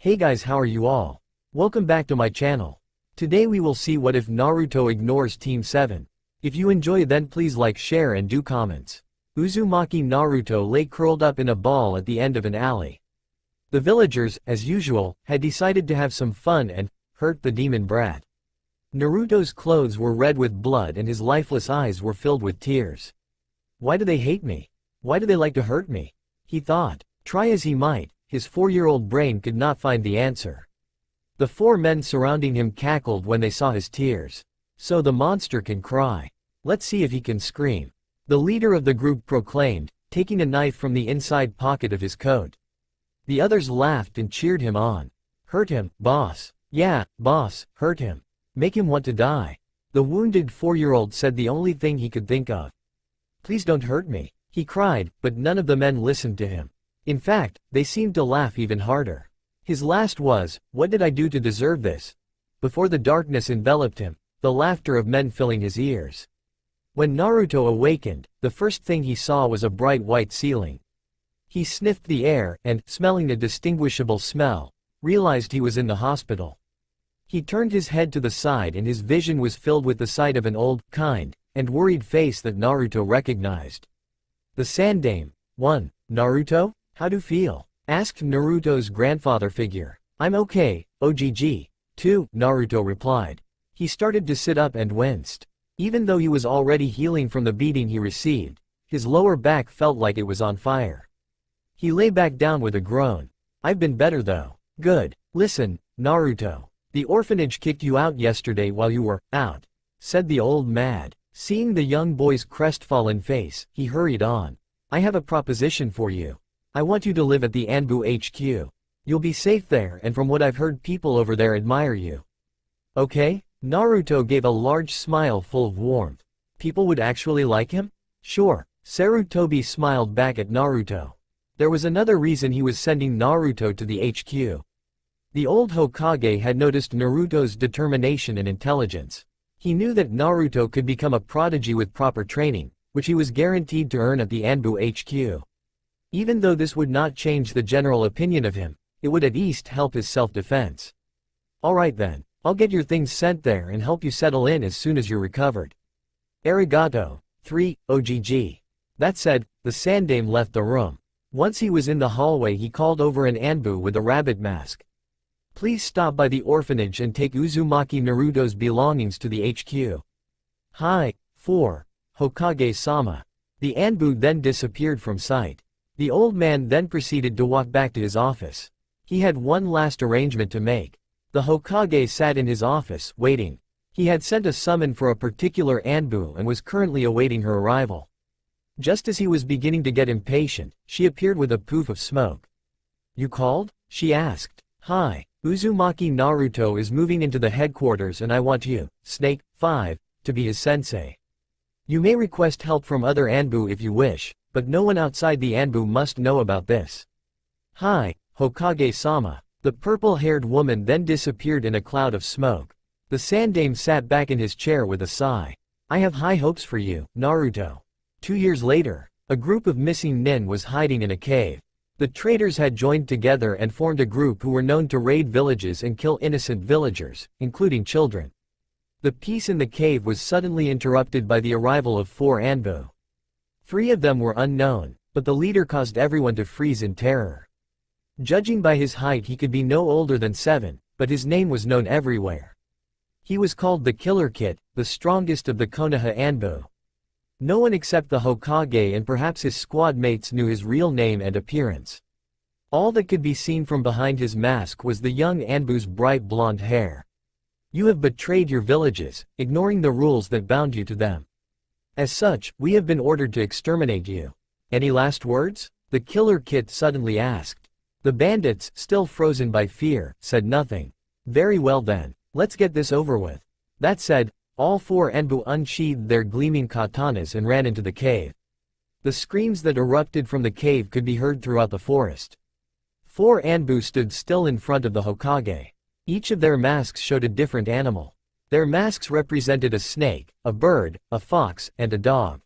Hey guys, how are you all? Welcome back to my channel. Today we will see what if Naruto ignores Team 7. If you enjoy then please like, share and do comments. Uzumaki Naruto lay curled up in a ball at the end of an alley. The villagers, as usual, had decided to have some fun and hurt the demon brat. Naruto's clothes were red with blood and his lifeless eyes were filled with tears. Why do they hate me? Why do they like to hurt me? He thought. Try as he might, his 4-year-old brain could not find the answer. The 4 men surrounding him cackled when they saw his tears. So the monster can cry. Let's see if he can scream. The leader of the group proclaimed, taking a knife from the inside pocket of his coat. The others laughed and cheered him on. Hurt him, boss. Yeah, boss, hurt him. Make him want to die. The wounded 4-year-old said the only thing he could think of. Please don't hurt me, he cried, but none of the men listened to him. In fact, they seemed to laugh even harder. His last was, what did I do to deserve this? Before the darkness enveloped him, the laughter of men filling his ears. When Naruto awakened, the first thing he saw was a bright white ceiling. He sniffed the air and, smelling a distinguishable smell, realized he was in the hospital. He turned his head to the side and his vision was filled with the sight of an old, kind, and worried face that Naruto recognized. The Sandame. 1. Naruto? How do you feel? Asked Naruto's grandfather figure. I'm okay, OGG. 2. Naruto replied. He started to sit up and winced. Even though he was already healing from the beating he received, his lower back felt like it was on fire. He lay back down with a groan. I've been better though. Good. Listen, Naruto. The orphanage kicked you out yesterday while you were out, said the old man. Seeing the young boy's crestfallen face, he hurried on. I have a proposition for you. I want you to live at the Anbu HQ. You'll be safe there and from what I've heard people over there admire you. Okay? Naruto gave a large smile full of warmth. People would actually like him? Sure. Sarutobi smiled back at Naruto. There was another reason he was sending Naruto to the HQ. The old Hokage had noticed Naruto's determination and intelligence. He knew that Naruto could become a prodigy with proper training, which he was guaranteed to earn at the Anbu HQ. Even though this would not change the general opinion of him, it would at least help his self-defense. Alright then, I'll get your things sent there and help you settle in as soon as you're recovered. Arigato. 3. OGG. That said, the Sandame left the room. Once he was in the hallway he called over an Anbu with a rabbit mask. Please stop by the orphanage and take Uzumaki Naruto's belongings to the HQ. Hi. 4. Hokage-sama. The Anbu then disappeared from sight. The old man then proceeded to walk back to his office. He had one last arrangement to make. The Hokage sat in his office, waiting. He had sent a summon for a particular Anbu and was currently awaiting her arrival. Just as he was beginning to get impatient, she appeared with a poof of smoke. You called? She asked. Hi. Uzumaki Naruto is moving into the headquarters and I want you, Snake, 5, to be his sensei. You may request help from other Anbu if you wish, but no one outside the Anbu must know about this. Hi, Hokage-sama. The purple-haired woman then disappeared in a cloud of smoke. The Sandame sat back in his chair with a sigh. I have high hopes for you, Naruto. 2 years later, a group of missing nin was hiding in a cave. The traitors had joined together and formed a group who were known to raid villages and kill innocent villagers, including children. The peace in the cave was suddenly interrupted by the arrival of 4 Anbu. 3 of them were unknown, but the leader caused everyone to freeze in terror. Judging by his height he could be no older than 7, but his name was known everywhere. He was called the Killer Kit, the strongest of the Konoha Anbu. No one except the Hokage and perhaps his squad mates knew his real name and appearance. All that could be seen from behind his mask was the young Anbu's bright blonde hair. You have betrayed your villages, ignoring the rules that bound you to them. As such, we have been ordered to exterminate you. Any last words? The Killer Kit suddenly asked. The bandits, still frozen by fear, said nothing. Very well then, let's get this over with. That said, all 4 Anbu unsheathed their gleaming katanas and ran into the cave. The screams that erupted from the cave could be heard throughout the forest. 4 Anbu stood still in front of the Hokage. Each of their masks showed a different animal. Their masks represented a snake, a bird, a fox, and a dog.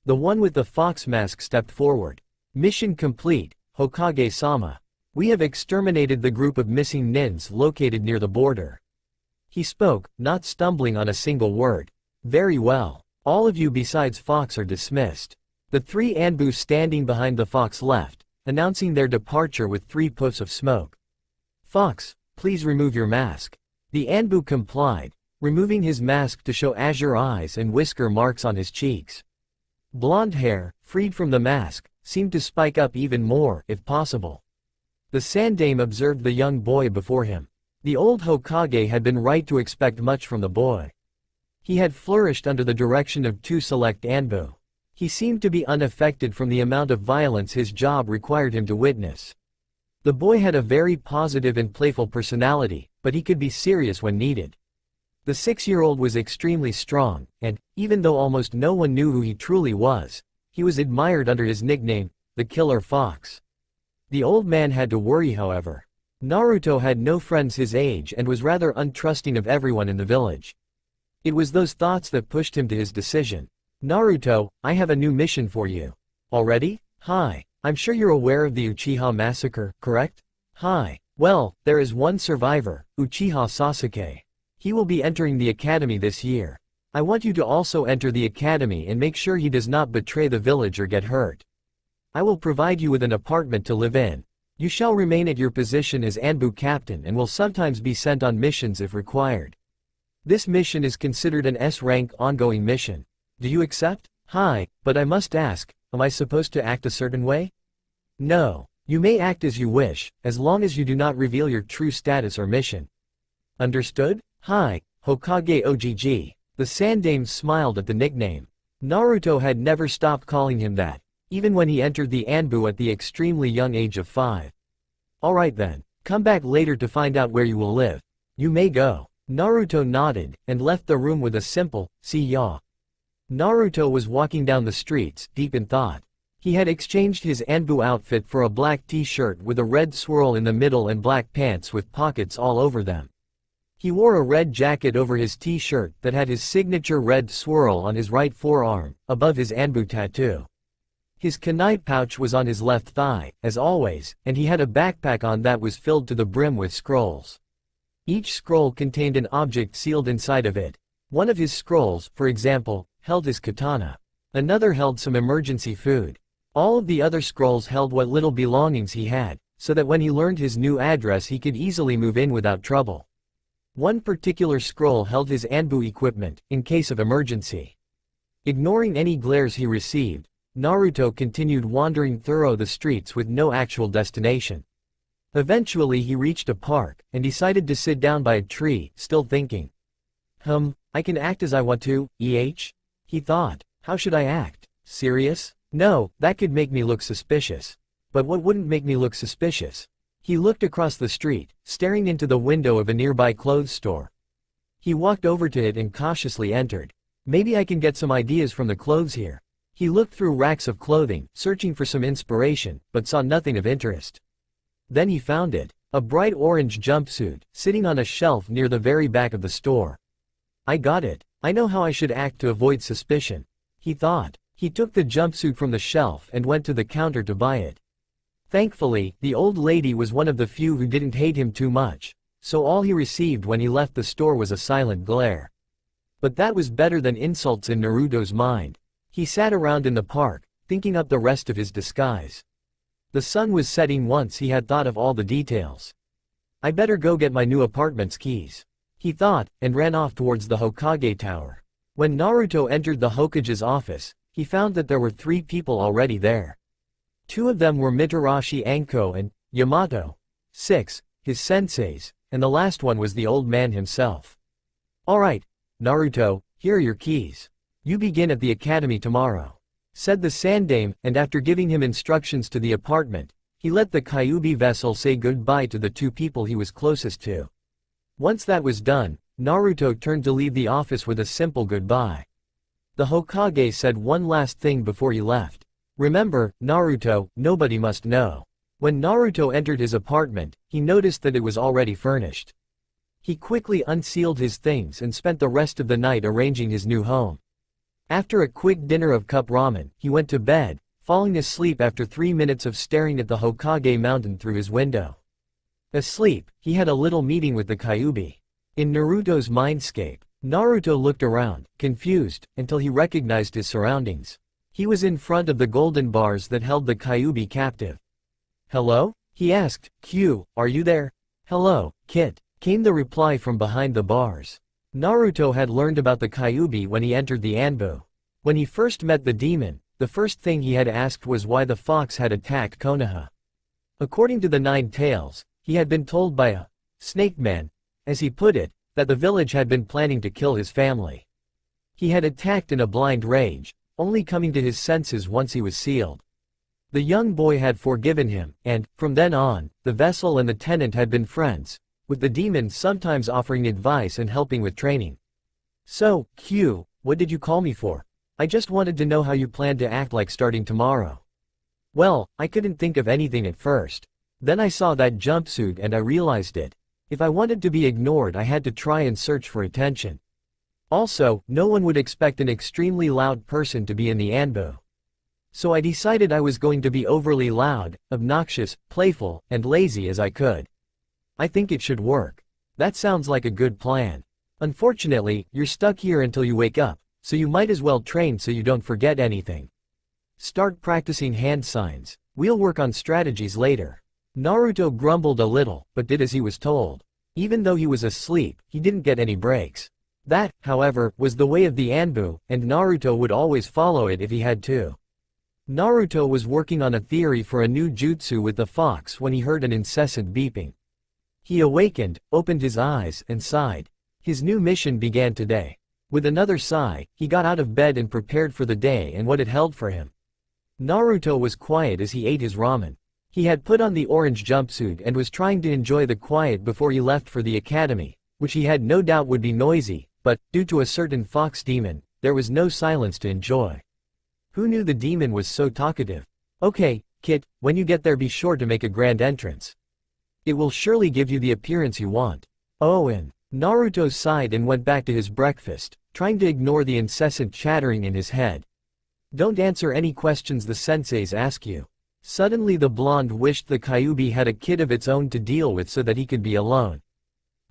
The one with the fox mask stepped forward. Mission complete, Hokage-sama. We have exterminated the group of missing nins located near the border. He spoke, not stumbling on a single word. Very well. All of you besides Fox are dismissed. The 3 Anbu standing behind the Fox left, announcing their departure with 3 puffs of smoke. Fox, please remove your mask. The Anbu complied, removing his mask to show azure eyes and whisker marks on his cheeks. Blonde hair, freed from the mask, seemed to spike up even more, if possible. The Sandame observed the young boy before him. The old Hokage had been right to expect much from the boy. He had flourished under the direction of 2 select Anbu. He seemed to be unaffected from the amount of violence his job required him to witness. The boy had a very positive and playful personality, but he could be serious when needed. The 6-year-old was extremely strong, and, even though almost no one knew who he truly was, he was admired under his nickname, the Killer Fox. The old man had to worry, however. Naruto had no friends his age and was rather untrusting of everyone in the village. It was those thoughts that pushed him to his decision. Naruto, I have a new mission for you. Already? Hi. I'm sure you're aware of the Uchiha massacre, correct? Hi. Well, there is one survivor, Uchiha Sasuke. He will be entering the academy this year. I want you to also enter the academy and make sure he does not betray the village or get hurt. I will provide you with an apartment to live in. You shall remain at your position as Anbu captain and will sometimes be sent on missions if required. This mission is considered an S-rank ongoing mission. Do you accept? Hi, but I must ask, am I supposed to act a certain way? No. You may act as you wish, as long as you do not reveal your true status or mission. Understood? Hi, Hokage Ogg. The Sandame smiled at the nickname. Naruto had never stopped calling him that, even when he entered the Anbu at the extremely young age of 5. Alright then, come back later to find out where you will live. You may go. Naruto nodded, and left the room with a simple, see ya. Naruto was walking down the streets, deep in thought. He had exchanged his Anbu outfit for a black t-shirt with a red swirl in the middle and black pants with pockets all over them. He wore a red jacket over his t-shirt that had his signature red swirl on his right forearm, above his Anbu tattoo. His kunai pouch was on his left thigh, as always, and he had a backpack on that was filled to the brim with scrolls. Each scroll contained an object sealed inside of it. One of his scrolls, for example, held his katana. Another held some emergency food. All of the other scrolls held what little belongings he had, so that when he learned his new address he could easily move in without trouble. One particular scroll held his Anbu equipment, in case of emergency. Ignoring any glares he received, Naruto continued wandering through the streets with no actual destination. Eventually he reached a park, and decided to sit down by a tree, still thinking. I can act as I want to, he thought. How should I act? Serious? No, that could make me look suspicious. But what wouldn't make me look suspicious? He looked across the street, staring into the window of a nearby clothes store. He walked over to it and cautiously entered. Maybe I can get some ideas from the clothes here. He looked through racks of clothing, searching for some inspiration, but saw nothing of interest. Then he found it. A bright orange jumpsuit, sitting on a shelf near the very back of the store. I got it. I know how I should act to avoid suspicion, he thought. He took the jumpsuit from the shelf and went to the counter to buy it. Thankfully, the old lady was one of the few who didn't hate him too much, so all he received when he left the store was a silent glare. But that was better than insults in Naruto's mind. He sat around in the park, thinking up the rest of his disguise. The sun was setting once he had thought of all the details. I better go get my new apartment's keys, he thought, and ran off towards the Hokage tower. When Naruto entered the Hokage's office, he found that there were 3 people already there. 2 of them were Mitarashi Anko and Yamato. 6, his senseis, and the last one was the old man himself. Alright, Naruto, here are your keys. You begin at the academy tomorrow, said the Sandame, and after giving him instructions to the apartment, he let the Kyuubi vessel say goodbye to the 2 people he was closest to. Once that was done, Naruto turned to leave the office with a simple goodbye. The Hokage said one last thing before he left. Remember, Naruto, nobody must know. When Naruto entered his apartment, he noticed that it was already furnished. He quickly unsealed his things and spent the rest of the night arranging his new home. After a quick dinner of cup ramen, he went to bed, falling asleep after 3 minutes of staring at the Hokage mountain through his window. Asleep, he had a little meeting with the Kyuubi. In Naruto's mindscape, Naruto looked around, confused, until he recognized his surroundings. He was in front of the golden bars that held the Kyuubi captive. "Hello?" he asked. "Q, are you there?" "Hello, Kit," came the reply from behind the bars. Naruto had learned about the Kyuubi when he entered the Anbu. When he first met the demon, the first thing he had asked was why the fox had attacked Konoha. According to the Nine Tails, he had been told by a snake man, as he put it, that the village had been planning to kill his family. He had attacked in a blind rage, only coming to his senses once he was sealed. The young boy had forgiven him, and, from then on, the vessel and the tenant had been friends, with the demon sometimes offering advice and helping with training. "So, Q, what did you call me for? I just wanted to know how you planned to act like starting tomorrow." "Well, I couldn't think of anything at first. Then I saw that jumpsuit and I realized it. If I wanted to be ignored I had to try and search for attention. Also, no one would expect an extremely loud person to be in the Anbu. So I decided I was going to be overly loud, obnoxious, playful, and lazy as I could. I think it should work." "That sounds like a good plan. Unfortunately, you're stuck here until you wake up, so you might as well train so you don't forget anything. Start practicing hand signs. We'll work on strategies later." Naruto grumbled a little, but did as he was told. Even though he was asleep, he didn't get any breaks. That, however, was the way of the Anbu, and Naruto would always follow it if he had to. Naruto was working on a theory for a new jutsu with the fox when he heard an incessant beeping. He awakened, opened his eyes, and sighed. His new mission began today. With another sigh, he got out of bed and prepared for the day and what it held for him. Naruto was quiet as he ate his ramen. He had put on the orange jumpsuit and was trying to enjoy the quiet before he left for the academy, which he had no doubt would be noisy, but, due to a certain fox demon, there was no silence to enjoy. Who knew the demon was so talkative? "Okay, Kit, when you get there be sure to make a grand entrance. It will surely give you the appearance you want." "Oh," and Naruto sighed and went back to his breakfast, trying to ignore the incessant chattering in his head. "Don't answer any questions the senseis ask you." Suddenly the blonde wished the Kyuubi had a kid of its own to deal with so that he could be alone.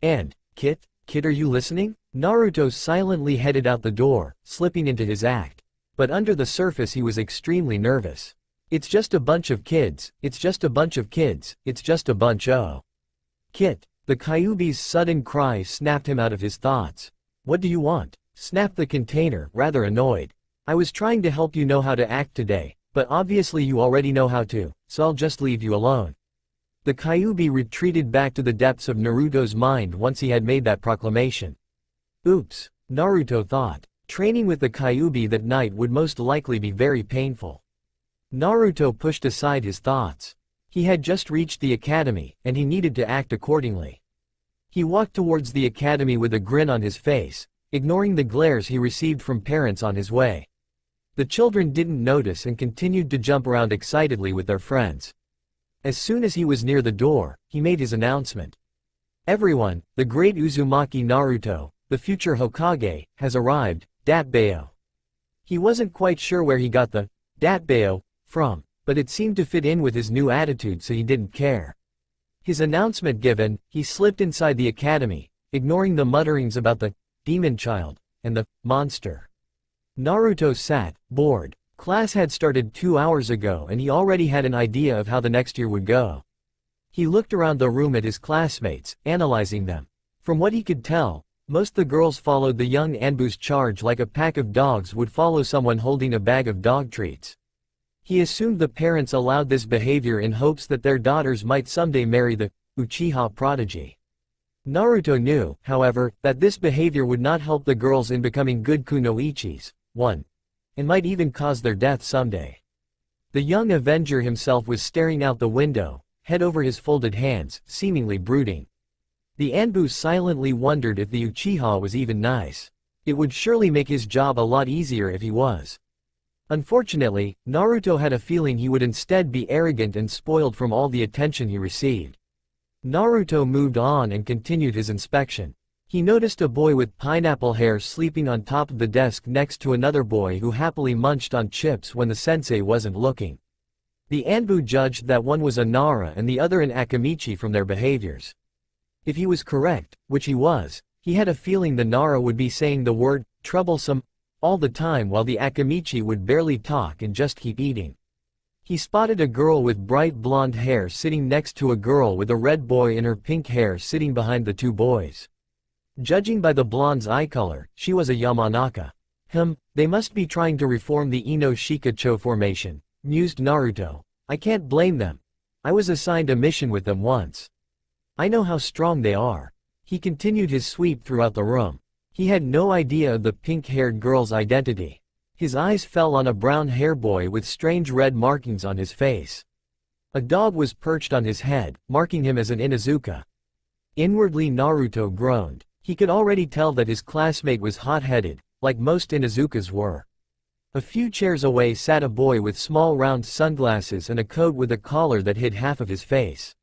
"And, Kit, are you listening?" Naruto silently headed out the door, slipping into his act. But under the surface he was extremely nervous. "It's just a bunch of kids, it's just a bunch of kids, it's just a bunch of Kit." The Kyuubi's sudden cry snapped him out of his thoughts. "What do you want?" snapped the container, rather annoyed. "I was trying to help you know how to act today, but obviously you already know how to, so I'll just leave you alone." The Kyuubi retreated back to the depths of Naruto's mind once he had made that proclamation. Oops, Naruto thought. Training with the Kyuubi that night would most likely be very painful. Naruto pushed aside his thoughts. He had just reached the academy, and he needed to act accordingly. He walked towards the academy with a grin on his face, ignoring the glares he received from parents on his way. The children didn't notice and continued to jump around excitedly with their friends. As soon as he was near the door, he made his announcement. "Everyone, the great Uzumaki Naruto, the future Hokage, has arrived, Datbayo." He wasn't quite sure where he got the Datbayo from, but it seemed to fit in with his new attitude so he didn't care. His announcement given, he slipped inside the academy, ignoring the mutterings about the demon child and the monster. Naruto sat, bored. Class had started 2 hours ago and he already had an idea of how the next year would go. He looked around the room at his classmates, analyzing them. From what he could tell, most the girls followed the young Anbu's charge like a pack of dogs would follow someone holding a bag of dog treats. He assumed the parents allowed this behavior in hopes that their daughters might someday marry the Uchiha prodigy. Naruto knew, however, that this behavior would not help the girls in becoming good kunoichis, and might even cause their death someday. The young Avenger himself was staring out the window, head over his folded hands, seemingly brooding. The Anbu silently wondered if the Uchiha was even nice. It would surely make his job a lot easier if he was. Unfortunately, Naruto had a feeling he would instead be arrogant and spoiled from all the attention he received. Naruto moved on and continued his inspection. He noticed a boy with pineapple hair sleeping on top of the desk next to another boy who happily munched on chips when the sensei wasn't looking. The Anbu judged that one was a Nara and the other an Akamichi from their behaviors. If he was correct, which he was, he had a feeling the Nara would be saying the word, troublesome, all the time while the Akamichi would barely talk and just keep eating. He spotted a girl with bright blonde hair sitting next to a girl with a red boy in her pink hair sitting behind the two boys. Judging by the blonde's eye color, she was a Yamanaka. They must be trying to reform the Ino Shikacho formation, mused Naruto. I can't blame them. I was assigned a mission with them once. I know how strong they are. He continued his sweep throughout the room. He had no idea of the pink-haired girl's identity. His eyes fell on a brown-haired boy with strange red markings on his face. A dog was perched on his head, marking him as an Inuzuka. Inwardly Naruto groaned. He could already tell that his classmate was hot-headed, like most Inuzukas were. A few chairs away sat a boy with small round sunglasses and a coat with a collar that hid half of his face.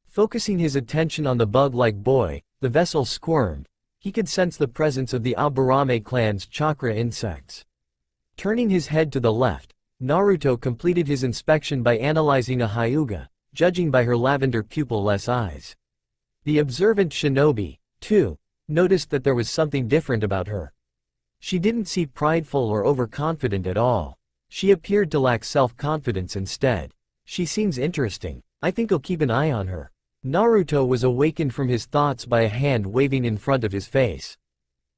Focusing his attention on the bug-like boy, the vessel squirmed. He could sense the presence of the Aburame clan's chakra insects. Turning his head to the left, Naruto completed his inspection by analyzing a Hyuga, judging by her lavender pupil-less eyes. The observant shinobi, too, noticed that there was something different about her. She didn't seem prideful or overconfident at all. She appeared to lack self-confidence instead. She seems interesting. I think I'll keep an eye on her. Naruto was awakened from his thoughts by a hand waving in front of his face.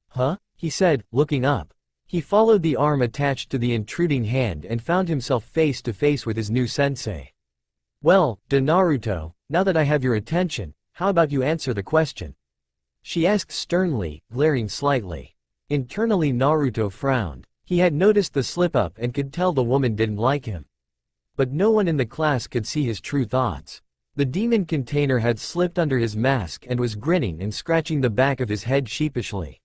Huh? He said, looking up. He followed the arm attached to the intruding hand and found himself face to face with his new sensei. Well, Naruto, now that I have your attention, how about you answer the question? She asked sternly, glaring slightly. Internally Naruto frowned. He had noticed the slip-up and could tell the woman didn't like him. But no one in the class could see his true thoughts. The demon container had slipped under his mask and was grinning and scratching the back of his head sheepishly.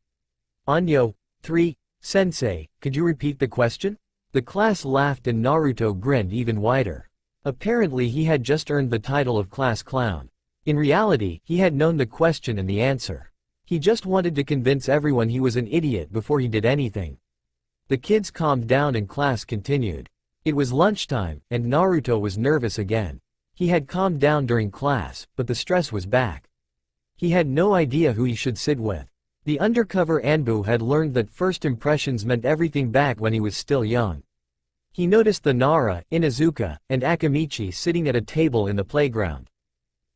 Anyo, 3, Sensei, could you repeat the question? The class laughed and Naruto grinned even wider. Apparently he had just earned the title of class clown. In reality, he had known the question and the answer. He just wanted to convince everyone he was an idiot before he did anything. The kids calmed down and class continued. It was lunchtime, and Naruto was nervous again. He had calmed down during class, but the stress was back. He had no idea who he should sit with. The undercover Anbu had learned that first impressions meant everything back when he was still young. He noticed the Nara, Inuzuka, and Akamichi sitting at a table in the playground.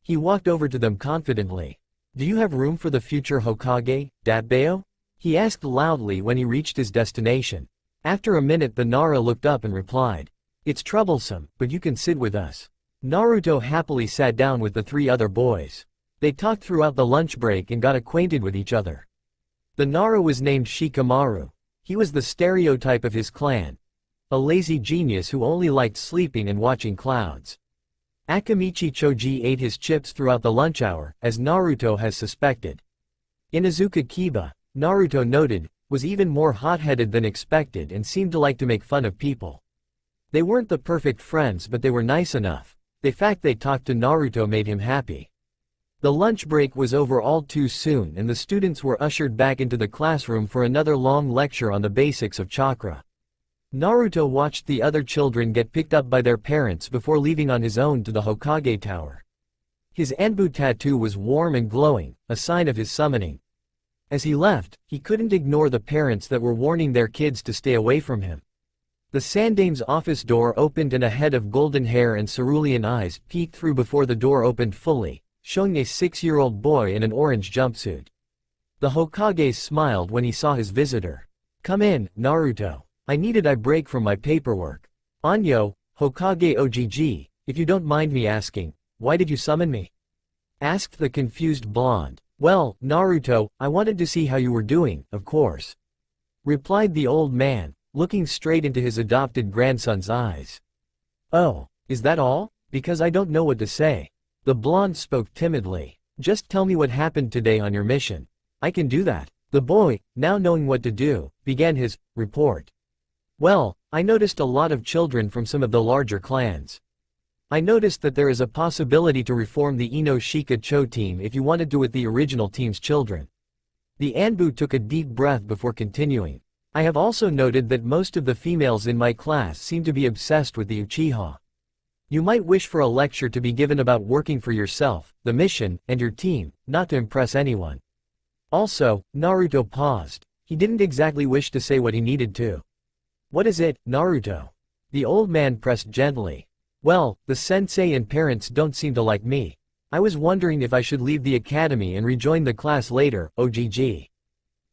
He walked over to them confidently. Do you have room for the future Hokage, Datbeo? He asked loudly when he reached his destination. After a minute the Nara looked up and replied. It's troublesome, but you can sit with us. Naruto happily sat down with the 3 other boys. They talked throughout the lunch break and got acquainted with each other. The Nara was named Shikamaru. He was the stereotype of his clan. A lazy genius who only liked sleeping and watching clouds. Akamichi Choji ate his chips throughout the lunch hour, as Naruto has suspected. Inuzuka Kiba, Naruto noted, was even more hot-headed than expected and seemed to like to make fun of people. They weren't the perfect friends but they were nice enough. The fact they talked to Naruto made him happy. The lunch break was over all too soon and the students were ushered back into the classroom for another long lecture on the basics of chakra. Naruto watched the other children get picked up by their parents before leaving on his own to the Hokage Tower. His Anbu tattoo was warm and glowing, a sign of his summoning. As he left, he couldn't ignore the parents that were warning their kids to stay away from him. The Sandame's office door opened and a head of golden hair and cerulean eyes peeked through before the door opened fully, showing a 6-year-old boy in an orange jumpsuit. The Hokage smiled when he saw his visitor. Come in, Naruto. I needed a break from my paperwork. Anyo, Hokage Ogg, if you don't mind me asking, why did you summon me? Asked the confused blonde. Well, Naruto, I wanted to see how you were doing, of course. Replied the old man, looking straight into his adopted grandson's eyes. Oh, is that all? Because I don't know what to say. The blonde spoke timidly. Just tell me what happened today on your mission. I can do that. The boy, now knowing what to do, began his report. Well, I noticed a lot of children from some of the larger clans. I noticed that there is a possibility to reform the Ino Shika Cho team if you wanted to with the original team's children. The Anbu took a deep breath before continuing. I have also noted that most of the females in my class seem to be obsessed with the Uchiha. You might wish for a lecture to be given about working for yourself, the mission, and your team, not to impress anyone. Also, Naruto paused. He didn't exactly wish to say what he needed to. What is it, Naruto? The old man pressed gently. Well, the sensei and parents don't seem to like me. I was wondering if I should leave the academy and rejoin the class later, OGG.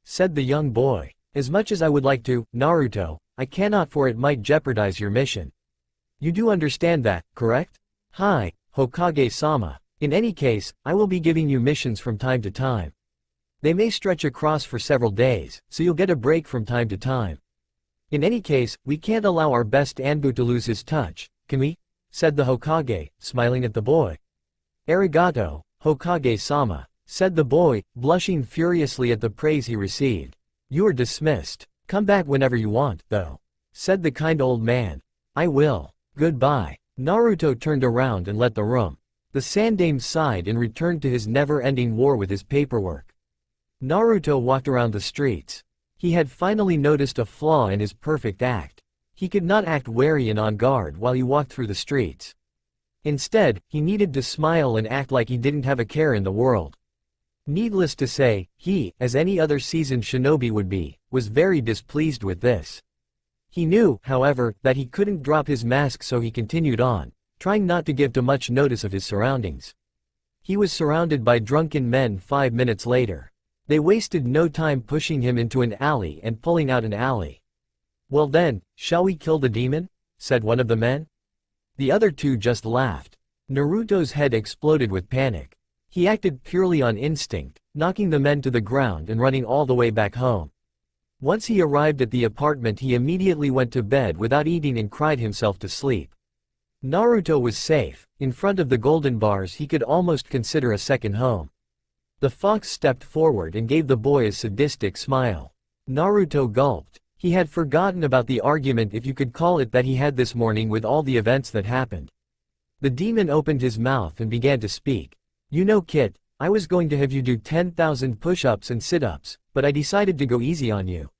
Said the young boy. As much as I would like to, Naruto, I cannot, for it might jeopardize your mission. You do understand that, correct? Hi, Hokage-sama. In any case, I will be giving you missions from time to time. They may stretch across for several days, so you'll get a break from time to time. In any case, we can't allow our best Anbu to lose his touch, can we? Said the Hokage, smiling at the boy. Arigato, Hokage-sama, said the boy, blushing furiously at the praise he received. You are dismissed. Come back whenever you want, though, said the kind old man. I will. Goodbye. Naruto turned around and left the room. The Sandaime sighed and returned to his never-ending war with his paperwork. Naruto walked around the streets. He had finally noticed a flaw in his perfect act. He could not act wary and on guard while he walked through the streets. Instead, he needed to smile and act like he didn't have a care in the world. Needless to say, he, as any other seasoned shinobi would be, was very displeased with this. He knew, however, that he couldn't drop his mask, so he continued on, trying not to give too much notice of his surroundings. He was surrounded by drunken men 5 minutes later. They wasted no time pushing him into an alley and pulling out an alley. Well then, shall we kill the demon? Said one of the men. The other two just laughed. Naruto's head exploded with panic. He acted purely on instinct, knocking the men to the ground and running all the way back home. Once he arrived at the apartment, he immediately went to bed without eating and cried himself to sleep. Naruto was safe. In front of the golden bars he could almost consider a second home. The fox stepped forward and gave the boy a sadistic smile. Naruto gulped. He had forgotten about the argument, if you could call it that, he had this morning with all the events that happened. The demon opened his mouth and began to speak. You know, kid, I was going to have you do 10,000 push-ups and sit-ups, but I decided to go easy on you.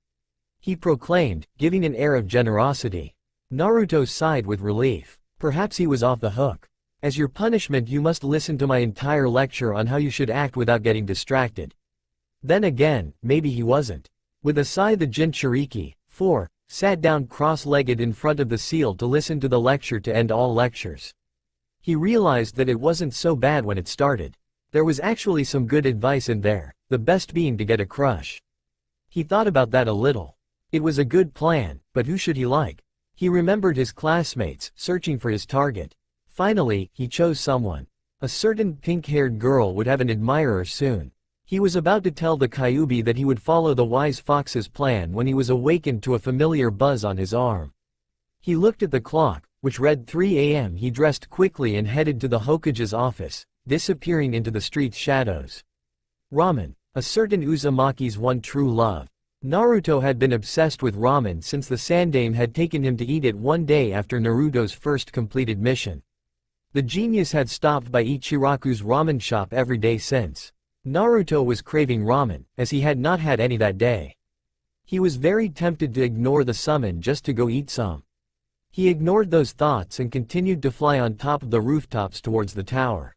He proclaimed, giving an air of generosity. Naruto sighed with relief. Perhaps he was off the hook. As your punishment, you must listen to my entire lecture on how you should act without getting distracted. Then again, maybe he wasn't. With a sigh, the Jinchuriki, 4, sat down cross-legged in front of the seal to listen to the lecture to end all lectures. He realized that it wasn't so bad when it started. There was actually some good advice in there, the best being to get a crush. He thought about that a little. It was a good plan, but who should he like? He remembered his classmates, searching for his target. Finally, he chose someone. A certain pink-haired girl would have an admirer soon. He was about to tell the Kyuubi that he would follow the wise fox's plan when he was awakened to a familiar buzz on his arm. He looked at the clock, which read 3 a.m. He dressed quickly and headed to the Hokage's office, disappearing into the street's shadows. Ramen, a certain Uzumaki's one true love. Naruto had been obsessed with ramen since the Sandaime had taken him to eat it one day after Naruto's first completed mission. The genius had stopped by Ichiraku's ramen shop every day since. Naruto was craving ramen, as he had not had any that day. He was very tempted to ignore the summon just to go eat some. He ignored those thoughts and continued to fly on top of the rooftops towards the tower.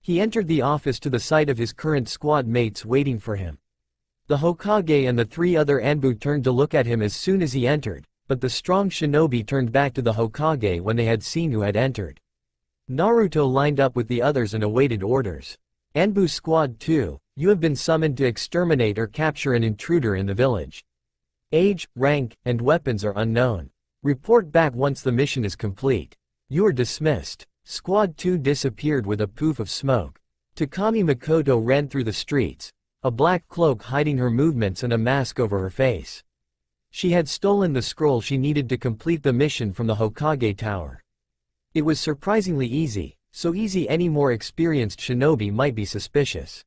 He entered the office to the sight of his current squad mates waiting for him. The Hokage and the 3 other Anbu turned to look at him as soon as he entered, but the strong shinobi turned back to the Hokage when they had seen who had entered. Naruto lined up with the others and awaited orders. Anbu Squad 2, you have been summoned to exterminate or capture an intruder in the village. Age, rank, and weapons are unknown. Report back once the mission is complete. You are dismissed. Squad 2 disappeared with a poof of smoke. Takami Makoto ran through the streets, a black cloak hiding her movements and a mask over her face. She had stolen the scroll she needed to complete the mission from the Hokage Tower. It was surprisingly easy, so easy any more experienced shinobi might be suspicious.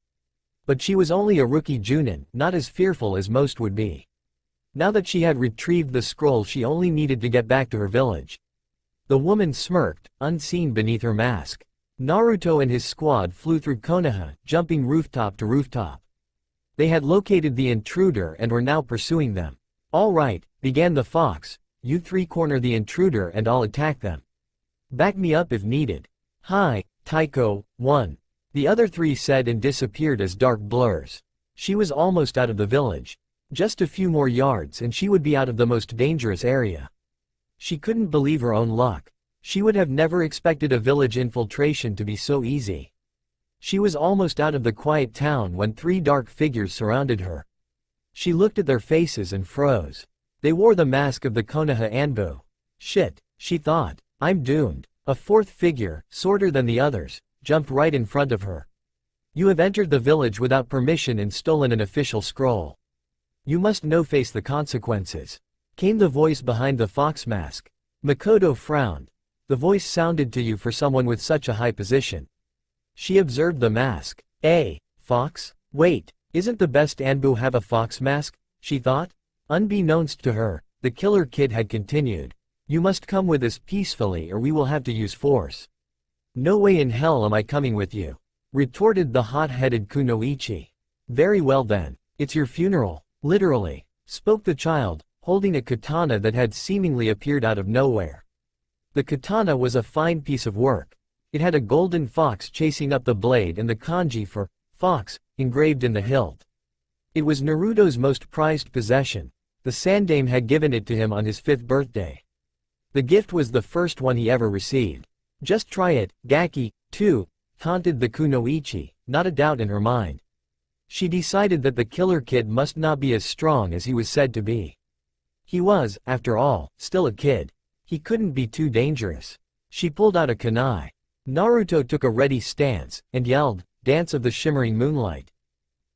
But she was only a rookie Junin, not as fearful as most would be. Now that she had retrieved the scroll, she only needed to get back to her village. The woman smirked, unseen beneath her mask. Naruto and his squad flew through Konoha, jumping rooftop to rooftop. They had located the intruder and were now pursuing them. "All right," began the fox, "you three corner the intruder and I'll attack them. Back me up if needed." "Hi, Tycho, 1. The other three said and disappeared as dark blurs. She was almost out of the village. Just a few more yards and she would be out of the most dangerous area. She couldn't believe her own luck. She would have never expected a village infiltration to be so easy. She was almost out of the quiet town when 3 dark figures surrounded her. She looked at their faces and froze. They wore the mask of the Konoha Anbu. "Shit," she thought, "I'm doomed." A 4th figure, shorter than the others, jumped right in front of her. "You have entered the village without permission and stolen an official scroll. You must now face the consequences," came the voice behind the fox mask. Makoto frowned. The voice sounded to you for someone with such a high position. She observed the mask. Fox? Wait, isn't the best Anbu have a fox mask? She thought. Unbeknownst to her, the killer kid had continued. "You must come with us peacefully or we will have to use force." "No way in hell am I coming with you," retorted the hot-headed Kunoichi. "Very well then, it's your funeral, literally," spoke the child, holding a katana that had seemingly appeared out of nowhere. The katana was a fine piece of work. It had a golden fox chasing up the blade and the kanji for fox engraved in the hilt. It was Naruto's most prized possession. The Sandaime had given it to him on his 5th birthday. The gift was the first one he ever received. "Just try it, Gaki, too," taunted the Kunoichi, not a doubt in her mind. She decided that the killer kid must not be as strong as he was said to be. He was, after all, still a kid. He couldn't be too dangerous. She pulled out a kunai. Naruto took a ready stance, and yelled, "Dance of the shimmering moonlight."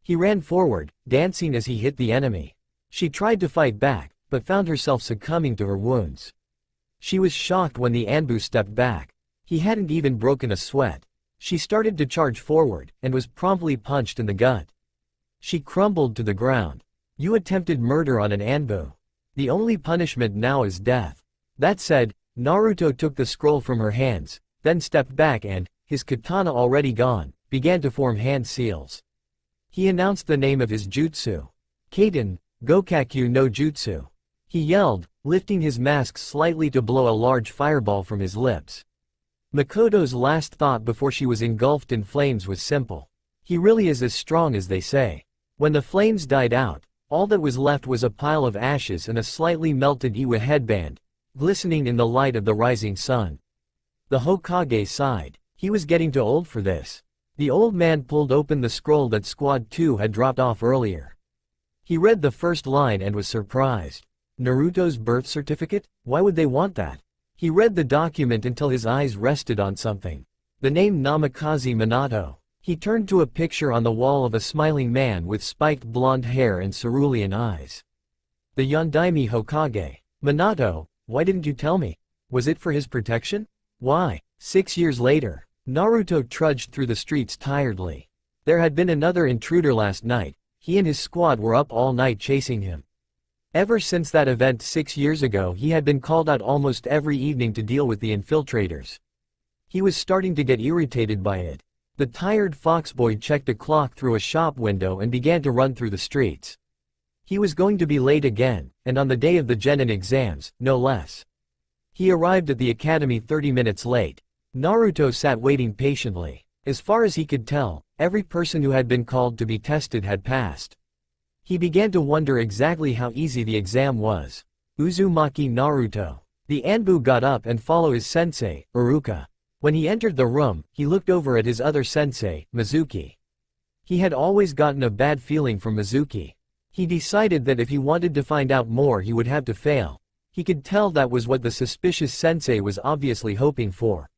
He ran forward, dancing as he hit the enemy. She tried to fight back, but found herself succumbing to her wounds. She was shocked when the Anbu stepped back. He hadn't even broken a sweat. She started to charge forward, and was promptly punched in the gut. She crumbled to the ground. "You attempted murder on an Anbu. The only punishment now is death." That said, Naruto took the scroll from her hands, then stepped back and, his katana already gone, began to form hand seals. He announced the name of his jutsu. "Kaiten, Gokakyu no Jutsu." He yelled, lifting his mask slightly to blow a large fireball from his lips. Makoto's last thought before she was engulfed in flames was simple. He really is as strong as they say. When the flames died out, all that was left was a pile of ashes and a slightly melted Iwa headband, glistening in the light of the rising sun. The Hokage sighed. He was getting too old for this. The old man pulled open the scroll that Squad 2 had dropped off earlier. He read the first line and was surprised. Naruto's birth certificate? Why would they want that? He read the document until his eyes rested on something. The name Namikaze Minato. He turned to a picture on the wall of a smiling man with spiked blonde hair and cerulean eyes. The Yondaime Hokage. Minato, why didn't you tell me? Was it for his protection? Why? 6 years later, Naruto trudged through the streets tiredly. There had been another intruder last night. He and his squad were up all night chasing him. Ever since that event 6 years ago, he had been called out almost every evening to deal with the infiltrators. He was starting to get irritated by it. The tired foxboy checked a clock through a shop window and began to run through the streets. He was going to be late again, and on the day of the genin exams, no less. He arrived at the academy 30 minutes late. Naruto sat waiting patiently. As far as he could tell, every person who had been called to be tested had passed. He began to wonder exactly how easy the exam was. Uzumaki Naruto. The Anbu got up and followed his sensei, Iruka. When he entered the room, he looked over at his other sensei, Mizuki. He had always gotten a bad feeling from Mizuki. He decided that if he wanted to find out more he would have to fail. He could tell that was what the suspicious sensei was obviously hoping for.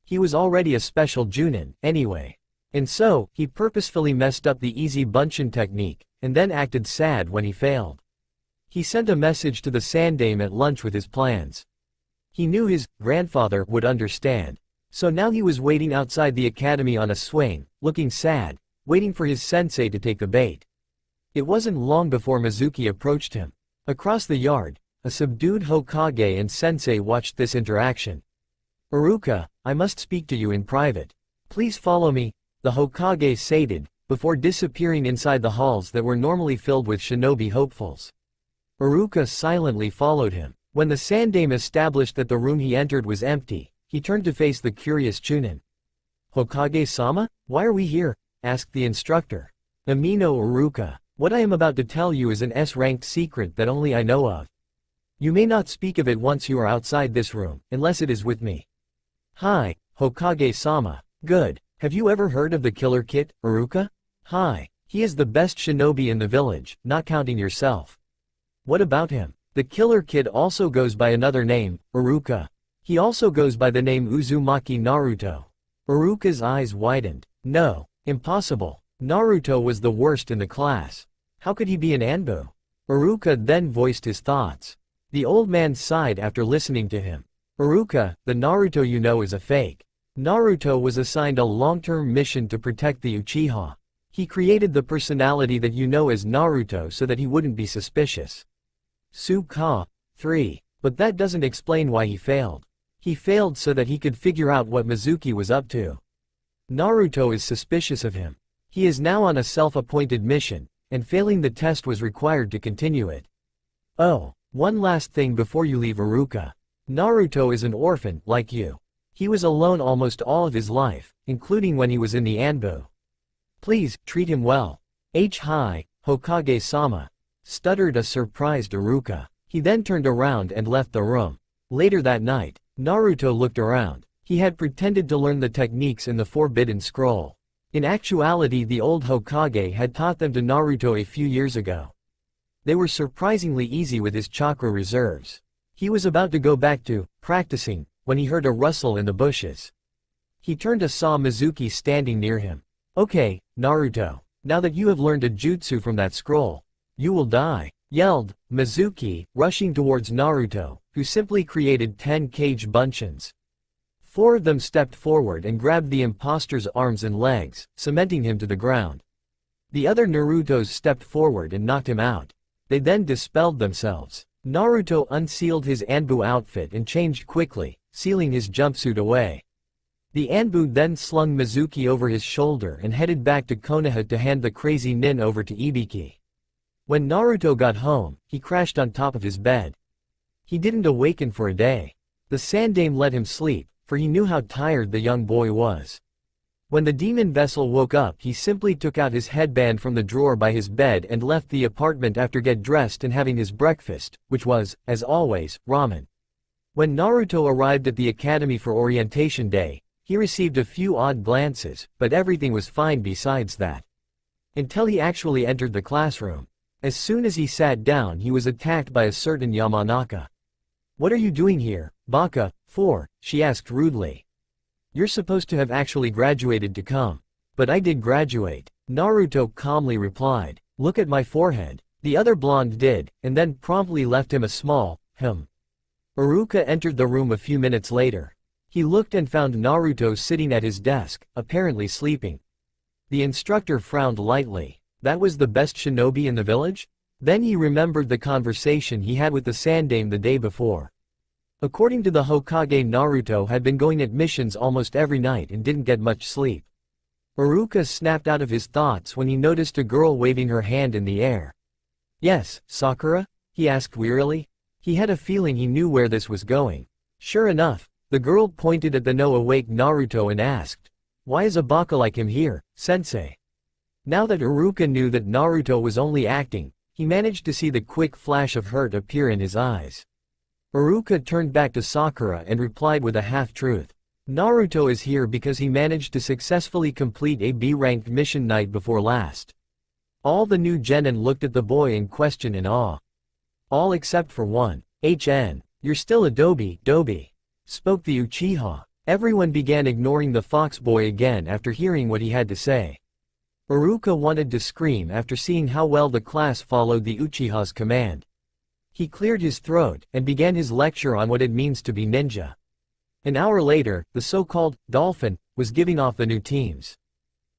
He was already a special Junin, anyway. And so, he purposefully messed up the easy Bunshin technique, and then acted sad when he failed. He sent a message to the Sandaime at lunch with his plans. He knew his grandfather would understand. So now he was waiting outside the academy on a swing, looking sad, waiting for his sensei to take the bait. It wasn't long before Mizuki approached him. Across the yard, a subdued Hokage and sensei watched this interaction. "Iruka, I must speak to you in private. Please follow me," the Hokage sated, before disappearing inside the halls that were normally filled with shinobi hopefuls. Iruka silently followed him. When the Sandaime established that the room he entered was empty, he turned to face the curious Chunin. "Hokage-sama? Why are we here?" asked the instructor. "Amino Iruka, what I am about to tell you is an S-ranked secret that only I know of. You may not speak of it once you are outside this room, unless it is with me." "Hi, Hokage-sama. Good. Have you ever heard of the Killer Kit, Iruka?" "Hi. He is the best shinobi in the village, not counting yourself." "What about him?" "The Killer Kid also goes by another name, Iruka. He also goes by the name Uzumaki Naruto." Iruka's eyes widened. No. Impossible. Naruto was the worst in the class. How could he be an Anbu? Iruka then voiced his thoughts. The old man sighed after listening to him. "Iruka, the Naruto you know is a fake. Naruto was assigned a long-term mission to protect the Uchiha. He created the personality that you know as Naruto so that he wouldn't be suspicious." Su-ka. 3. But that doesn't explain why he failed. He failed so that he could figure out what Mizuki was up to. Naruto is suspicious of him. He is now on a self-appointed mission, and failing the test was required to continue it. Oh, one last thing before you leave, Iruka. Naruto is an orphan, like you. He was alone almost all of his life, including when he was in the Anbu. Please, treat him well. Hi, Hokage-sama, stuttered a surprised Iruka. He then turned around and left the room. Later that night, Naruto looked around. He had pretended to learn the techniques in the Forbidden Scroll. In actuality, the old Hokage had taught them to Naruto a few years ago. They were surprisingly easy with his chakra reserves. He was about to go back to practicing when he heard a rustle in the bushes. He turned to saw Mizuki standing near him. "Okay, Naruto, now that you have learned a jutsu from that scroll, you will die," yelled Mizuki, rushing towards Naruto, who simply created 10 cage bunchins. 4 of them stepped forward and grabbed the imposter's arms and legs, cementing him to the ground. The other Narutos stepped forward and knocked him out. They then dispelled themselves. Naruto unsealed his Anbu outfit and changed quickly, sealing his jumpsuit away. The Anbu then slung Mizuki over his shoulder and headed back to Konoha to hand the crazy nin over to Ibiki. When Naruto got home, he crashed on top of his bed. He didn't awaken for a day. The Sandaime let him sleep, for he knew how tired the young boy was. When the demon vessel woke up, he simply took out his headband from the drawer by his bed and left the apartment after get dressed and having his breakfast, which was, as always, ramen. When Naruto arrived at the academy for orientation day, he received a few odd glances, but everything was fine besides that. Until he actually entered the classroom. As soon as he sat down, he was attacked by a certain Yamanaka. "What are you doing here, Baka?" She asked rudely. "You're supposed to have actually graduated to come." "But I did graduate," Naruto calmly replied. "Look at my forehead." The other blonde did, and then promptly left him a small, Iruka entered the room a few minutes later. He looked and found Naruto sitting at his desk, apparently sleeping. The instructor frowned lightly. That was the best shinobi in the village? Then he remembered the conversation he had with the Sandaime the day before. According to the Hokage, Naruto had been going at missions almost every night and didn't get much sleep. Iruka snapped out of his thoughts when he noticed a girl waving her hand in the air. "Yes, Sakura?" he asked wearily. He had a feeling he knew where this was going. Sure enough, the girl pointed at the no-awake Naruto and asked, "Why is a baka like him here, sensei?" Now that Iruka knew that Naruto was only acting, he managed to see the quick flash of hurt appear in his eyes. Iruka turned back to Sakura and replied with a half-truth. "Naruto is here because he managed to successfully complete a B-ranked mission night before last." All the new genin looked at the boy in question in awe. All except for one. "You're still a dobi, spoke the Uchiha. Everyone began ignoring the fox boy again after hearing what he had to say. Iruka wanted to scream after seeing how well the class followed the Uchiha's command. He cleared his throat and began his lecture on what it means to be ninja. An hour later, the so-called dolphin was giving off the new teams.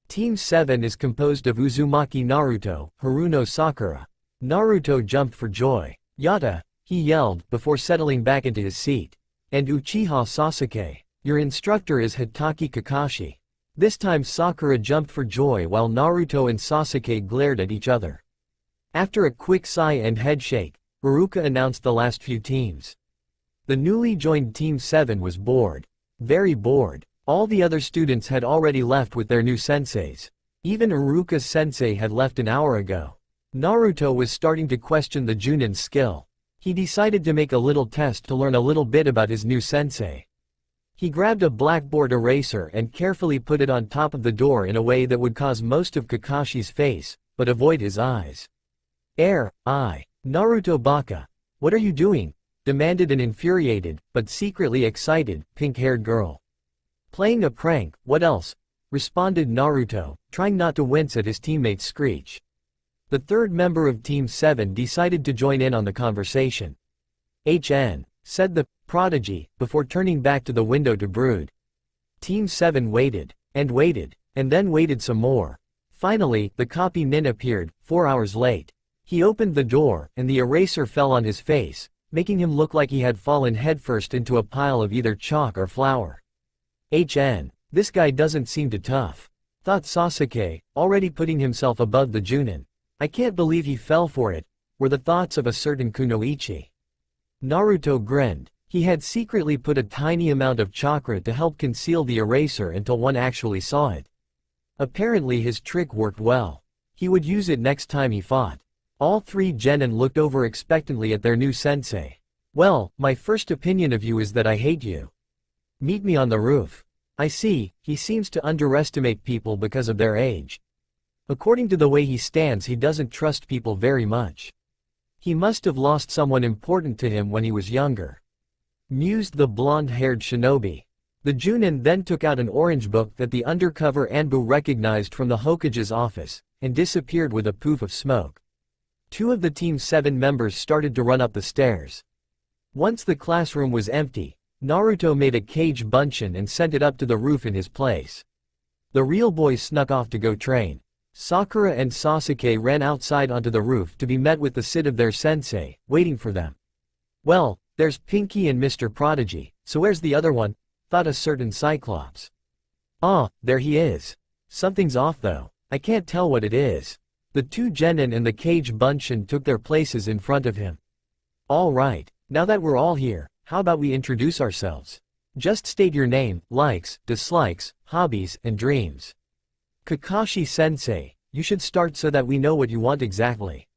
Team 7 is composed of Uzumaki Naruto, Haruno Sakura. Naruto jumped for joy. "Yata!" he yelled before settling back into his seat. "And Uchiha Sasuke. Your instructor is Hitaki Kakashi." This time Sakura jumped for joy while Naruto and Sasuke glared at each other. After a quick sigh and headshake, Iruka announced the last few teams. The newly joined Team 7 was bored. Very bored. All the other students had already left with their new senseis. Even Iruka's sensei had left an hour ago. Naruto was starting to question the Junin's skill. He decided to make a little test to learn a little bit about his new sensei. He grabbed a blackboard eraser and carefully put it on top of the door in a way that would cause most of Kakashi's face, but avoid his eyes. Naruto Baka. What are you doing? Demanded an infuriated, but secretly excited, pink-haired girl. Playing a prank, what else? Responded Naruto, trying not to wince at his teammate's screech. The third member of Team 7 decided to join in on the conversation. Said the prodigy, before turning back to the window to brood. Team 7 waited, and then waited some more. Finally, the copy nin appeared, 4 hours late. He opened the door, and the eraser fell on his face, making him look like he had fallen headfirst into a pile of either chalk or flour. This guy doesn't seem too tough. Thought Sasuke, already putting himself above the Junin. I can't believe he fell for it, were the thoughts of a certain Kunoichi. Naruto grinned. He had secretly put a tiny amount of chakra to help conceal the eraser until one actually saw it. Apparently his trick worked well. He would use it next time he fought. All three genin looked over expectantly at their new sensei. Well, my first opinion of you is that I hate you. Meet me on the roof. I see, he seems to underestimate people because of their age. According to the way he stands, he doesn't trust people very much. He must have lost someone important to him when he was younger. Mused the blonde-haired shinobi. The Junin then took out an orange book that the undercover Anbu recognized from the Hokage's office, and disappeared with a poof of smoke. Two of the Team 7 members started to run up the stairs. Once the classroom was empty, Naruto made a cage bunshin and sent it up to the roof in his place. The real boys snuck off to go train. Sakura and Sasuke ran outside onto the roof to be met with the sit of their sensei, waiting for them. Well, there's Pinky and Mr. Prodigy, so where's the other one? Thought a certain Cyclops. Ah, there he is. Something's off though, I can't tell what it is. The two genin and the cage bunshin took their places in front of him. Alright, now that we're all here, how about we introduce ourselves? Just state your name, likes, dislikes, hobbies, and dreams. Kakashi-sensei, you should start so that we know what you want exactly.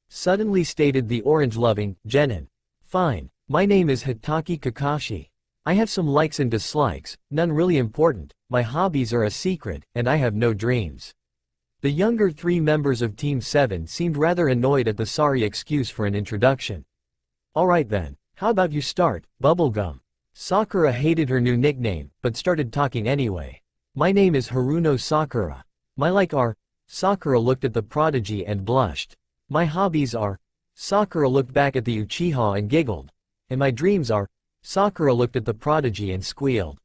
Suddenly stated the orange-loving genin. Fine, my name is Hitaki Kakashi. I have some likes and dislikes, none really important, my hobbies are a secret, and I have no dreams. The younger three members of Team 7 seemed rather annoyed at the sorry excuse for an introduction. Alright then, how about you start, Bubblegum? Sakura hated her new nickname, but started talking anyway. My name is Haruno Sakura. My like are, Sakura looked at the prodigy and blushed. My hobbies are, Sakura looked back at the Uchiha and giggled. And my dreams are, Sakura looked at the prodigy and squealed.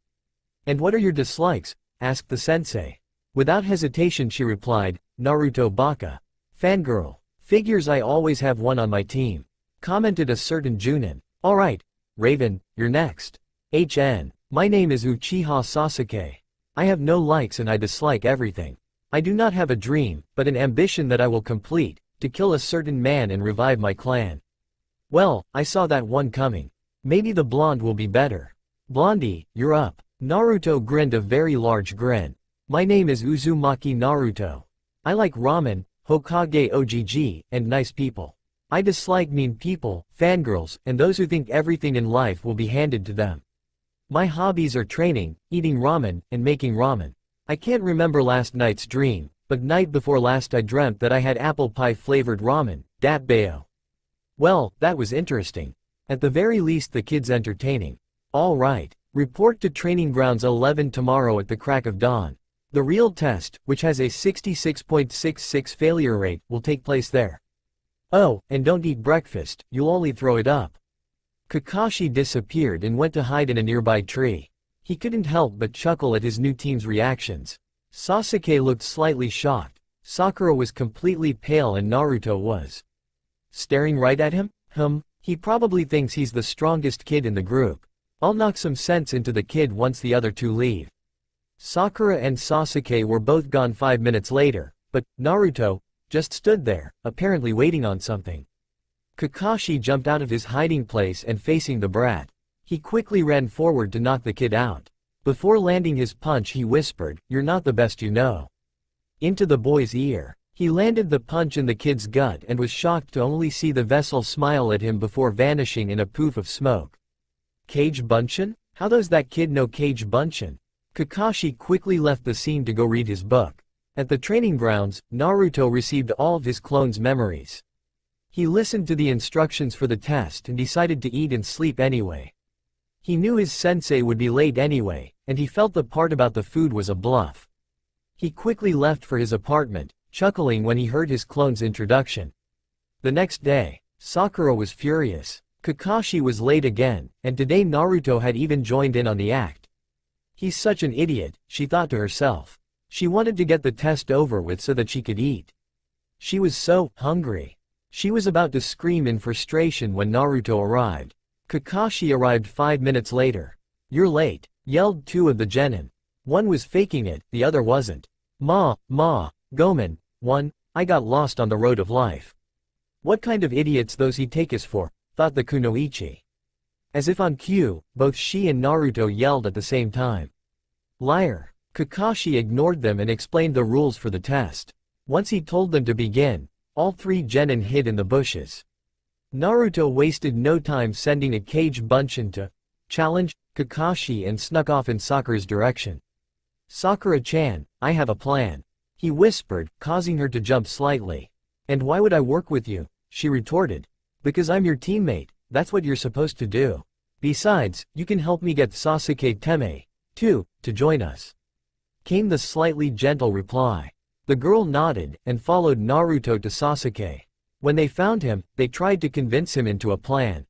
And what are your dislikes? Asked the sensei. Without hesitation she replied, Naruto Baka. Fangirl. Figures I always have one on my team. Commented a certain Junin. Alright, Raven, you're next. My name is Uchiha Sasuke. I have no likes and I dislike everything. I do not have a dream, but an ambition that I will complete, to kill a certain man and revive my clan. Well, I saw that one coming. Maybe the blonde will be better. Blondie, you're up. Naruto grinned a very large grin. My name is Uzumaki Naruto. I like ramen, Hokage OGG, and nice people. I dislike mean people, fangirls, and those who think everything in life will be handed to them. My hobbies are training, eating ramen, and making ramen. I can't remember last night's dream, but night before last I dreamt that I had apple pie flavored ramen, datbayo. Well, that was interesting. At the very least the kid's entertaining. Alright, report to Training Grounds 11 tomorrow at the crack of dawn. The real test, which has a 66.66 failure rate, will take place there. Oh, and don't eat breakfast, you'll only throw it up. Kakashi disappeared and went to hide in a nearby tree. He couldn't help but chuckle at his new team's reactions. Sasuke looked slightly shocked. Sakura was completely pale and Naruto was staring right at him? He probably thinks he's the strongest kid in the group. I'll knock some sense into the kid once the other two leave. Sakura and Sasuke were both gone 5 minutes later, but Naruto just stood there, apparently waiting on something. Kakashi jumped out of his hiding place and facing the brat. He quickly ran forward to knock the kid out. Before landing his punch he whispered, "You're not the best you know," into the boy's ear. He landed the punch in the kid's gut and was shocked to only see the vessel smile at him before vanishing in a poof of smoke. Kage Bunshin? How does that kid know Kage Bunshin? Kakashi quickly left the scene to go read his book. At the training grounds, Naruto received all of his clones' memories. He listened to the instructions for the test and decided to eat and sleep anyway. He knew his sensei would be late anyway, and he felt the part about the food was a bluff. He quickly left for his apartment, chuckling when he heard his clone's introduction. The next day, Sakura was furious. Kakashi was late again, and today Naruto had even joined in on the act. He's such an idiot, she thought to herself. She wanted to get the test over with so that she could eat. She was so hungry. She was about to scream in frustration when Naruto arrived. Kakashi arrived 5 minutes later. "You're late," yelled two of the genin. One was faking it, the other wasn't. Ma, Gomen, I got lost on the road of life." What kind of idiots those he take us for, thought the kunoichi. As if on cue, both she and Naruto yelled at the same time. Liar. Kakashi ignored them and explained the rules for the test. Once he told them to begin, all three genin hid in the bushes. Naruto wasted no time sending a Kage Bunshin to challenge Kakashi and snuck off in Sakura's direction. "Sakura-chan, I have a plan," he whispered, causing her to jump slightly. "And why would I work with you?" she retorted. "Because I'm your teammate, that's what you're supposed to do. Besides, you can help me get Sasuke Teme, too, to join us," came the slightly gentle reply. The girl nodded and followed Naruto to Sasuke. When they found him, they tried to convince him into a plan.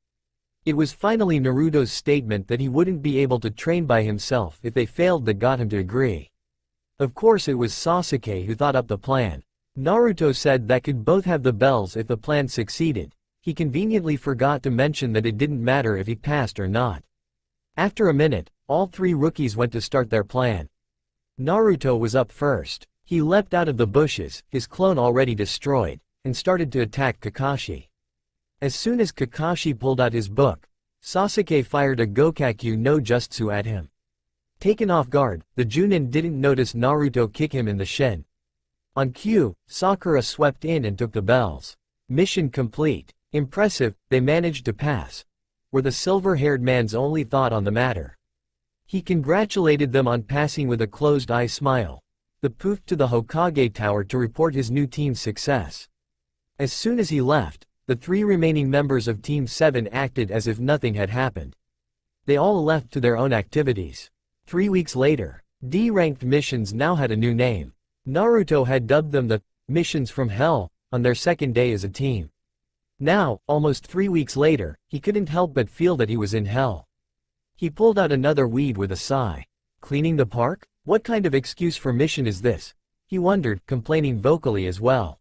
It was finally Naruto's statement that he wouldn't be able to train by himself if they failed that got him to agree. Of course it was Sasuke who thought up the plan. Naruto said that could both have the bells if the plan succeeded. He conveniently forgot to mention that it didn't matter if he passed or not. After a minute, all three rookies went to start their plan. Naruto was up first. He leapt out of the bushes, his clone already destroyed, and started to attack Kakashi. As soon as Kakashi pulled out his book, Sasuke fired a Gokakyu no Jutsu at him. Taken off guard, the Junin didn't notice Naruto kick him in the shin. On cue, Sakura swept in and took the bells. Mission complete. Impressive, they managed to pass, were the silver-haired man's only thought on the matter. He congratulated them on passing with a closed-eye smile. He poofed to the Hokage Tower to report his new team's success. As soon as he left, the three remaining members of Team 7 acted as if nothing had happened. They all left to their own activities. 3 weeks later, D-ranked missions now had a new name. Naruto had dubbed them the Missions from Hell on their second day as a team. Now, almost 3 weeks later, he couldn't help but feel that he was in hell. He pulled out another weed with a sigh. Cleaning the park? What kind of excuse for mission is this? He wondered, complaining vocally as well.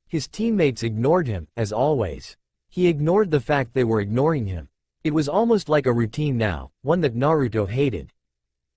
His teammates ignored him, as always. He ignored the fact they were ignoring him. It was almost like a routine now, one that Naruto hated.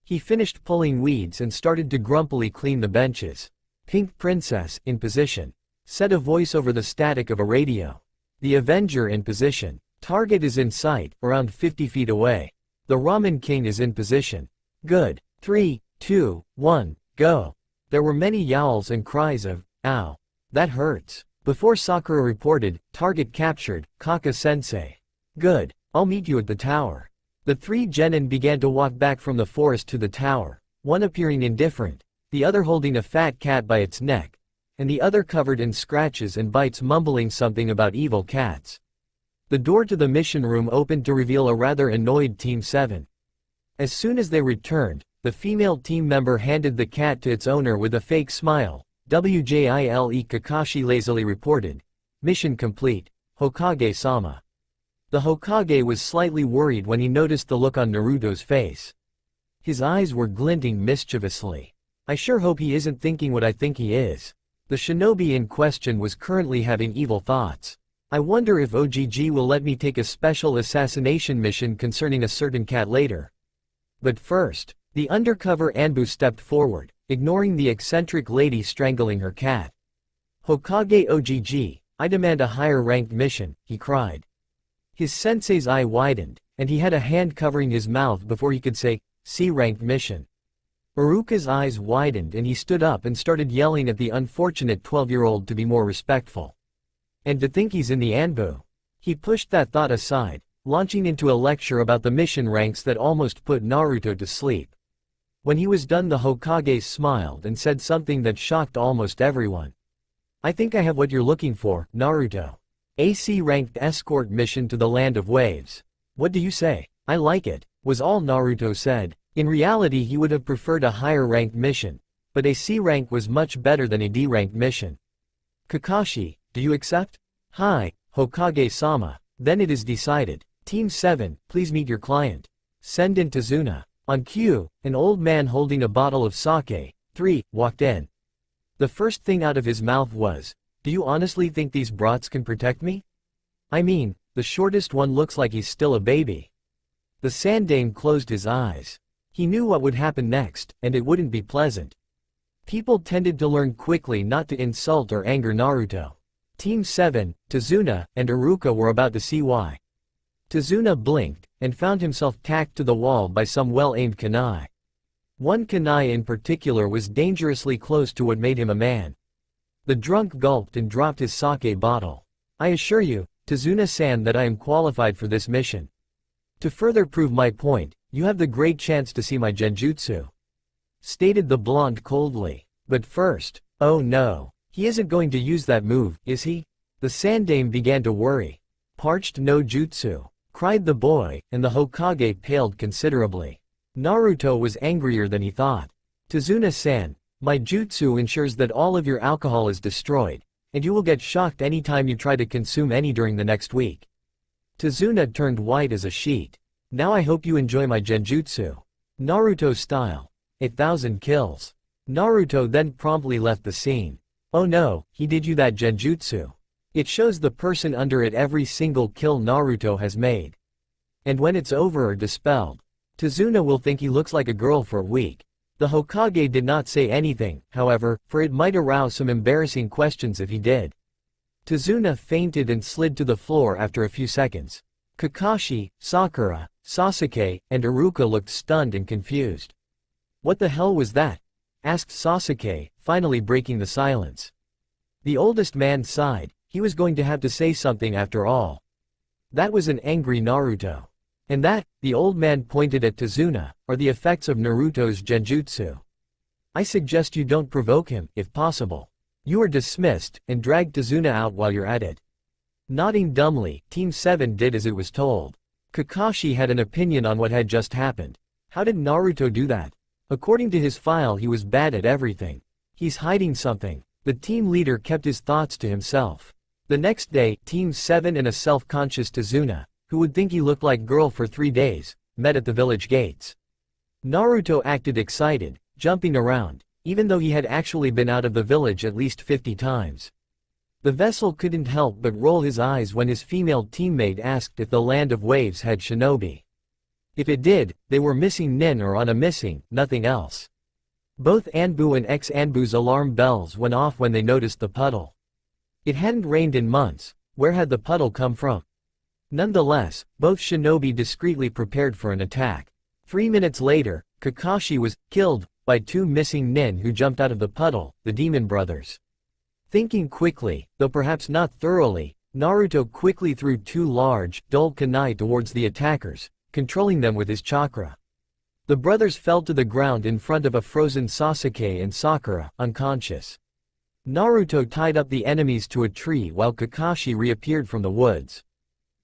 He finished pulling weeds and started to grumpily clean the benches. Pink Princess, in position. Said a voice over the static of a radio. The Avenger in position. Target is in sight, around 50 feet away. The Ramen King is in position. Good. 3, 2, 1, go. There were many yowls and cries of, "Ow. That hurts." Before Sakura reported, target captured, Kaka-sensei. Good. I'll meet you at the tower. The three genin began to walk back from the forest to the tower, one appearing indifferent, the other holding a fat cat by its neck, and the other covered in scratches and bites mumbling something about evil cats. The door to the mission room opened to reveal a rather annoyed Team 7. As soon as they returned, the female team member handed the cat to its owner with a fake smile. WJILE Kakashi lazily reported. Mission complete, Hokage-sama. The Hokage was slightly worried when he noticed the look on Naruto's face. His eyes were glinting mischievously. I sure hope he isn't thinking what I think he is. The shinobi in question was currently having evil thoughts. I wonder if OGG will let me take a special assassination mission concerning a certain cat later. But first, The undercover Anbu stepped forward, ignoring the eccentric lady strangling her cat. "Hokage Ogg, I demand a higher-ranked mission," he cried. His sensei's eye widened, and he had a hand covering his mouth before he could say, "C-ranked mission." Iruka's eyes widened and he stood up and started yelling at the unfortunate 12-year-old to be more respectful. And to think he's in the Anbu. He pushed that thought aside, launching into a lecture about the mission ranks that almost put Naruto to sleep. When he was done, the Hokage smiled and said something that shocked almost everyone. "I think I have what you're looking for, Naruto. A C-ranked escort mission to the Land of Waves. What do you say?" "I like it," was all Naruto said. In reality, he would have preferred a higher-ranked mission, but a C rank was much better than a D-ranked mission. "Kakashi, do you accept?" "Hi, Hokage-sama, then it is decided. Team 7, please meet your client. Send in Tazuna." On cue, an old man holding a bottle of sake, 3, walked in. The first thing out of his mouth was, "Do you honestly think these brats can protect me? I mean, the shortest one looks like he's still a baby." The Sandaime closed his eyes. He knew what would happen next, and it wouldn't be pleasant. People tended to learn quickly not to insult or anger Naruto. Team 7, Tazuna, and Iruka were about to see why. Tazuna blinked, and found himself tacked to the wall by some well-aimed kunai. One kunai in particular was dangerously close to what made him a man. The drunk gulped and dropped his sake bottle. "I assure you, Tazuna-san, that I am qualified for this mission. To further prove my point, you have the great chance to see my genjutsu," stated the blonde coldly. "But first, oh no, he isn't going to use that move, is he?" The Sandaime began to worry. "Parched no jutsu," cried the boy, and the Hokage paled considerably. Naruto was angrier than he thought. "Tazuna-san, my jutsu ensures that all of your alcohol is destroyed, and you will get shocked anytime you try to consume any during the next week." Tazuna turned white as a sheet. "Now I hope you enjoy my genjutsu. Naruto style. 1,000 kills." Naruto then promptly left the scene. "Oh no, he did you that genjutsu. It shows the person under it every single kill Naruto has made. And when it's over or dispelled, Tazuna will think he looks like a girl for a week." The Hokage did not say anything, however, for it might arouse some embarrassing questions if he did. Tazuna fainted and slid to the floor after a few seconds. Kakashi, Sakura, Sasuke, and Iruka looked stunned and confused. "What the hell was that?" asked Sasuke, finally breaking the silence. The oldest man sighed. He was going to have to say something after all. That was an angry Naruto. And that, the old man pointed at Tazuna, are the effects of Naruto's genjutsu. "I suggest you don't provoke him, if possible. You are dismissed, and drag Tazuna out while you're at it." Nodding dumbly, Team 7 did as it was told. Kakashi had an opinion on what had just happened. How did Naruto do that? According to his file, he was bad at everything. He's hiding something. The team leader kept his thoughts to himself. The next day, Team 7 and a self-conscious Tazuna, who would think he looked like girl for 3 days, met at the village gates. Naruto acted excited, jumping around, even though he had actually been out of the village at least 50 times. The vessel couldn't help but roll his eyes when his female teammate asked if the Land of Waves had shinobi. If it did, they were missing nin or on a missing, nothing else. Both Anbu and ex-Anbu's alarm bells went off when they noticed the puddle. It hadn't rained in months. Where had the puddle come from? Nonetheless, both shinobi discreetly prepared for an attack. 3 minutes later, Kakashi was killed by 2 missing nin who jumped out of the puddle, the demon brothers. Thinking quickly, though perhaps not thoroughly, Naruto quickly threw 2 large, dull kunai towards the attackers, controlling them with his chakra. The brothers fell to the ground in front of a frozen Sasuke and Sakura, unconscious. Naruto tied up the enemies to a tree while Kakashi reappeared from the woods.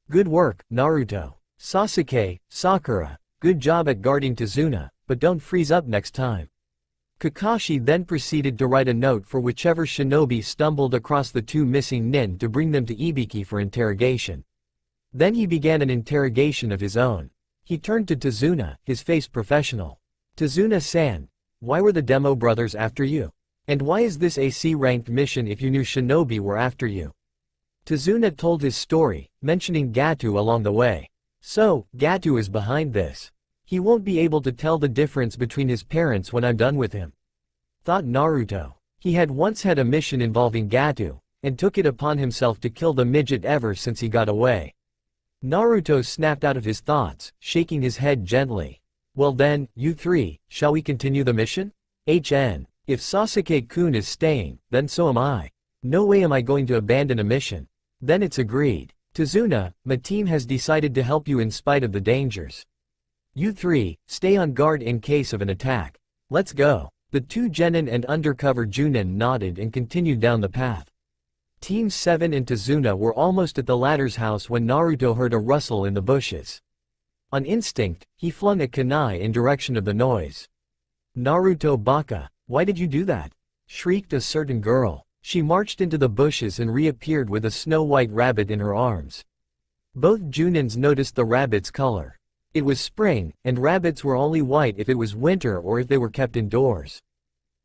"Good work, Naruto. Sasuke, Sakura, good job at guarding Tazuna, but don't freeze up next time." Kakashi then proceeded to write a note for whichever shinobi stumbled across the 2 missing nin to bring them to Ibiki for interrogation. Then he began an interrogation of his own. He turned to Tazuna, his face professional. "Tazuna-san, why were the Demo brothers after you? And why is this a C-ranked mission if you knew shinobi were after you?" Tazuna told his story, mentioning Gato along the way. "So, Gato is behind this. He won't be able to tell the difference between his parents when I'm done with him, thought Naruto. He had once had a mission involving Gato, and took it upon himself to kill the midget ever since he got away. Naruto snapped out of his thoughts, shaking his head gently. Well then, you three, shall we continue the mission? If Sasuke-kun is staying, then so am I. No way am I going to abandon a mission. Then it's agreed. Tazuna, my team has decided to help you in spite of the dangers. You three, stay on guard in case of an attack. Let's go. The two genin and undercover Junin nodded and continued down the path. Team 7 and Tazuna were almost at the latter's house when Naruto heard a rustle in the bushes. On instinct, he flung a kunai in direction of the noise. Naruto Baka, why did you do that? Shrieked a certain girl. She marched into the bushes and reappeared with a snow-white rabbit in her arms. Both Junins noticed the rabbit's color. It was spring, and rabbits were only white if it was winter or if they were kept indoors.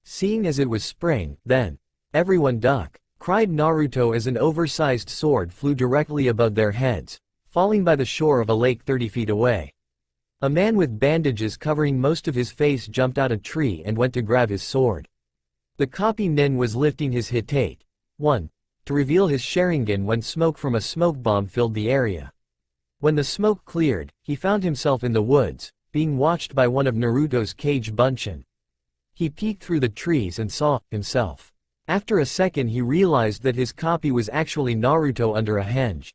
Seeing as it was spring, then, everyone duck, cried Naruto as an oversized sword flew directly above their heads, falling by the shore of a lake 30 feet away. A man with bandages covering most of his face jumped out a tree and went to grab his sword. The copy nin was lifting his hitate 1 to reveal his Sharingan when smoke from a smoke bomb filled the area. When the smoke cleared, he found himself in the woods, being watched by one of Naruto's Kage Bunshin. He peeked through the trees and saw himself. After a second he realized that his copy was actually Naruto under a henge.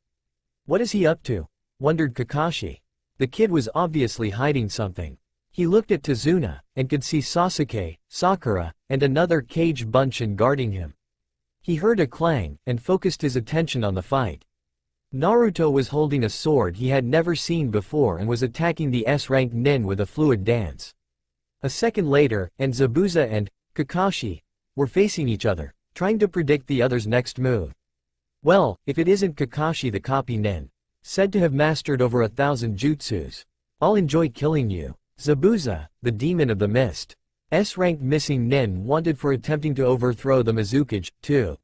What is he up to? Wondered Kakashi. The kid was obviously hiding something. He looked at Tazuna, and could see Sasuke, Sakura, and another Kage Bunshin guarding him. He heard a clang, and focused his attention on the fight. Naruto was holding a sword he had never seen before and was attacking the S-rank nin with a fluid dance. A second later, and Zabuza and Kakashi were facing each other, trying to predict the other's next move. Well, if it isn't Kakashi the copy nin, said to have mastered over 1,000 jutsus. I'll enjoy killing you. Zabuza, the demon of the mist. S-rank missing nin wanted for attempting to overthrow the Mizukage, too.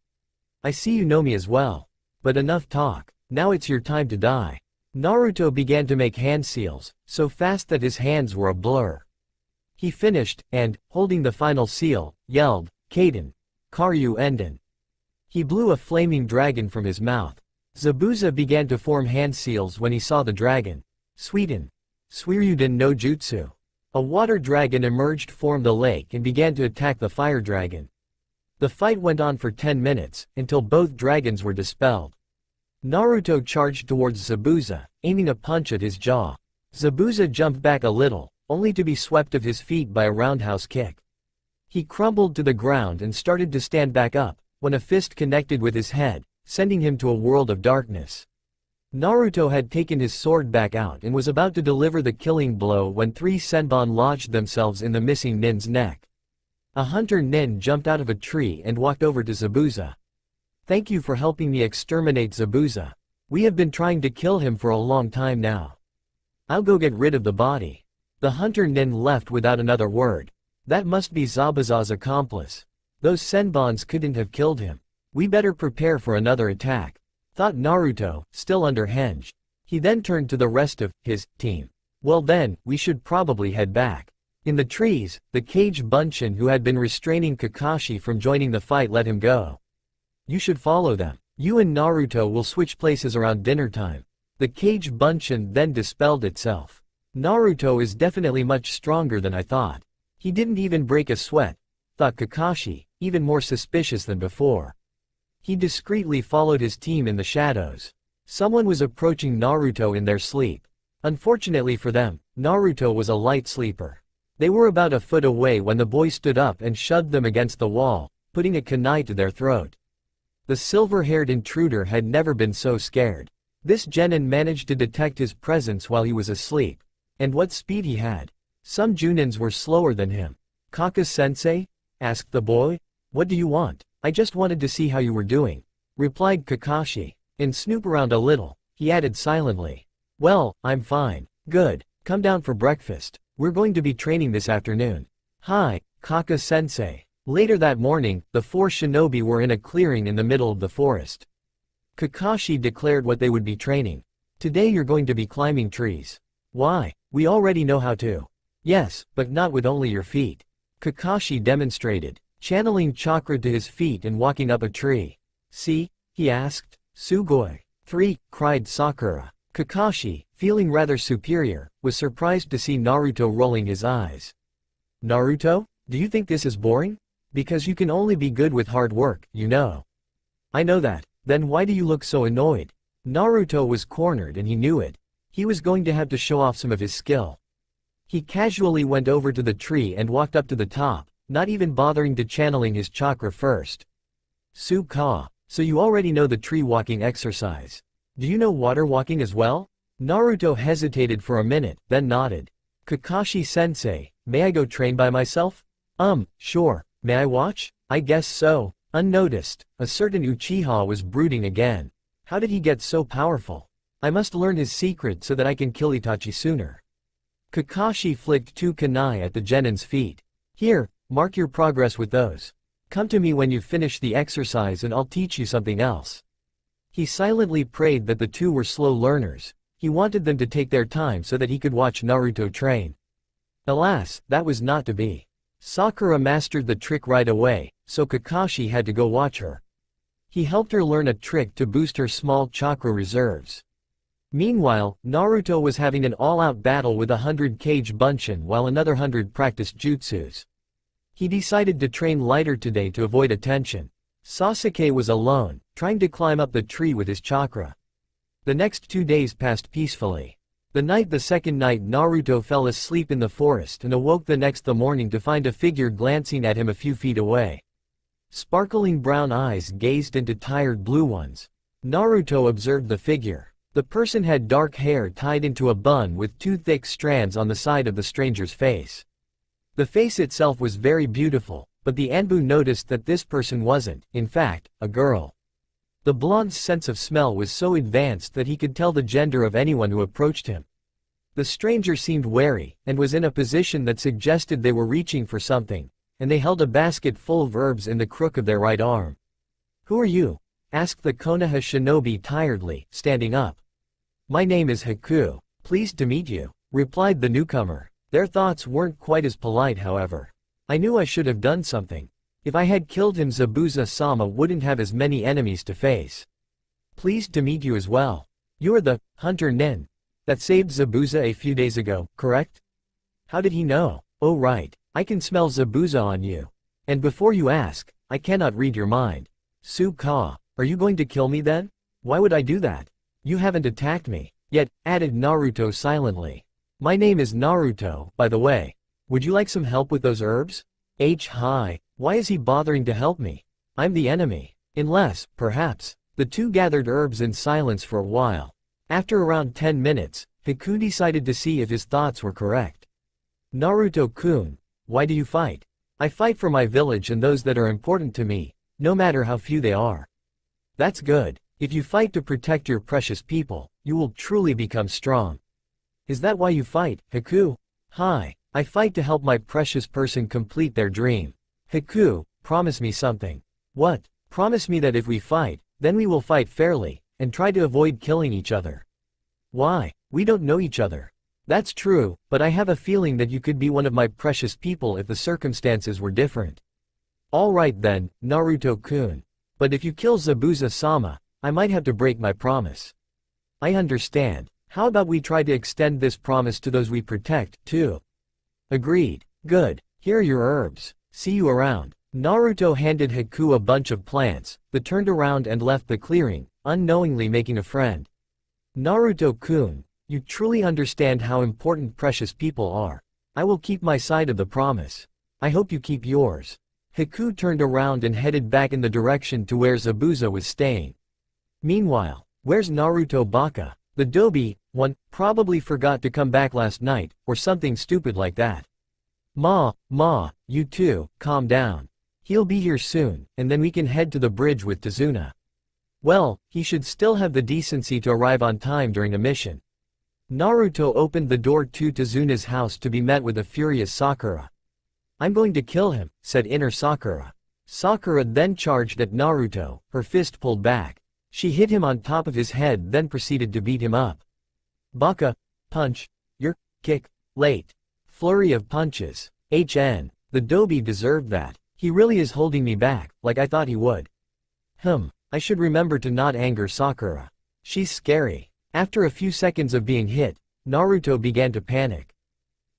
I see you know me as well. But enough talk. Now it's your time to die. Naruto began to make hand seals, so fast that his hands were a blur. He finished, and, holding the final seal, yelled, Kaden. Karyu Enden. He blew a flaming dragon from his mouth. Zabuza began to form hand seals when he saw the dragon. Suiden. Suiryuden no Jutsu. A water dragon emerged from the lake and began to attack the fire dragon. The fight went on for 10 minutes, until both dragons were dispelled. Naruto charged towards Zabuza, aiming a punch at his jaw. Zabuza jumped back a little, only to be swept off his feet by a roundhouse kick. He crumbled to the ground and started to stand back up, when a fist connected with his head, sending him to a world of darkness. Naruto had taken his sword back out and was about to deliver the killing blow when 3 senbon lodged themselves in the missing nin's neck. A hunter nin jumped out of a tree and walked over to Zabuza. Thank you for helping me exterminate Zabuza. We have been trying to kill him for a long time now. I'll go get rid of the body. The hunter nin left without another word. That must be Zabuza's accomplice. Those senbons couldn't have killed him. We better prepare for another attack, thought Naruto, still under henge. He then turned to the rest of his team. Well then, we should probably head back. In the trees, the Kage Bunshin who had been restraining Kakashi from joining the fight let him go. You should follow them. You and Naruto will switch places around dinner time. The Kage Bunshin then dispelled itself. Naruto is definitely much stronger than I thought. He didn't even break a sweat, thought Kakashi, even more suspicious than before. He discreetly followed his team in the shadows. Someone was approaching Naruto in their sleep. Unfortunately for them, Naruto was a light sleeper. They were about a foot away when the boy stood up and shoved them against the wall, putting a kunai to their throat. The silver-haired intruder had never been so scared. This genin managed to detect his presence while he was asleep. And what speed he had. Some Junins were slower than him. Kaka-sensei? Asked the boy. What do you want? I just wanted to see how you were doing, replied Kakashi. And snoop around a little, he added silently. Well, I'm fine. Good. Come down for breakfast. We're going to be training this afternoon. Hi, Kaka-sensei. Later that morning, the 4 shinobi were in a clearing in the middle of the forest. Kakashi declared what they would be training. Today you're going to be climbing trees. Why? We already know how to. Yes, but not with only your feet. Kakashi demonstrated, channeling chakra to his feet and walking up a tree. See? He asked. Sugoi. 3, cried Sakura. Kakashi, feeling rather superior, was surprised to see Naruto rolling his eyes. Naruto? Do you think this is boring? Because you can only be good with hard work, you know. I know that. Then why do you look so annoyed? Naruto was cornered and he knew it. He was going to have to show off some of his skill. He casually went over to the tree and walked up to the top, not even bothering to channeling his chakra first. Su-ka, so you already know the tree walking exercise. Do you know water walking as well? Naruto hesitated for a minute, then nodded. Kakashi-sensei, may I go train by myself? Sure. May I watch? I guess so. Unnoticed, a certain Uchiha was brooding again. How did he get so powerful? I must learn his secret so that I can kill Itachi sooner. Kakashi flicked 2 kunai at the genin's feet. Here, mark your progress with those. Come to me when you've finished the exercise and I'll teach you something else. He silently prayed that the 2 were slow learners. He wanted them to take their time so that he could watch Naruto train. Alas, that was not to be. Sakura mastered the trick right away, so Kakashi had to go watch her. He helped her learn a trick to boost her small chakra reserves. Meanwhile, Naruto was having an all-out battle with 100 Kage Bunshin while another 100 practiced jutsus. He decided to train lighter today to avoid attention. Sasuke was alone, trying to climb up the tree with his chakra. The next 2 days passed peacefully. The second night Naruto fell asleep in the forest and awoke the morning to find a figure glancing at him a few feet away. Sparkling brown eyes gazed into tired blue ones. Naruto observed the figure. The person had dark hair tied into a bun with 2 thick strands on the side of the stranger's face. The face itself was very beautiful, but the Anbu noticed that this person wasn't, in fact, a girl. The blonde's sense of smell was so advanced that he could tell the gender of anyone who approached him. The stranger seemed wary, and was in a position that suggested they were reaching for something, and they held a basket full of herbs in the crook of their right arm. Who are you? Asked the Konoha shinobi tiredly, standing up. My name is Haku. Pleased to meet you, replied the newcomer. Their thoughts weren't quite as polite, however. I knew I should have done something. If I had killed him, Zabuza-sama wouldn't have as many enemies to face. Pleased to meet you as well. You're the hunter Nin that saved Zabuza a few days ago, correct? How did he know? Oh right, I can smell Zabuza on you. And before you ask, I cannot read your mind. Su-ka, are you going to kill me then? Why would I do that? You haven't attacked me, yet, added Naruto silently. My name is Naruto, by the way. Would you like some help with those herbs? Hi, why is he bothering to help me? I'm the enemy. Unless, perhaps, the 2 gathered herbs in silence for a while. After around 10 minutes, Haku decided to see if his thoughts were correct. Naruto-kun, why do you fight? I fight for my village and those that are important to me, no matter how few they are. That's good. If you fight to protect your precious people, you will truly become strong. Is that why you fight, Haku? Hi, I fight to help my precious person complete their dream. Haku, promise me something. What? Promise me that if we fight, then we will fight fairly, and try to avoid killing each other. Why? We don't know each other. That's true, but I have a feeling that you could be one of my precious people if the circumstances were different. Alright then, Naruto-kun. But if you kill Zabuza-sama, I might have to break my promise. I understand. How about we try to extend this promise to those we protect, too? Agreed. Good. Here are your herbs. See you around. Naruto handed Haku a bunch of plants, but turned around and left the clearing, unknowingly making a friend. Naruto-kun, you truly understand how important precious people are. I will keep my side of the promise. I hope you keep yours. Haku turned around and headed back in the direction to where Zabuza was staying. Meanwhile, where's Naruto Baka? The Dobi one probably forgot to come back last night, or something stupid like that. Ma, you two, calm down. He'll be here soon, and then we can head to the bridge with Tazuna. Well, he should still have the decency to arrive on time during a mission. Naruto opened the door to Tazuna's house to be met with a furious Sakura. I'm going to kill him, said inner Sakura. Sakura then charged at Naruto, her fist pulled back. She hit him on top of his head, then proceeded to beat him up. Baka, punch, you're kick, late. Flurry of punches. The Dobie deserved that. He really is holding me back, like I thought he would. I should remember to not anger Sakura. She's scary. After a few seconds of being hit, Naruto began to panic.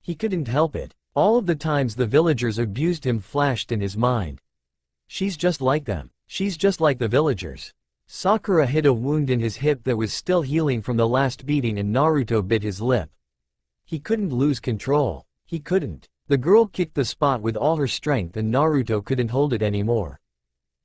He couldn't help it. All of the times the villagers abused him flashed in his mind. She's just like them. She's just like the villagers. Sakura hid a wound in his hip that was still healing from the last beating and Naruto bit his lip. He couldn't lose control. He couldn't. The girl kicked the spot with all her strength and Naruto couldn't hold it anymore.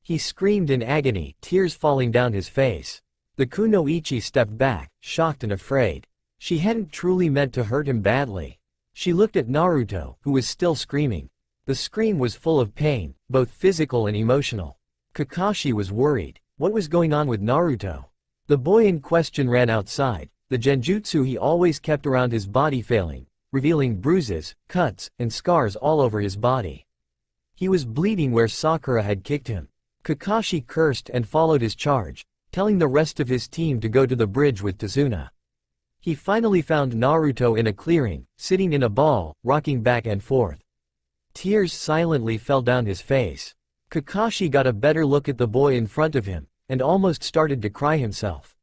He screamed in agony, tears falling down his face. The kunoichi stepped back, shocked and afraid. She hadn't truly meant to hurt him badly. She looked at Naruto, who was still screaming. The scream was full of pain, both physical and emotional. Kakashi was worried. What was going on with Naruto? The boy in question ran outside, the genjutsu he always kept around his body failing, revealing bruises, cuts, and scars all over his body. He was bleeding where Sakura had kicked him. Kakashi cursed and followed his charge, telling the rest of his team to go to the bridge with Tazuna. He finally found Naruto in a clearing, sitting in a ball, rocking back and forth. Tears silently fell down his face. Kakashi got a better look at the boy in front of him, and almost started to cry himself.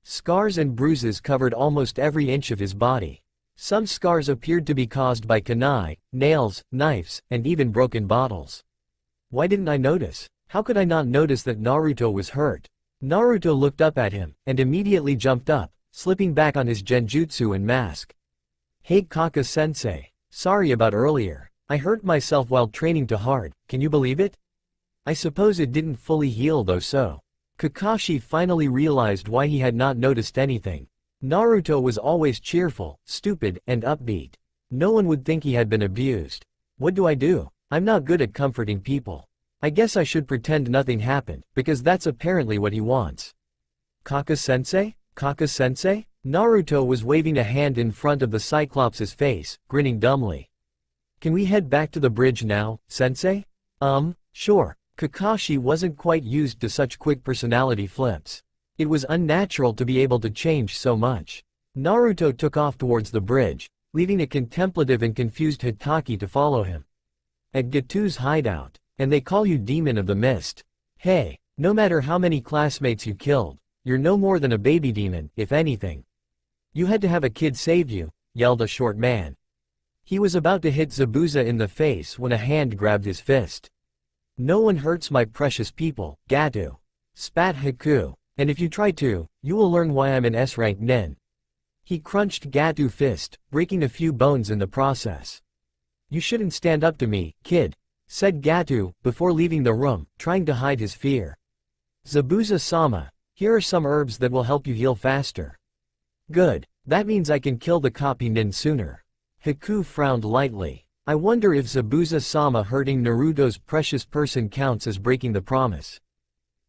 Scars and bruises covered almost every inch of his body. Some scars appeared to be caused by kunai, nails, knives, and even broken bottles. Why didn't I notice? How could I not notice that Naruto was hurt? Naruto looked up at him, and immediately jumped up, slipping back on his genjutsu and mask. Hey Kaka-sensei. Sorry about earlier. I hurt myself while training too hard, can you believe it? I suppose it didn't fully heal though so. Kakashi finally realized why he had not noticed anything. Naruto was always cheerful, stupid, and upbeat. No one would think he had been abused. What do I do? I'm not good at comforting people. I guess I should pretend nothing happened, because that's apparently what he wants. Kaka-sensei? Kaka-sensei? Naruto was waving a hand in front of the Cyclops' face, grinning dumbly. Can we head back to the bridge now, sensei? Sure. Kakashi wasn't quite used to such quick personality flips. It was unnatural to be able to change so much. Naruto took off towards the bridge, leaving a contemplative and confused Hitaki to follow him. At Gatu's hideout. And they call you Demon of the Mist. Hey, no matter how many classmates you killed, you're no more than a baby demon, if anything. You had to have a kid save you, yelled a short man. He was about to hit Zabuza in the face when a hand grabbed his fist. No one hurts my precious people, Gatu. Spat Haku. And if you try to, you will learn why I'm an S-rank nin. He crunched Gatu's fist, breaking a few bones in the process. You shouldn't stand up to me, kid, said Gatu, before leaving the room, trying to hide his fear. Zabuza-sama, here are some herbs that will help you heal faster. Good, that means I can kill the copy nin sooner. Haku frowned lightly. I wonder if Zabuza-sama hurting Naruto's precious person counts as breaking the promise.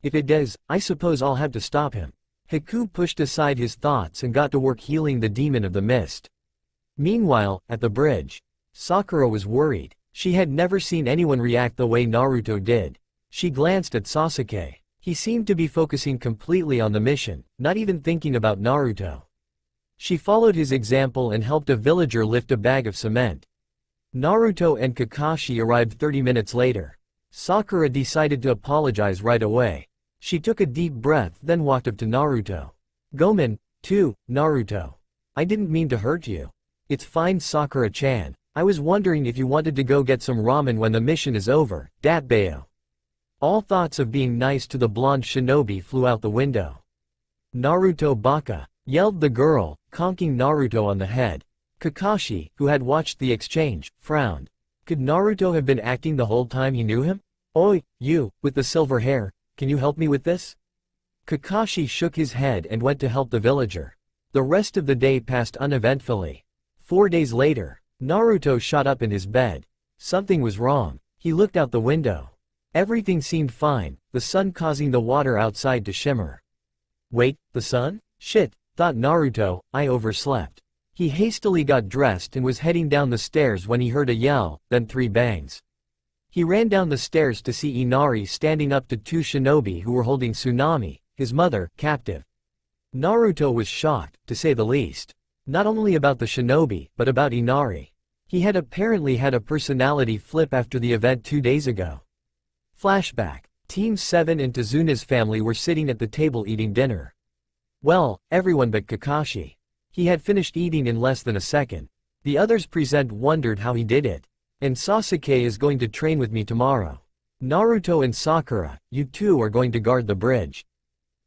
If it does, I suppose I'll have to stop him. Haku pushed aside his thoughts and got to work healing the Demon of the Mist. Meanwhile, at the bridge, Sakura was worried. She had never seen anyone react the way Naruto did. She glanced at Sasuke. He seemed to be focusing completely on the mission, not even thinking about Naruto. She followed his example and helped a villager lift a bag of cement. Naruto and Kakashi arrived 30 minutes later. Sakura decided to apologize right away. She took a deep breath then walked up to Naruto. Gomen, too, Naruto. I didn't mean to hurt you. It's fine, Sakura-chan. I was wondering if you wanted to go get some ramen when the mission is over, Datbayo. All thoughts of being nice to the blonde shinobi flew out the window. Naruto baka, yelled the girl, conking Naruto on the head. Kakashi, who had watched the exchange, frowned. Could Naruto have been acting the whole time he knew him? Oi, you, with the silver hair, can you help me with this? Kakashi shook his head and went to help the villager. The rest of the day passed uneventfully. 4 days later, Naruto shot up in his bed. Something was wrong. He looked out the window. Everything seemed fine, the sun causing the water outside to shimmer. Wait, the sun? Shit, thought Naruto, I overslept. He hastily got dressed and was heading down the stairs when he heard a yell, then 3 bangs. He ran down the stairs to see Inari standing up to 2 shinobi who were holding Tsunami, his mother, captive. Naruto was shocked, to say the least. Not only about the shinobi, but about Inari. He had apparently had a personality flip after the event 2 days ago. Flashback. Team 7 and Tezuna's family were sitting at the table eating dinner. Well, everyone but Kakashi. He had finished eating in less than a second. The others present wondered how he did it. And Sasuke is going to train with me tomorrow. Naruto and Sakura, you two are going to guard the bridge.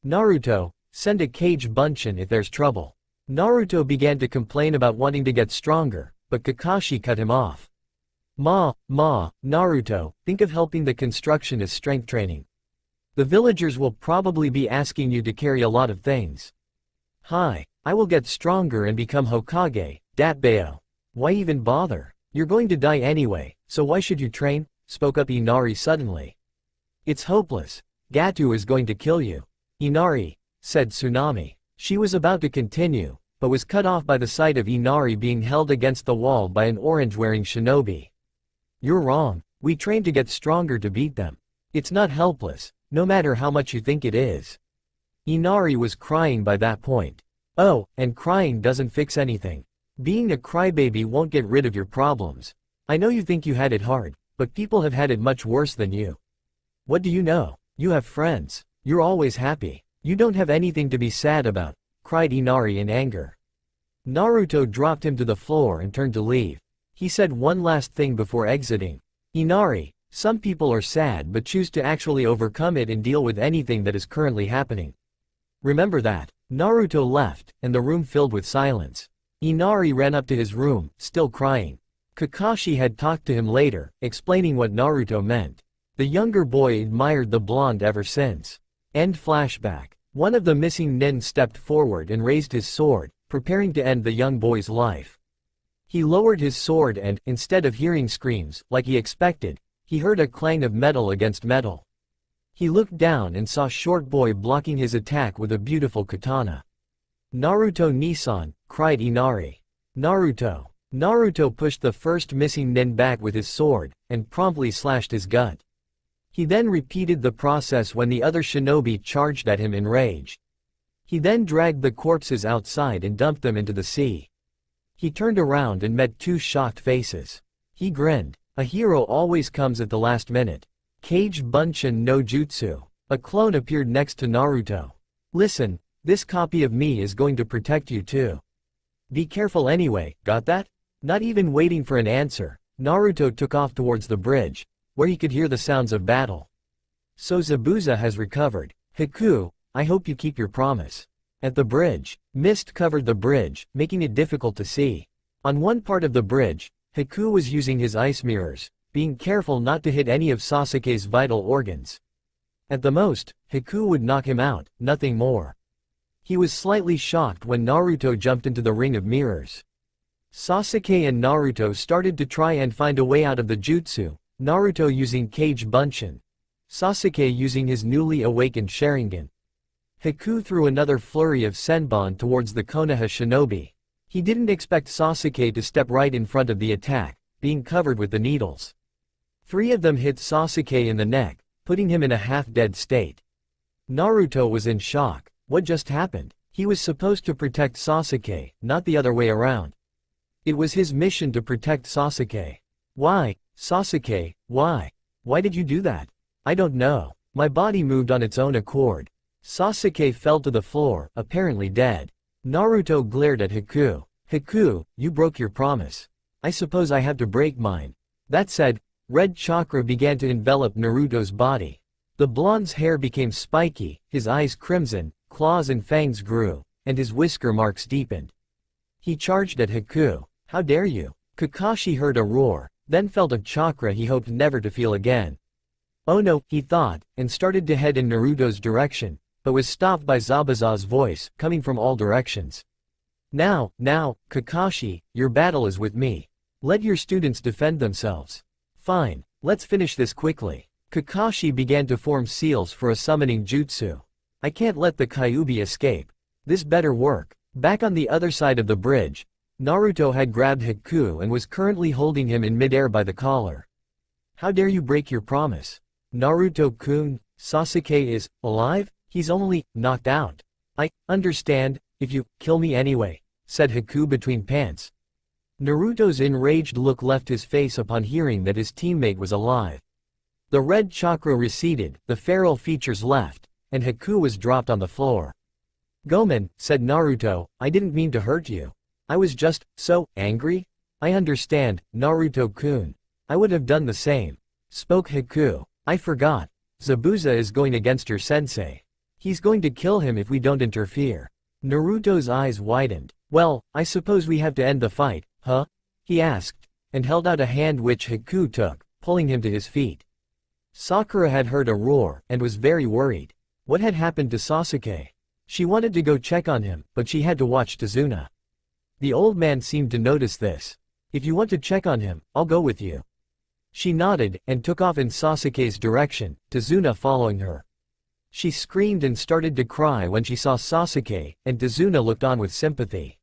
Naruto, send a Kage Bunshin if there's trouble. Naruto began to complain about wanting to get stronger, but Kakashi cut him off. Naruto, think of helping the construction as strength training. The villagers will probably be asking you to carry a lot of things. Hi, I will get stronger and become Hokage, Datbeo. Why even bother? You're going to die anyway, so why should you train? Spoke up Inari suddenly. It's hopeless. Gato is going to kill you. Inari, said Tsunami. She was about to continue, but was cut off by the sight of Inari being held against the wall by an orange-wearing shinobi. You're wrong. We train to get stronger to beat them. It's not helpless, no matter how much you think it is. Inari was crying by that point. Oh, and crying doesn't fix anything. Being a crybaby won't get rid of your problems. I know you think you had it hard, but people have had it much worse than you. What do you know? You have friends. You're always happy. You don't have anything to be sad about, cried Inari in anger. Naruto dropped him to the floor and turned to leave. He said one last thing before exiting. Inari, some people are sad but choose to actually overcome it and deal with anything that is currently happening. Remember that. Naruto left, and the room filled with silence. Inari ran up to his room, still crying. Kakashi had talked to him later, explaining what Naruto meant. The younger boy admired the blonde ever since. End flashback. One of the missing nin stepped forward and raised his sword, preparing to end the young boy's life. He lowered his sword and, instead of hearing screams, like he expected, he heard a clang of metal against metal. He looked down and saw Short Boy blocking his attack with a beautiful katana. Naruto Nissan, cried Inari. Naruto. Naruto pushed the first missing nin back with his sword, and promptly slashed his gut. He then repeated the process when the other shinobi charged at him in rage. He then dragged the corpses outside and dumped them into the sea. He turned around and met two shocked faces. He grinned. A hero always comes at the last minute. Kage Bunshin no Jutsu. A clone appeared next to Naruto. Listen, this copy of me is going to protect you too. Be careful anyway, got that? Not even waiting for an answer, Naruto took off towards the bridge, where he could hear the sounds of battle. So Zabuza has recovered. Haku, I hope you keep your promise. At the bridge, mist covered the bridge, making it difficult to see. On one part of the bridge, Haku was using his ice mirrors, being careful not to hit any of Sasuke's vital organs. At the most, Haku would knock him out, nothing more. He was slightly shocked when Naruto jumped into the ring of mirrors. Sasuke and Naruto started to try and find a way out of the jutsu, Naruto using Kage Bunshin, Sasuke using his newly awakened Sharingan. Haku threw another flurry of Senbon towards the Konoha shinobi. He didn't expect Sasuke to step right in front of the attack, being covered with the needles. 3 of them hit Sasuke in the neck, putting him in a half-dead state. Naruto was in shock. What just happened? He was supposed to protect Sasuke, not the other way around. It was his mission to protect Sasuke. Why, Sasuke, why? Why did you do that? I don't know. My body moved on its own accord. Sasuke fell to the floor, apparently dead. Naruto glared at Haku. Haku, you broke your promise. I suppose I have to break mine. That said, red chakra began to envelop Naruto's body. The blonde's hair became spiky, his eyes crimson, claws and fangs grew, and his whisker marks deepened. He charged at Haku. How dare you? Kakashi heard a roar, then felt a chakra he hoped never to feel again. Oh no, he thought, and started to head in Naruto's direction, but was stopped by Zabuza's voice, coming from all directions. Now, Kakashi, your battle is with me. Let your students defend themselves. Fine, let's finish this quickly. Kakashi began to form seals for a summoning jutsu. I can't let the Kyuubi escape. This better work. Back on the other side of the bridge, Naruto had grabbed Haku and was currently holding him in midair by the collar. How dare you break your promise? Naruto-kun, Sasuke is alive? He's only knocked out. I understand, if you kill me anyway. said Haku between pants. Naruto's enraged look left his face upon hearing that his teammate was alive. The red chakra receded, the feral features left, and Haku was dropped on the floor. "Gomen," said Naruto, "I didn't mean to hurt you. I was just so angry." "I understand, Naruto-kun. I would have done the same," spoke Haku. "I forgot. Zabuza is going against your sensei. He's going to kill him if we don't interfere." Naruto's eyes widened. "Well, I suppose we have to end the fight, huh?" he asked, and held out a hand which Haku took, pulling him to his feet. Sakura had heard a roar, and was very worried. What had happened to Sasuke? She wanted to go check on him, but she had to watch Tazuna. The old man seemed to notice this. "If you want to check on him, I'll go with you." She nodded, and took off in Sasuke's direction, Tazuna following her. She screamed and started to cry when she saw Sasuke, and Tazuna looked on with sympathy.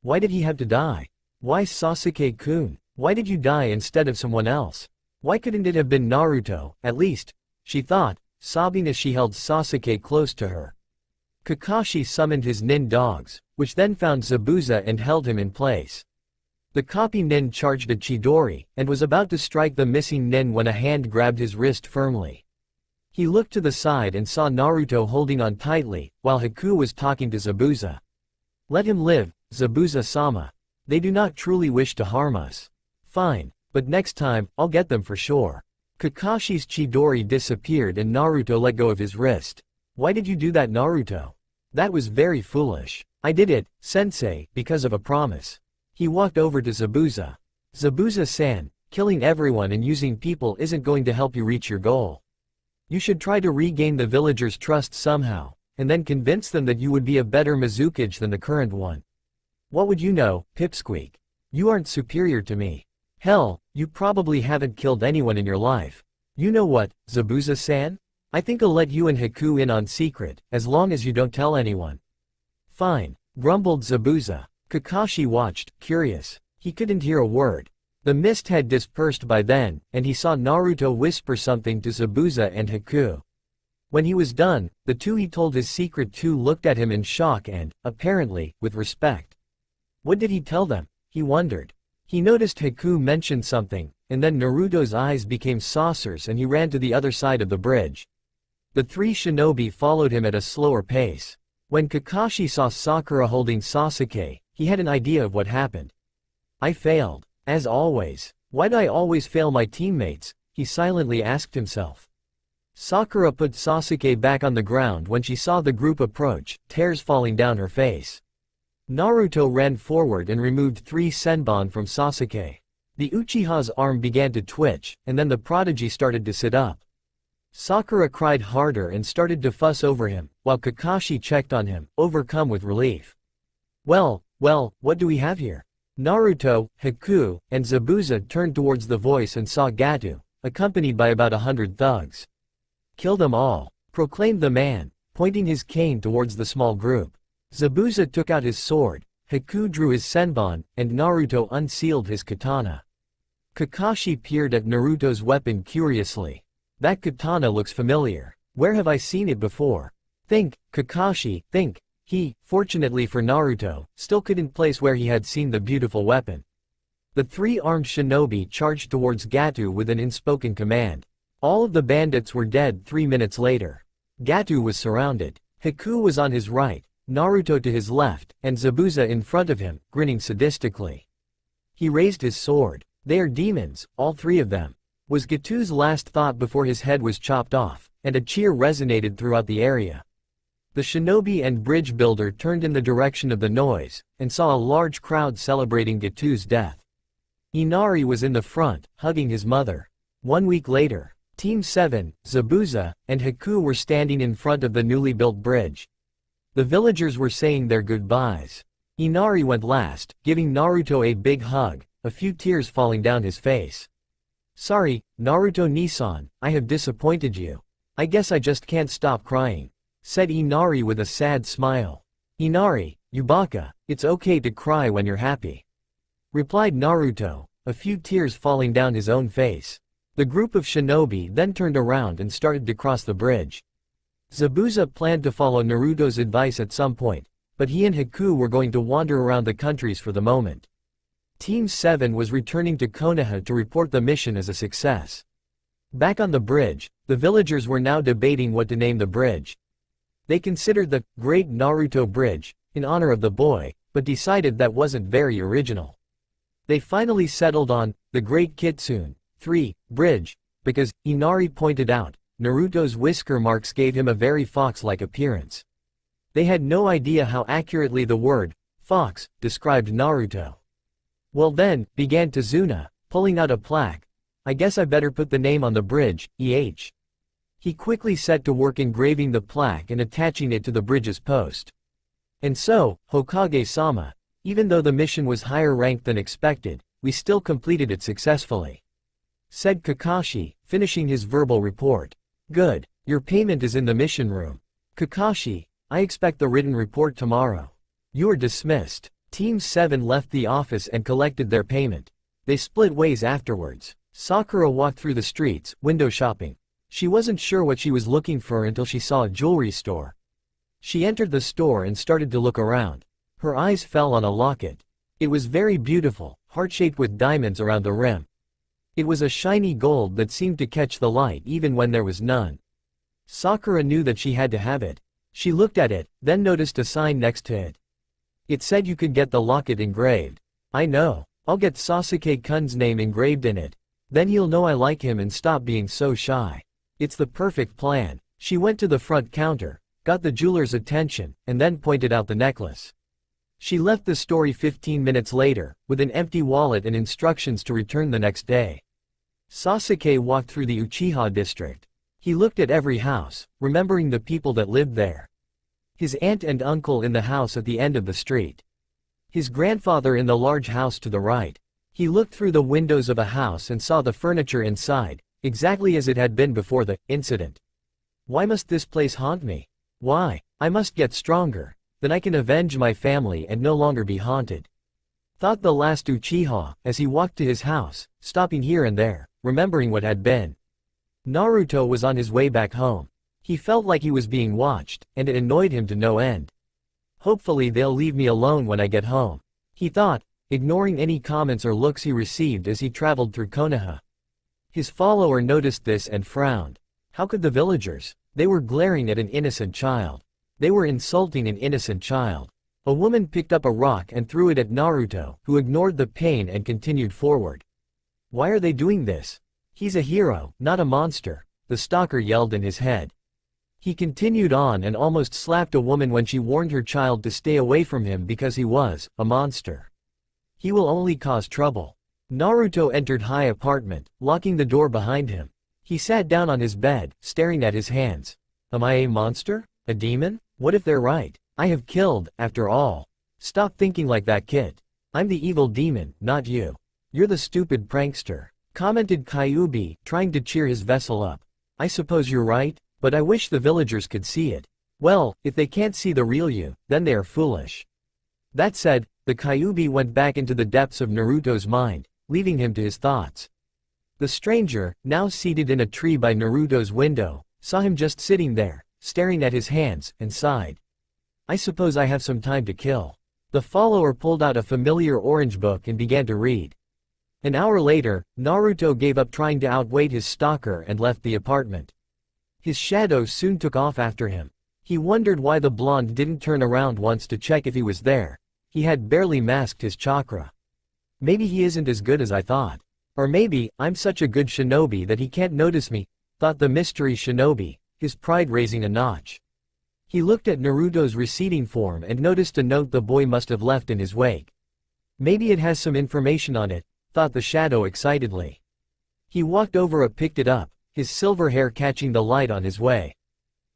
Why did he have to die? Why Sasuke-kun? Why did you die instead of someone else? Why couldn't it have been Naruto, at least? She thought, sobbing as she held Sasuke close to her. Kakashi summoned his nin dogs, which then found Zabuza and held him in place. The copy nin charged a Chidori, and was about to strike the missing nin when a hand grabbed his wrist firmly. He looked to the side and saw Naruto holding on tightly, while Haku was talking to Zabuza. "Let him live, Zabuza-sama. They do not truly wish to harm us." "Fine, but next time, I'll get them for sure." Kakashi's Chidori disappeared and Naruto let go of his wrist. "Why did you do that, Naruto? That was very foolish." "I did it, sensei, because of a promise." He walked over to Zabuza. "Zabuza-san, killing everyone and using people isn't going to help you reach your goal. You should try to regain the villagers' trust somehow, and then convince them that you would be a better Mizukage than the current one." "What would you know, Pipsqueak? You aren't superior to me. Hell, you probably haven't killed anyone in your life. You know what, Zabuza-san? I think I'll let you and Haku in on secret, as long as you don't tell anyone." "Fine," grumbled Zabuza. Kakashi watched, curious. He couldn't hear a word. The mist had dispersed by then, and he saw Naruto whisper something to Zabuza and Haku. When he was done, the two he told his secret to looked at him in shock and, apparently, with respect. What did he tell them? He wondered. He noticed Haku mentioned something, and then Naruto's eyes became saucers and he ran to the other side of the bridge. The three shinobi followed him at a slower pace. When Kakashi saw Sakura holding Sasuke, he had an idea of what happened. "I failed. As always. Why'd I always fail my teammates?" he silently asked himself. Sakura put Sasuke back on the ground when she saw the group approach, tears falling down her face. Naruto ran forward and removed 3 senbon from Sasuke. The Uchiha's arm began to twitch, and then the prodigy started to sit up. Sakura cried harder and started to fuss over him, while Kakashi checked on him, overcome with relief. Well, what do we have here?" Naruto, Haku, and Zabuza turned towards the voice and saw Gato, accompanied by about 100 thugs. "Kill them all," proclaimed the man, pointing his cane towards the small group. Zabuza took out his sword, Haku drew his senbon, and Naruto unsealed his katana. Kakashi peered at Naruto's weapon curiously. "That katana looks familiar. Where have I seen it before?" "Think, Kakashi, think." He, fortunately for Naruto, still couldn't place where he had seen the beautiful weapon. The 3 armed shinobi charged towards Gato with an unspoken command. All of the bandits were dead 3 minutes later. Gato was surrounded. Haku was on his right, Naruto to his left, and Zabuza in front of him, grinning sadistically. He raised his sword. "They are demons, all 3 of them," was Gato's last thought before his head was chopped off, and a cheer resonated throughout the area. The shinobi and bridge builder turned in the direction of the noise, and saw a large crowd celebrating Gato's death. Inari was in the front, hugging his mother. 1 week later, Team 7, Zabuza, and Haku were standing in front of the newly built bridge. The villagers were saying their goodbyes. Inari went last, giving Naruto a big hug, a few tears falling down his face. "Sorry, Naruto-Nisan, I have disappointed you. I guess I just can't stop crying," said Inari with a sad smile. "Inari, you baka, it's okay to cry when you're happy," replied Naruto, a few tears falling down his own face. The group of shinobi then turned around and started to cross the bridge. Zabuza planned to follow Naruto's advice at some point, but he and Haku were going to wander around the countries for the moment. Team 7 was returning to Konoha to report the mission as a success. Back on the bridge, the villagers were now debating what to name the bridge. They considered the Great Naruto Bridge, in honor of the boy, but decided that wasn't very original. They finally settled on the Great Kitsune 3 Bridge, because, Inari pointed out, Naruto's whisker marks gave him a very fox-like appearance. They had no idea how accurately the word fox described Naruto. Well then, began Tazuna, pulling out a plaque. I guess I better put the name on the bridge, EH. He quickly set to work engraving the plaque and attaching it to the bridge's post. And so, Hokage-sama, even though the mission was higher ranked than expected, we still completed it successfully, said Kakashi, finishing his verbal report. Good, your payment is in the mission room. Kakashi, I expect the written report tomorrow. You are dismissed. Team 7 left the office and collected their payment. They split ways afterwards. Sakura walked through the streets, window shopping. She wasn't sure what she was looking for until she saw a jewelry store. She entered the store and started to look around. Her eyes fell on a locket. It was very beautiful, heart-shaped with diamonds around the rim. It was a shiny gold that seemed to catch the light even when there was none. Sakura knew that she had to have it. She looked at it, then noticed a sign next to it. It said you could get the locket engraved. I know. I'll get Sasuke-kun's name engraved in it. Then he'll know I like him and stop being so shy. It's the perfect plan. She went to the front counter, got the jeweler's attention, and then pointed out the necklace. She left the store 15 minutes later, with an empty wallet and instructions to return the next day. Sasuke walked through the Uchiha district. He looked at every house, remembering the people that lived there. His aunt and uncle in the house at the end of the street. His grandfather in the large house to the right. He looked through the windows of a house and saw the furniture inside, exactly as it had been before the incident. Why must this place haunt me? Why? I must get stronger. Then I can avenge my family and no longer be haunted. Thought the last Uchiha, as he walked to his house, stopping here and there, remembering what had been. Naruto was on his way back home. He felt like he was being watched, and it annoyed him to no end. Hopefully they'll leave me alone when I get home, he thought, ignoring any comments or looks he received as he traveled through Konoha. His follower noticed this and frowned. How could the villagers? They were glaring at an innocent child. They were insulting an innocent child. A woman picked up a rock and threw it at Naruto, who ignored the pain and continued forward. Why are they doing this? He's a hero, not a monster, the stalker yelled in his head. He continued on and almost slapped a woman when she warned her child to stay away from him because he was a monster. He will only cause trouble. Naruto entered high apartment, locking the door behind him. He sat down on his bed, staring at his hands. Am I a monster? A demon? What if they're right? I have killed, after all. Stop thinking like that, kid. I'm the evil demon, not you. You're the stupid prankster, commented Kyuubi, trying to cheer his vessel up. I suppose you're right, but I wish the villagers could see it. Well, if they can't see the real you, then they are foolish. That said, the Kyuubi went back into the depths of Naruto's mind, leaving him to his thoughts. The stranger, now seated in a tree by Naruto's window, saw him just sitting there, staring at his hands, and sighed. I suppose I have some time to kill. The follower pulled out a familiar orange book and began to read. An hour later, Naruto gave up trying to outwait his stalker and left the apartment. His shadow soon took off after him. He wondered why the blonde didn't turn around once to check if he was there. He had barely masked his chakra. Maybe he isn't as good as I thought. Or maybe, I'm such a good shinobi that he can't notice me, thought the mystery shinobi, his pride raising a notch. He looked at Naruto's receding form and noticed a note the boy must have left in his wake. Maybe it has some information on it, thought the shadow excitedly. He walked over and picked it up, his silver hair catching the light on his way.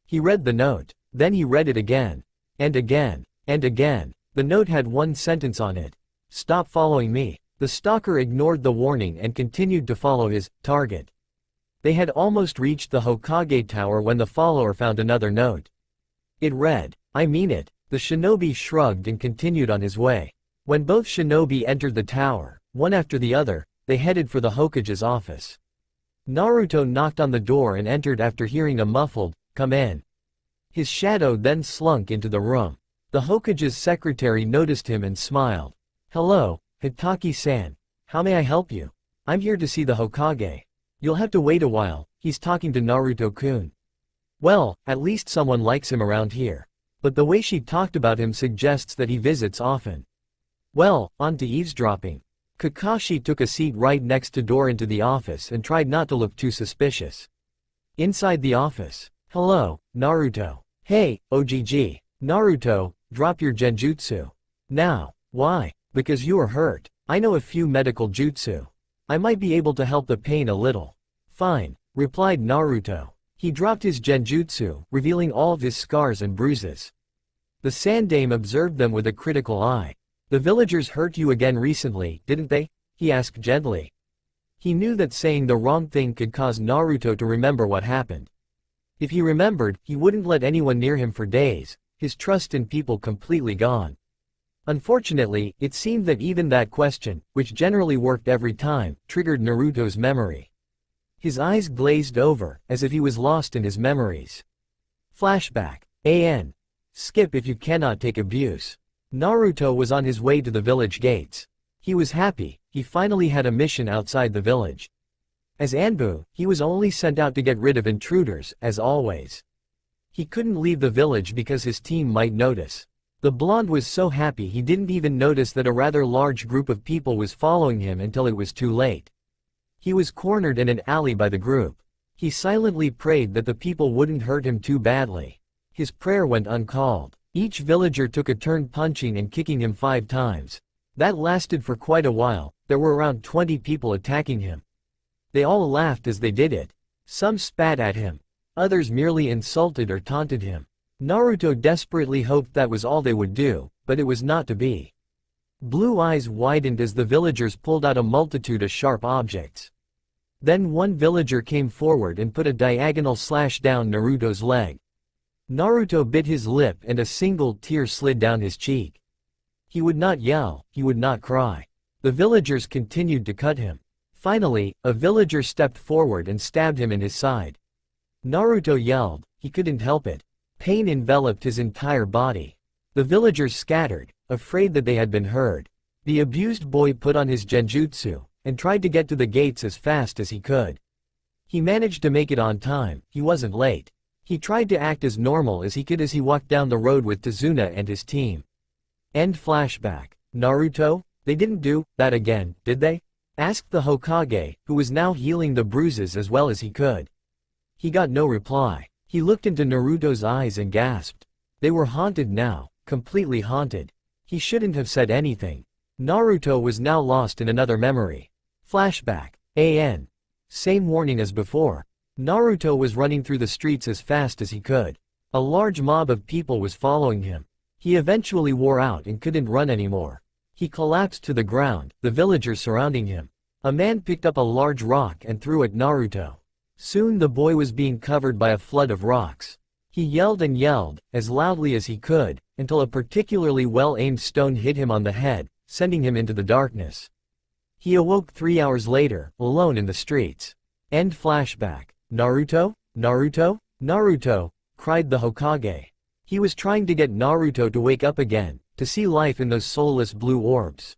He read the note, then he read it again. And again, and again. The note had one sentence on it. Stop following me. The stalker ignored the warning and continued to follow his target. They had almost reached the Hokage tower when the follower found another note. It read, I mean it. The shinobi shrugged and continued on his way. When both shinobi entered the tower, one after the other, they headed for the Hokage's office. Naruto knocked on the door and entered after hearing a muffled, come in. His shadow then slunk into the room. The Hokage's secretary noticed him and smiled. "Hello, Hitaki-san. How may I help you? I'm here to see the Hokage. You'll have to wait a while, he's talking to Naruto-kun." Well, at least someone likes him around here. But the way she talked about him suggests that he visits often. Well, on to eavesdropping. Kakashi took a seat right next to door into the office and tried not to look too suspicious. Inside the office. "Hello, Naruto." "Hey, OGG. Naruto, drop your genjutsu. Now." "Why?" "Because you are hurt. I know a few medical jutsu. I might be able to help the pain a little." "Fine," replied Naruto. He dropped his genjutsu, revealing all of his scars and bruises. The Sandaime observed them with a critical eye. "The villagers hurt you again recently, didn't they?" he asked gently. He knew that saying the wrong thing could cause Naruto to remember what happened. If he remembered, he wouldn't let anyone near him for days, his trust in people completely gone. Unfortunately, it seemed that even that question, which generally worked every time, triggered Naruto's memory. His eyes glazed over, as if he was lost in his memories. Flashback. Skip if you cannot take abuse. Naruto was on his way to the village gates. He was happy, he finally had a mission outside the village. As Anbu, he was only sent out to get rid of intruders, as always. He couldn't leave the village because his team might notice. The blonde was so happy he didn't even notice that a rather large group of people was following him until it was too late. He was cornered in an alley by the group. He silently prayed that the people wouldn't hurt him too badly. His prayer went uncalled. Each villager took a turn punching and kicking him 5 times. That lasted for quite a while. There were around 20 people attacking him. They all laughed as they did it. Some spat at him. Others merely insulted or taunted him. Naruto desperately hoped that was all they would do, but it was not to be. Blue eyes widened as the villagers pulled out a multitude of sharp objects. Then one villager came forward and put a diagonal slash down Naruto's leg. Naruto bit his lip and a single tear slid down his cheek. He would not yell, he would not cry. The villagers continued to cut him. Finally, a villager stepped forward and stabbed him in his side. Naruto yelled, he couldn't help it. Pain enveloped his entire body. The villagers scattered, afraid that they had been heard. The abused boy put on his genjutsu, and tried to get to the gates as fast as he could. He managed to make it on time, he wasn't late. He tried to act as normal as he could as he walked down the road with Tazuna and his team. End flashback. Naruto? They didn't do that again, did they? Asked the Hokage, who was now healing the bruises as well as he could. He got no reply. He looked into Naruto's eyes and gasped. They were haunted now, completely haunted. He shouldn't have said anything. Naruto was now lost in another memory. Flashback. Same warning as before. Naruto was running through the streets as fast as he could. A large mob of people was following him. He eventually wore out and couldn't run anymore. He collapsed to the ground, the villagers surrounding him. A man picked up a large rock and threw at Naruto. Soon the boy was being covered by a flood of rocks. He yelled and yelled, as loudly as he could, until a particularly well-aimed stone hit him on the head, sending him into the darkness. He awoke 3 hours later, alone in the streets. End flashback. Naruto? Naruto? Naruto, cried the Hokage. He was trying to get Naruto to wake up again, to see life in those soulless blue orbs.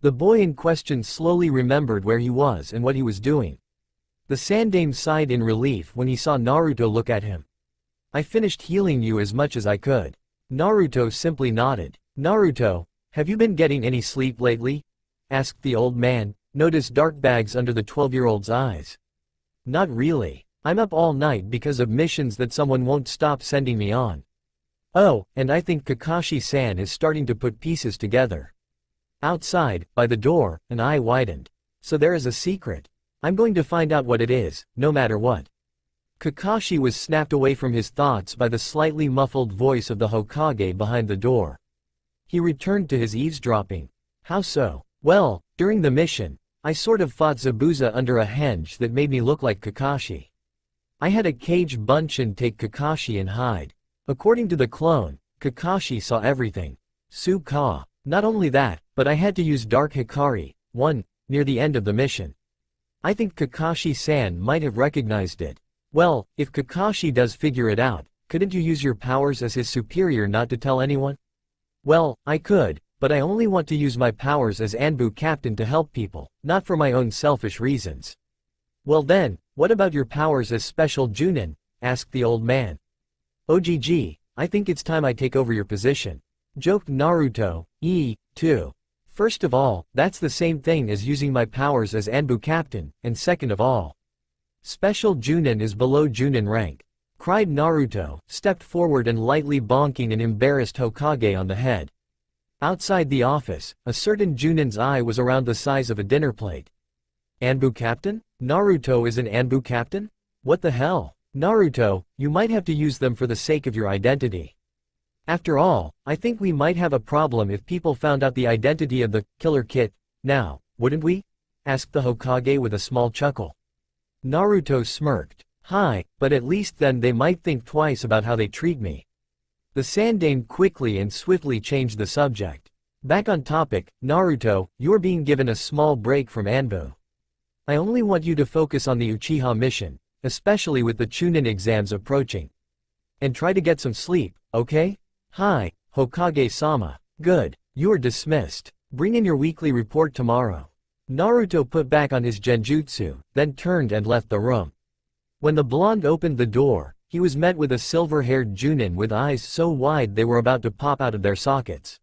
The boy in question slowly remembered where he was and what he was doing. The Sandaime sighed in relief when he saw Naruto look at him. I finished healing you as much as I could. Naruto simply nodded. Naruto, have you been getting any sleep lately? Asked the old man, noticed dark bags under the 12-year-old's eyes. Not really. I'm up all night because of missions that someone won't stop sending me on. Oh, and I think Kakashi-san is starting to put pieces together. Outside, by the door, an eye widened. So there is a secret. I'm going to find out what it is, no matter what. Kakashi was snapped away from his thoughts by the slightly muffled voice of the Hokage behind the door. He returned to his eavesdropping. How so? Well, during the mission, I sort of fought Zabuza under a henge that made me look like Kakashi. I had a cage Bunshin take Kakashi and hide. According to the clone, Kakashi saw everything. Su-ka. Not only that, but I had to use Dark Hikari, near the end of the mission. I think Kakashi-san might have recognized it. Well, if Kakashi does figure it out, couldn't you use your powers as his superior not to tell anyone? Well, I could, but I only want to use my powers as Anbu captain to help people, not for my own selfish reasons. Well then, what about your powers as special Junin? Asked the old man. OGG, I think it's time I take over your position. Joked Naruto, too. First of all, that's the same thing as using my powers as Anbu captain, and second of all, special Junin is below Junin rank. Cried Naruto, stepped forward and lightly bonking an embarrassed Hokage on the head. Outside the office, a certain Junin's eye was around the size of a dinner plate. Anbu captain? Naruto is an Anbu captain? What the hell? Naruto, you might have to use them for the sake of your identity. After all, I think we might have a problem if people found out the identity of the killer kit, now, wouldn't we? Asked the Hokage with a small chuckle. Naruto smirked. Hi, but at least then they might think twice about how they treat me. The Sandaime quickly and swiftly changed the subject. Back on topic, Naruto, you're being given a small break from Anbu. I only want you to focus on the Uchiha mission, especially with the Chunin exams approaching. And try to get some sleep, okay? Hi, Hokage-sama. Good, you are dismissed. Bring in your weekly report tomorrow. Naruto put back on his genjutsu, then turned and left the room. When the blonde opened the door, he was met with a silver-haired Junin with eyes so wide they were about to pop out of their sockets.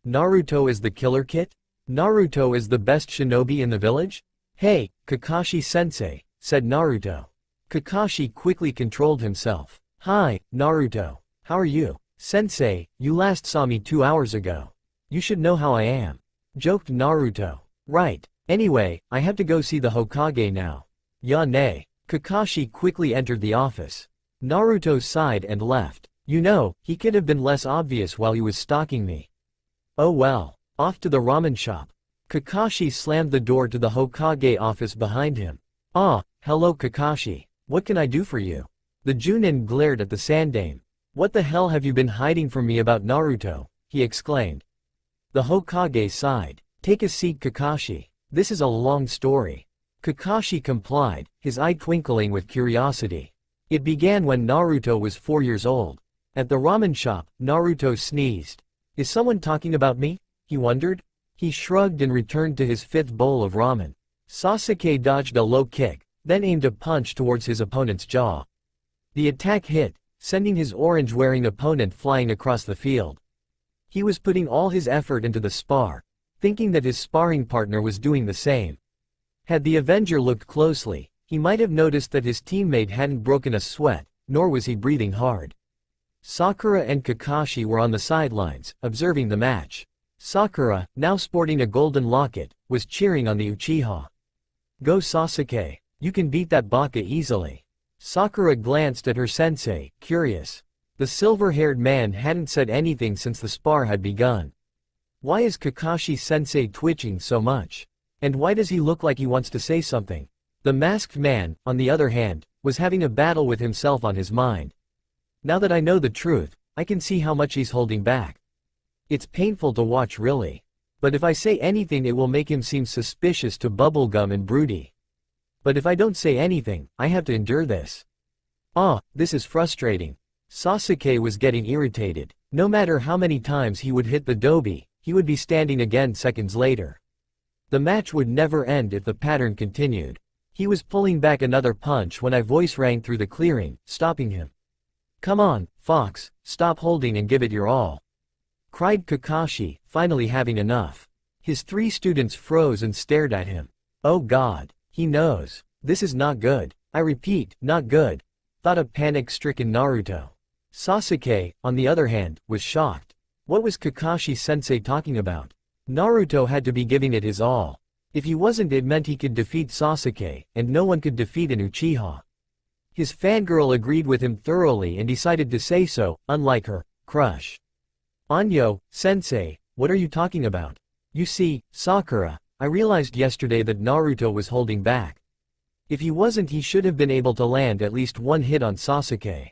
Naruto is the killer kit? Naruto is the best shinobi in the village? Hey, Kakashi-sensei, said Naruto. Kakashi quickly controlled himself. Hi, Naruto. How are you? Sensei, you last saw me 2 hours ago. You should know how I am. Joked Naruto. Right. Anyway, I have to go see the Hokage now. Ya ne. Kakashi quickly entered the office. Naruto sighed and left. You know, he could have been less obvious while he was stalking me. Oh well. Off to the ramen shop. Kakashi slammed the door to the Hokage office behind him. Ah, hello Kakashi. What can I do for you? The Junin glared at the Sandaime. What the hell have you been hiding from me about Naruto? He exclaimed. The Hokage sighed. Take a seat Kakashi. This is a long story. Kakashi complied, his eye twinkling with curiosity. It began when Naruto was 4 years old. At the ramen shop, Naruto sneezed. Is someone talking about me? He wondered. He shrugged and returned to his 5th bowl of ramen. Sasuke dodged a low kick, then aimed a punch towards his opponent's jaw. The attack hit, sending his orange-wearing opponent flying across the field. He was putting all his effort into the spar, thinking that his sparring partner was doing the same. Had the Avenger looked closely, he might have noticed that his teammate hadn't broken a sweat, nor was he breathing hard. Sakura and Kakashi were on the sidelines, observing the match. Sakura, now sporting a golden locket, was cheering on the Uchiha. Go Sasuke, you can beat that Baka easily. Sakura glanced at her sensei, curious. The silver-haired man hadn't said anything since the spar had begun. Why is Kakashi-sensei twitching so much? And why does he look like he wants to say something? The masked man, on the other hand, was having a battle with himself on his mind. Now that I know the truth, I can see how much he's holding back. It's painful to watch really. But if I say anything it will make him seem suspicious to bubblegum and broody. But if I don't say anything, I have to endure this. Ah, this is frustrating. Sasuke was getting irritated. No matter how many times he would hit the dobi, he would be standing again seconds later. The match would never end if the pattern continued. He was pulling back another punch when a voice rang through the clearing, stopping him. Come on, Fox, stop holding and give it your all. Cried Kakashi, finally having enough. His 3 students froze and stared at him. Oh God, he knows. This is not good. I repeat, not good. Thought a panic-stricken Naruto. Sasuke, on the other hand, was shocked. What was Kakashi-sensei talking about? Naruto had to be giving it his all. If he wasn't it meant he could defeat Sasuke, and no one could defeat an Uchiha. His fangirl agreed with him thoroughly and decided to say so, unlike her crush. Anyo, sensei, what are you talking about? You see, Sakura, I realized yesterday that Naruto was holding back. If he wasn't he should have been able to land at least one hit on Sasuke.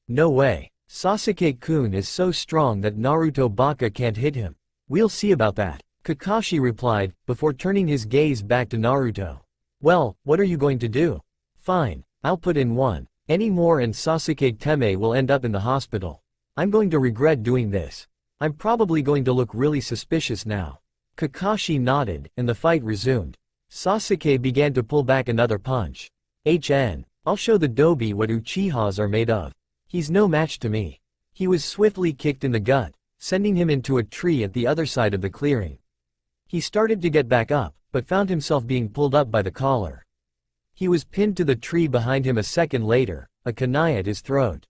No way. Sasuke-kun is so strong that Naruto Baka can't hit him. We'll see about that, Kakashi replied, before turning his gaze back to Naruto. Well, what are you going to do? Fine, I'll put in one. Any more and Sasuke Teme will end up in the hospital. I'm going to regret doing this. I'm probably going to look really suspicious now. Kakashi nodded, and the fight resumed. Sasuke began to pull back another punch. I'll show the Dobi what Uchihas are made of. He's no match to me. He was swiftly kicked in the gut, sending him into a tree at the other side of the clearing. He started to get back up, but found himself being pulled up by the collar. He was pinned to the tree behind him a second later, a kunai at his throat.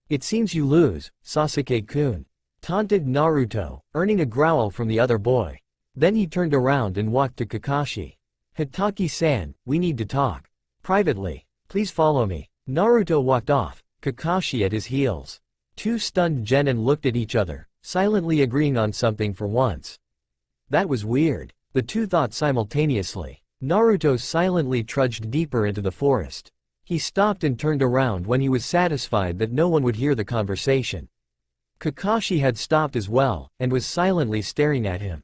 It seems you lose, Sasuke-kun, taunted Naruto, earning a growl from the other boy. Then he turned around and walked to Kakashi. Hitaki-san, we need to talk. Privately. Please follow me. Naruto walked off, Kakashi at his heels. Two stunned genin looked at each other, silently agreeing on something for once. That was weird, the two thought simultaneously. Naruto silently trudged deeper into the forest. He stopped and turned around when he was satisfied that no one would hear the conversation. Kakashi had stopped as well, and was silently staring at him.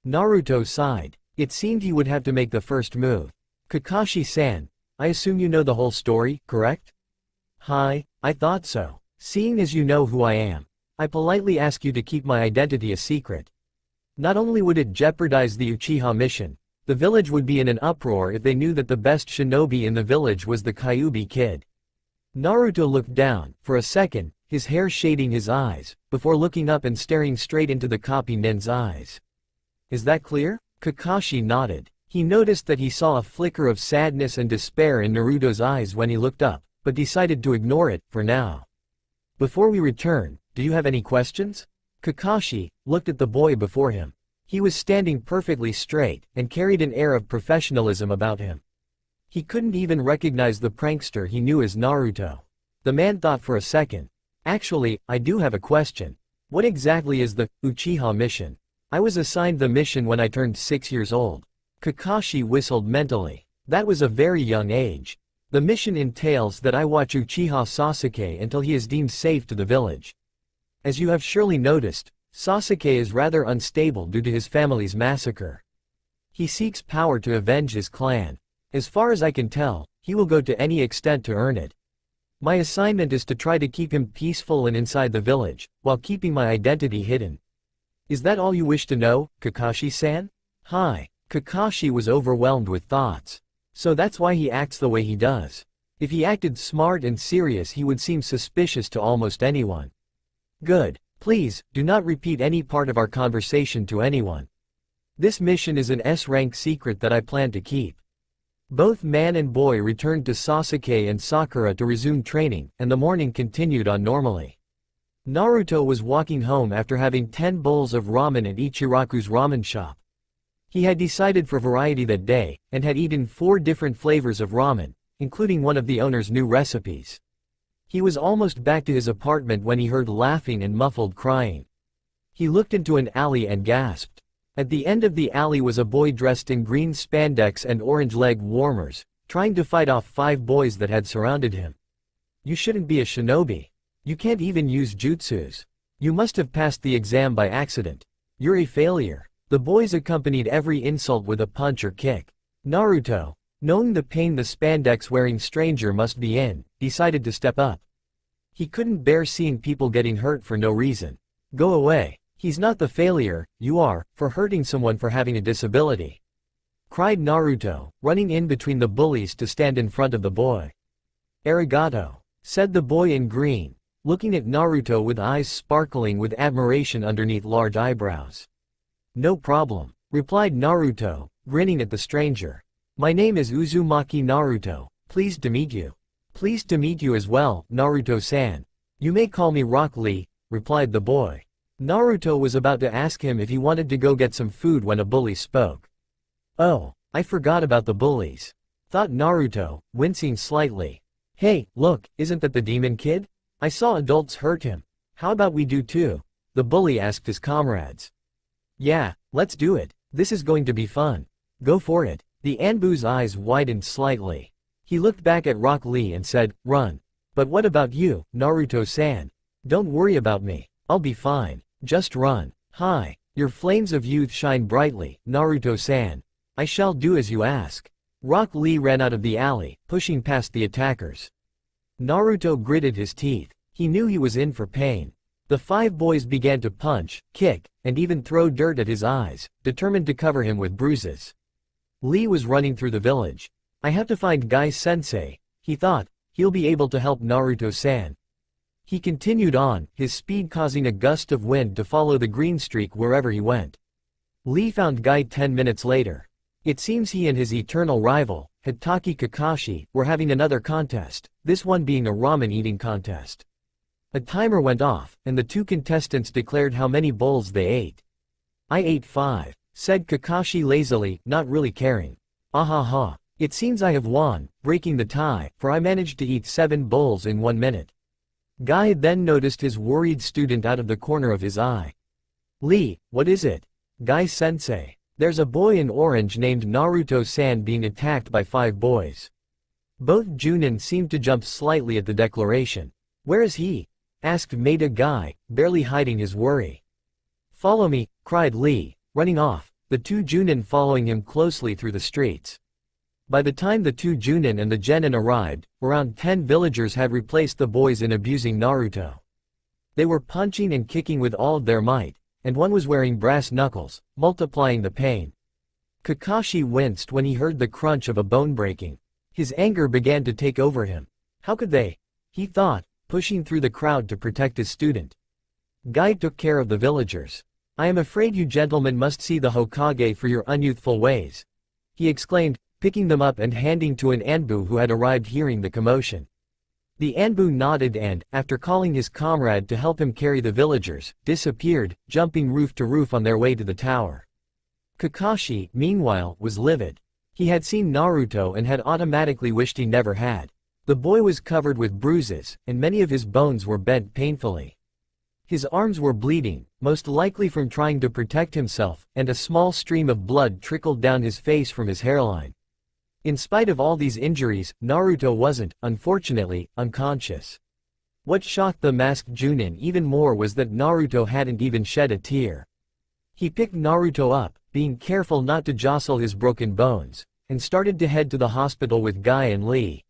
Naruto sighed. It seemed he would have to make the first move. Kakashi-san, I assume you know the whole story, correct? Hi, I thought so. Seeing as you know who I am, I politely ask you to keep my identity a secret. Not only would it jeopardize the Uchiha mission, the village would be in an uproar if they knew that the best shinobi in the village was the Kyuubi kid. Naruto looked down, for a second, his hair shading his eyes, before looking up and staring straight into the copy nin's eyes. Is that clear? Kakashi nodded. He noticed that he saw a flicker of sadness and despair in Naruto's eyes when he looked up, but decided to ignore it, for now. Before we return, do you have any questions? Kakashi looked at the boy before him. He was standing perfectly straight, and carried an air of professionalism about him. He couldn't even recognize the prankster he knew as Naruto. The man thought for a second. Actually, I do have a question. What exactly is the Uchiha mission? I was assigned the mission when I turned 6 years old. Kakashi whistled mentally. That was a very young age. The mission entails that I watch Uchiha Sasuke until he is deemed safe to the village. As you have surely noticed, Sasuke is rather unstable due to his family's massacre. He seeks power to avenge his clan. As far as I can tell, he will go to any extent to earn it. My assignment is to try to keep him peaceful and inside the village, while keeping my identity hidden. Is that all you wish to know, Kakashi-san? Hi. Kakashi was overwhelmed with thoughts. So that's why he acts the way he does. If he acted smart and serious, he would seem suspicious to almost anyone. Good. Please, do not repeat any part of our conversation to anyone. This mission is an S-rank secret that I plan to keep. Both man and boy returned to Sasuke and Sakura to resume training, and the morning continued on normally. Naruto was walking home after having 10 bowls of ramen at Ichiraku's ramen shop. He had decided for variety that day, and had eaten 4 different flavors of ramen, including one of the owner's new recipes. He was almost back to his apartment when he heard laughing and muffled crying. He looked into an alley and gasped. At the end of the alley was a boy dressed in green spandex and orange leg warmers, trying to fight off 5 boys that had surrounded him. You shouldn't be a shinobi. You can't even use jutsus. You must have passed the exam by accident. You're a failure. The boys accompanied every insult with a punch or kick. Naruto, knowing the pain the spandex-wearing stranger must be in, decided to step up. He couldn't bear seeing people getting hurt for no reason. Go away. He's not the failure, you are, for hurting someone for having a disability. Cried Naruto, running in between the bullies to stand in front of the boy. Arigato, said the boy in green, looking at Naruto with eyes sparkling with admiration underneath large eyebrows. No problem, replied Naruto, grinning at the stranger. My name is Uzumaki Naruto, pleased to meet you. Pleased to meet you as well, Naruto-san. You may call me Rock Lee, replied the boy. Naruto was about to ask him if he wanted to go get some food when a bully spoke. Oh, I forgot about the bullies, thought Naruto, wincing slightly. Hey, look, isn't that the demon kid? I saw adults hurt him. How about we do too? The bully asked his comrades. Yeah, let's do it. This is going to be fun. Go for it. The Anbu's eyes widened slightly. He looked back at Rock Lee and said, run. But what about you, Naruto-san? Don't worry about me. I'll be fine. Just run. Hi. Your flames of youth shine brightly, Naruto-san. I shall do as you ask. Rock Lee ran out of the alley, pushing past the attackers. Naruto gritted his teeth. He knew he was in for pain. The 5 boys began to punch, kick, and even throw dirt at his eyes, determined to cover him with bruises. Lee was running through the village. I have to find Guy-sensei, he thought. He'll be able to help Naruto-san. He continued on, his speed causing a gust of wind to follow the green streak wherever he went. Lee found Guy 10 minutes later. It seems he and his eternal rival, Hitaki Kakashi, were having another contest, this one being a ramen eating contest. A timer went off, and the 2 contestants declared how many bowls they ate. I ate 5, said Kakashi lazily, not really caring. Ahaha. It seems I have won, breaking the tie, for I managed to eat 7 bowls in 1 minute. Guy then noticed his worried student out of the corner of his eye. Lee, what is it? Guy-sensei. There's a boy in orange named Naruto-san being attacked by 5 boys. Both Junin seemed to jump slightly at the declaration. Where is he? Asked Maida Guy, barely hiding his worry. Follow me, cried Lee, running off, the 2 Junin following him closely through the streets. By the time the 2 Junin and the genin arrived, around 10 villagers had replaced the boys in abusing Naruto. They were punching and kicking with all of their might, and one was wearing brass knuckles, multiplying the pain. Kakashi winced when he heard the crunch of a bone breaking. His anger began to take over him. How could they? He thought, pushing through the crowd to protect his student. Guy took care of the villagers. I am afraid you gentlemen must see the Hokage for your unyouthful ways, he exclaimed, picking them up and handing to an Anbu who had arrived hearing the commotion. The Anbu nodded and, after calling his comrade to help him carry the villagers, disappeared, jumping roof to roof on their way to the tower. Kakashi, meanwhile, was livid. He had seen Naruto and had automatically wished he never had. The boy was covered with bruises, and many of his bones were bent painfully. His arms were bleeding, most likely from trying to protect himself, and a small stream of blood trickled down his face from his hairline. In spite of all these injuries, Naruto wasn't, unfortunately, unconscious. What shocked the masked Junin even more was that Naruto hadn't even shed a tear. He picked Naruto up, being careful not to jostle his broken bones, and started to head to the hospital with Guy and Lee.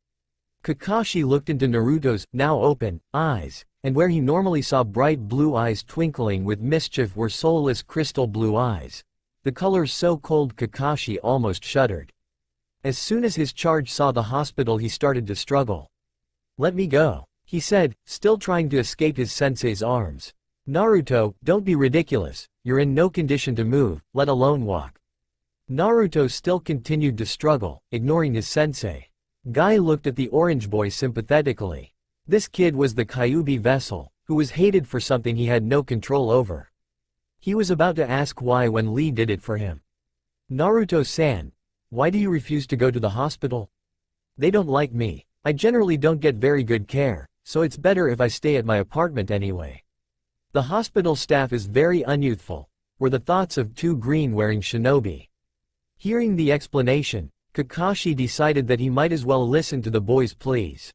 Kakashi looked into Naruto's, now open, eyes, and where he normally saw bright blue eyes twinkling with mischief were soulless crystal blue eyes. The colors so cold Kakashi almost shuddered. As soon as his charge saw the hospital he started to struggle. Let me go, he said, still trying to escape his sensei's arms. Naruto, don't be ridiculous, you're in no condition to move, let alone walk. Naruto still continued to struggle, ignoring his sensei. Guy looked at the orange boy sympathetically. This kid was the Kyuubi vessel, who was hated for something he had no control over. He was about to ask why when Lee did it for him. Naruto-san, why do you refuse to go to the hospital? They don't like me. I generally don't get very good care, so it's better if I stay at my apartment anyway. The hospital staff is very unyouthful, were the thoughts of 2 green-wearing shinobi. Hearing the explanation, Kakashi decided that he might as well listen to the boy's pleas.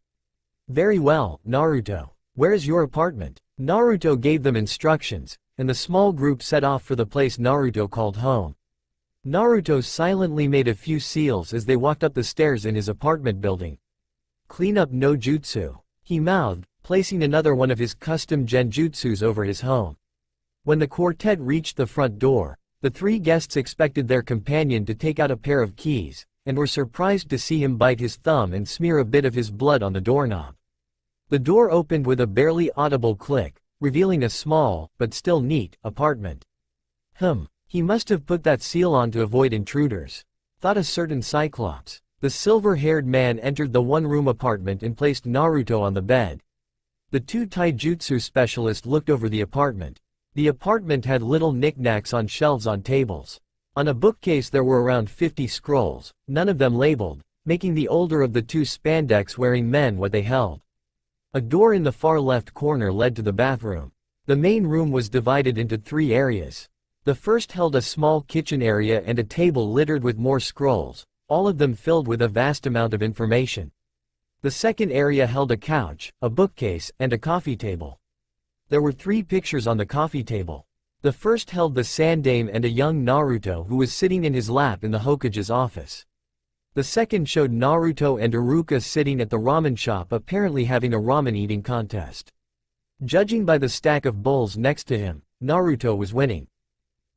Very well, Naruto. Where is your apartment? Naruto gave them instructions, and the small group set off for the place Naruto called home. Naruto silently made a few seals as they walked up the stairs in his apartment building. Clean up no jutsu, he mouthed, placing another one of his custom genjutsus over his home. When the quartet reached the front door, the 3 guests expected their companion to take out a pair of keys, and were surprised to see him bite his thumb and smear a bit of his blood on the doorknob. The door opened with a barely audible click, revealing a small, but still neat, apartment. He must have put that seal on to avoid intruders, thought a certain Cyclops. The silver-haired man entered the one-room apartment and placed Naruto on the bed. The 2 taijutsu specialists looked over the apartment. The apartment had little knickknacks on shelves on tables. On a bookcase there were around 50 scrolls, none of them labeled, making the older of the 2 spandex-wearing men what they held. A door in the far left corner led to the bathroom. The main room was divided into 3 areas. The first held a small kitchen area and a table littered with more scrolls, all of them filled with a vast amount of information. The second area held a couch, a bookcase, and a coffee table. There were 3 pictures on the coffee table. The first held the Sandaime and a young Naruto who was sitting in his lap in the Hokage's office. The second showed Naruto and Iruka sitting at the ramen shop apparently having a ramen eating contest. Judging by the stack of bowls next to him, Naruto was winning.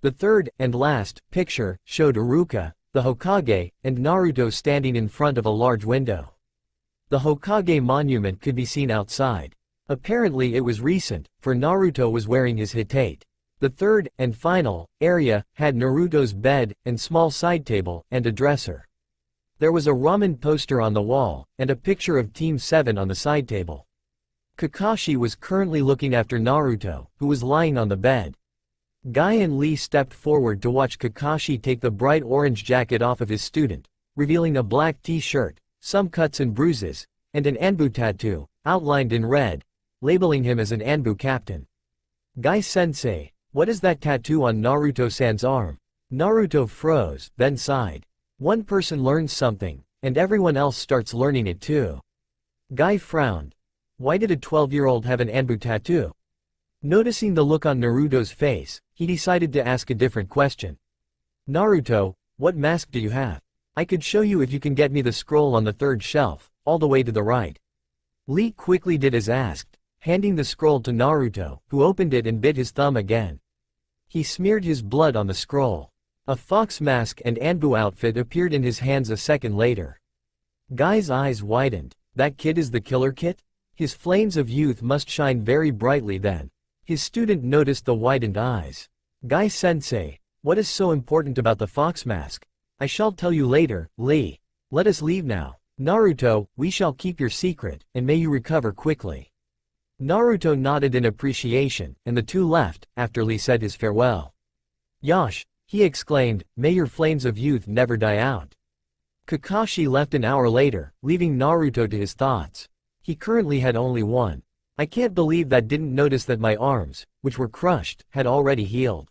The third, and last, picture, showed Iruka, the Hokage, and Naruto standing in front of a large window. The Hokage monument could be seen outside. Apparently it was recent, for Naruto was wearing his hitate. The third, and final, area, had Naruto's bed, and small side table, and a dresser. There was a ramen poster on the wall, and a picture of Team 7 on the side table. Kakashi was currently looking after Naruto, who was lying on the bed. Guy and Lee stepped forward to watch Kakashi take the bright orange jacket off of his student, revealing a black t-shirt, some cuts and bruises, and an Anbu tattoo, outlined in red, labeling him as an Anbu captain. Guy-sensei, what is that tattoo on Naruto-san's arm? Naruto froze, then sighed. One person learns something, and everyone else starts learning it too. Guy frowned. Why did a 12-year-old have an Anbu tattoo? Noticing the look on Naruto's face, he decided to ask a different question. Naruto, what mask do you have? I could show you if you can get me the scroll on the third shelf, all the way to the right. Lee quickly did as asked, handing the scroll to Naruto, who opened it and bit his thumb again. He smeared his blood on the scroll. A fox mask and Anbu outfit appeared in his hands a second later. Guy's eyes widened. That kid is the killer kit? His flames of youth must shine very brightly then. His student noticed the widened eyes. Guy-sensei, what is so important about the fox mask? I shall tell you later, Lee. Let us leave now. Naruto, we shall keep your secret, and may you recover quickly. Naruto nodded in appreciation, and the two left, after Lee said his farewell. Yosh, he exclaimed, may your flames of youth never die out. Kakashi left an hour later, leaving Naruto to his thoughts. He currently had only one. I can't believe that didn't notice that my arms, which were crushed, had already healed.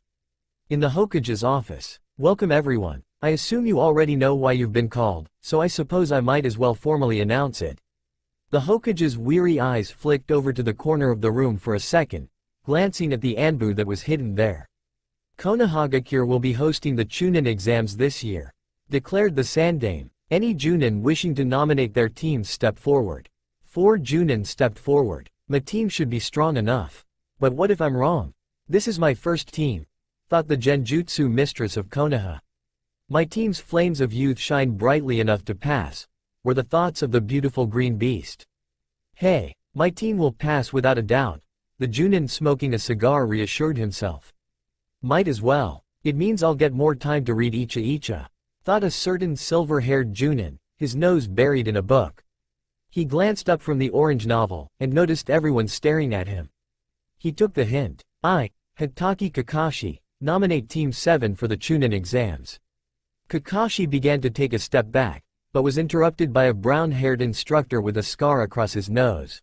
In the Hokage's office. Welcome everyone. I assume you already know why you've been called, so I suppose I might as well formally announce it. The Hokage's weary eyes flicked over to the corner of the room for a second, glancing at the Anbu that was hidden there. Konohagakure will be hosting the Chunin exams this year, declared the Sandame. Any Junin wishing to nominate their teams step forward. 4 Junin stepped forward. My team should be strong enough. But what if I'm wrong? This is my first team, thought the Genjutsu mistress of Konoha. My team's flames of youth shine brightly enough to pass, were the thoughts of the beautiful green beast. Hey, my team will pass without a doubt, the Junin smoking a cigar reassured himself. Might as well. It means I'll get more time to read Icha Icha, thought a certain silver-haired Junin, his nose buried in a book. He glanced up from the orange novel, and noticed everyone staring at him. He took the hint. I, Hitaki Kakashi, nominate Team 7 for the Chunin exams. Kakashi began to take a step back, but was interrupted by a brown-haired instructor with a scar across his nose.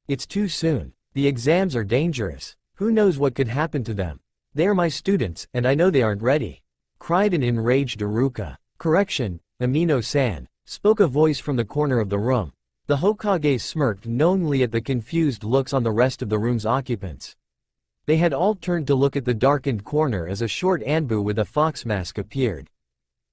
It's too soon. The exams are dangerous. Who knows what could happen to them? They are my students, and I know they aren't ready, cried an enraged Iruka. Correction, Amino-san, spoke a voice from the corner of the room. The Hokage smirked knowingly at the confused looks on the rest of the room's occupants. They had all turned to look at the darkened corner as a short Anbu with a fox mask appeared.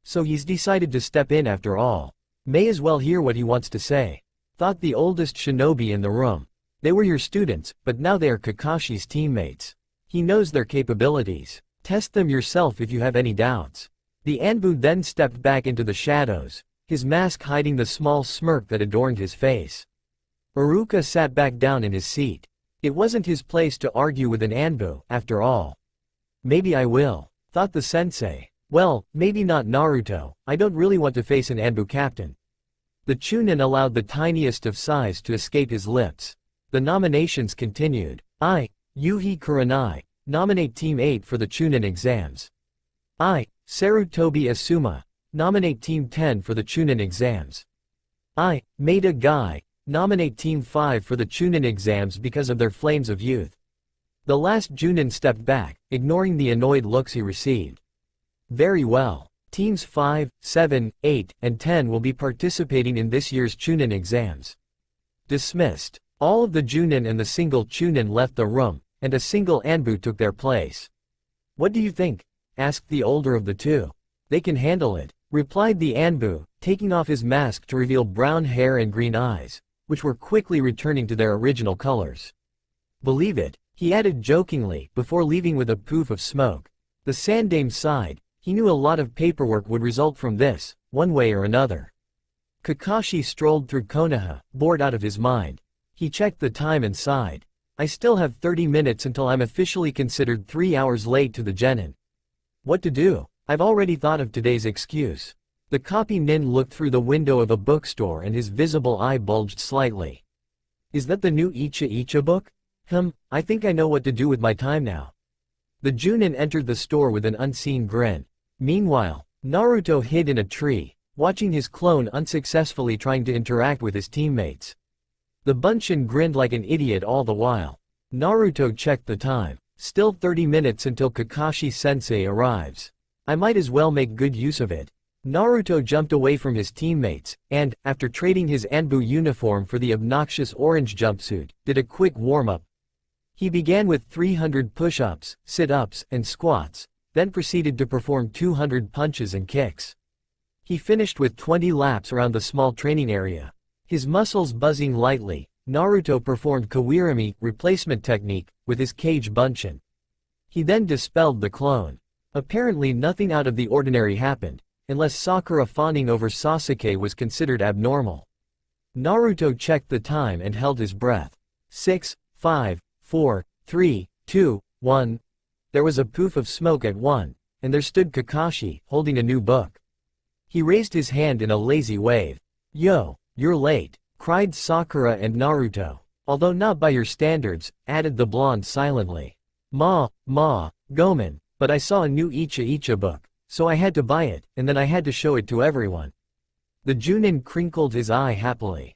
So he's decided to step in after all. May as well hear what he wants to say, thought the oldest shinobi in the room. They were your students, but now they are Kakashi's teammates. He knows their capabilities. Test them yourself if you have any doubts. The Anbu then stepped back into the shadows, his mask hiding the small smirk that adorned his face. Iruka sat back down in his seat. It wasn't his place to argue with an Anbu, after all. Maybe I will, thought the sensei. Well, maybe not Naruto, I don't really want to face an Anbu captain. The Chunin allowed the tiniest of sighs to escape his lips. The nominations continued. I, Yuhi Kurenai, nominate Team 8 for the Chunin exams. I, Sarutobi Asuma, nominate Team 10 for the Chunin exams. I, Maeda Guy, nominate Team 5 for the Chunin exams because of their flames of youth. The last Junin stepped back, ignoring the annoyed looks he received. Very well. Teams 5, 7, 8, and 10 will be participating in this year's Chunin exams. Dismissed. All of the Junin and the single Chunin left the room, and a single Anbu took their place. What do you think? Asked the older of the two. They can handle it, replied the Anbu, taking off his mask to reveal brown hair and green eyes, which were quickly returning to their original colors. Believe it, he added jokingly, before leaving with a poof of smoke. The Sandame sighed. He knew a lot of paperwork would result from this, one way or another. Kakashi strolled through Konoha, bored out of his mind. He checked the time and sighed. I still have 30 minutes until I'm officially considered 3 hours late to the Genin. What to do? I've already thought of today's excuse. The copy nin looked through the window of a bookstore and his visible eye bulged slightly. Is that the new Icha Icha book? I think I know what to do with my time now. The Junin entered the store with an unseen grin. Meanwhile, Naruto hid in a tree, watching his clone unsuccessfully trying to interact with his teammates. The Bunshin grinned like an idiot all the while. Naruto checked the time. Still 30 minutes until Kakashi-sensei arrives. I might as well make good use of it. Naruto jumped away from his teammates, and, after trading his Anbu uniform for the obnoxious orange jumpsuit, did a quick warm-up. He began with 300 push-ups, sit-ups, and squats, then proceeded to perform 200 punches and kicks. He finished with 20 laps around the small training area. His muscles buzzing lightly, Naruto performed Kawirami replacement technique with his Kage Bunshin. He then dispelled the clone. Apparently nothing out of the ordinary happened, unless Sakura fawning over Sasuke was considered abnormal. Naruto checked the time and held his breath. 6, 5, 4, 3, 2, 1. There was a poof of smoke at 1, and there stood Kakashi, holding a new book. He raised his hand in a lazy wave. Yo, you're late, cried Sakura and Naruto. Although not by your standards, added the blonde silently. Gomen, but I saw a new Icha Icha book, so I had to buy it, and then I had to show it to everyone. The Junin crinkled his eye happily.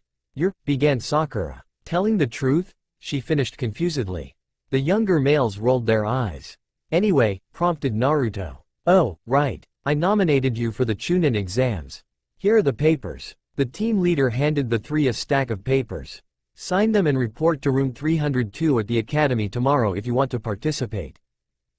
Began Sakura. Telling the truth? She finished confusedly. The younger males rolled their eyes. Anyway, prompted Naruto. Oh, right, I nominated you for the Chunin exams. Here are the papers. The team leader handed the three a stack of papers. Sign them and report to room 302 at the academy tomorrow if you want to participate.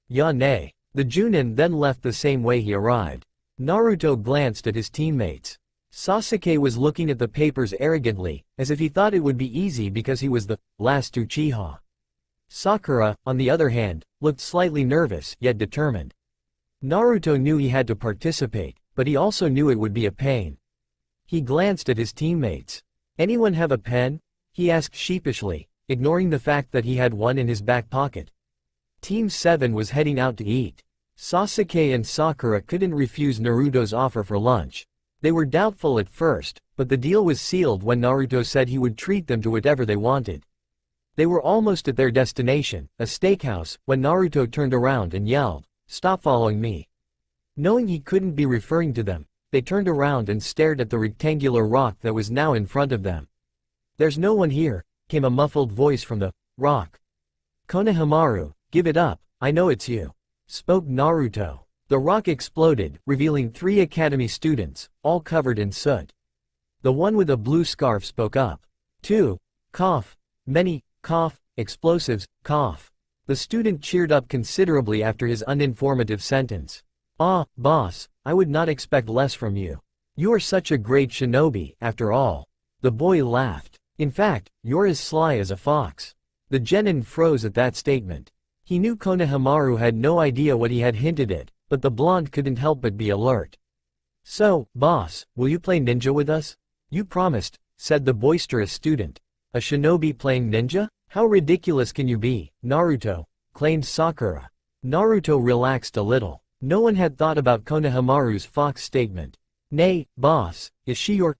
Ya nay. The Junin then left the same way he arrived. Naruto glanced at his teammates. Sasuke was looking at the papers arrogantly, as if he thought it would be easy because he was the last Uchiha. Sakura, on the other hand, looked slightly nervous yet determined. Naruto knew he had to participate, but he also knew it would be a pain. He glanced at his teammates. Anyone have a pen? He asked sheepishly, ignoring the fact that he had one in his back pocket. Team 7 was heading out to eat. Sasuke and Sakura couldn't refuse Naruto's offer for lunch. They were doubtful at first, but the deal was sealed when Naruto said he would treat them to whatever they wanted. They were almost at their destination, a steakhouse, when Naruto turned around and yelled, "Stop following me." Knowing he couldn't be referring to them, they turned around and stared at the rectangular rock that was now in front of them. "There's no one here," came a muffled voice from the rock. "Konohamaru, give it up, I know it's you," spoke Naruto. The rock exploded, revealing 3 academy students, all covered in soot. The one with a blue scarf spoke up. 2. Cough. Many, cough, explosives, cough. The student cheered up considerably after his uninformative sentence. "Ah, boss, I would not expect less from you. You are such a great shinobi, after all." The boy laughed. "In fact, you're as sly as a fox." The genin froze at that statement. He knew Konohamaru had no idea what he had hinted at, but the blonde couldn't help but be alert. "So, boss, will you play ninja with us?" "You promised," said the boisterous student. "A shinobi playing ninja? How ridiculous can you be, Naruto?" claimed Sakura. Naruto relaxed a little. No one had thought about Konohamaru's fox statement. "Nay, boss, is she your,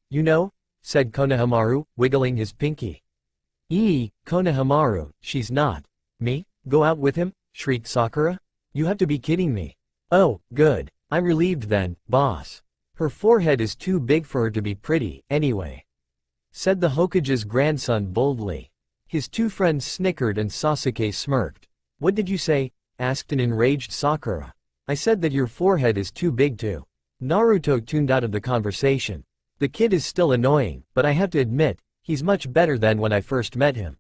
said Konohamaru, wiggling his pinky. Konohamaru, she's not." "Me? Go out with him?" shrieked Sakura. "You have to be kidding me." "Oh, good. I'm relieved then, boss. Her forehead is too big for her to be pretty, anyway," said the Hokage's grandson boldly. His 2 friends snickered and Sasuke smirked. "What did you say?" asked an enraged Sakura. "I said that your forehead is too big too." Naruto tuned out of the conversation. The kid is still annoying, but I have to admit, he's much better than when I first met him.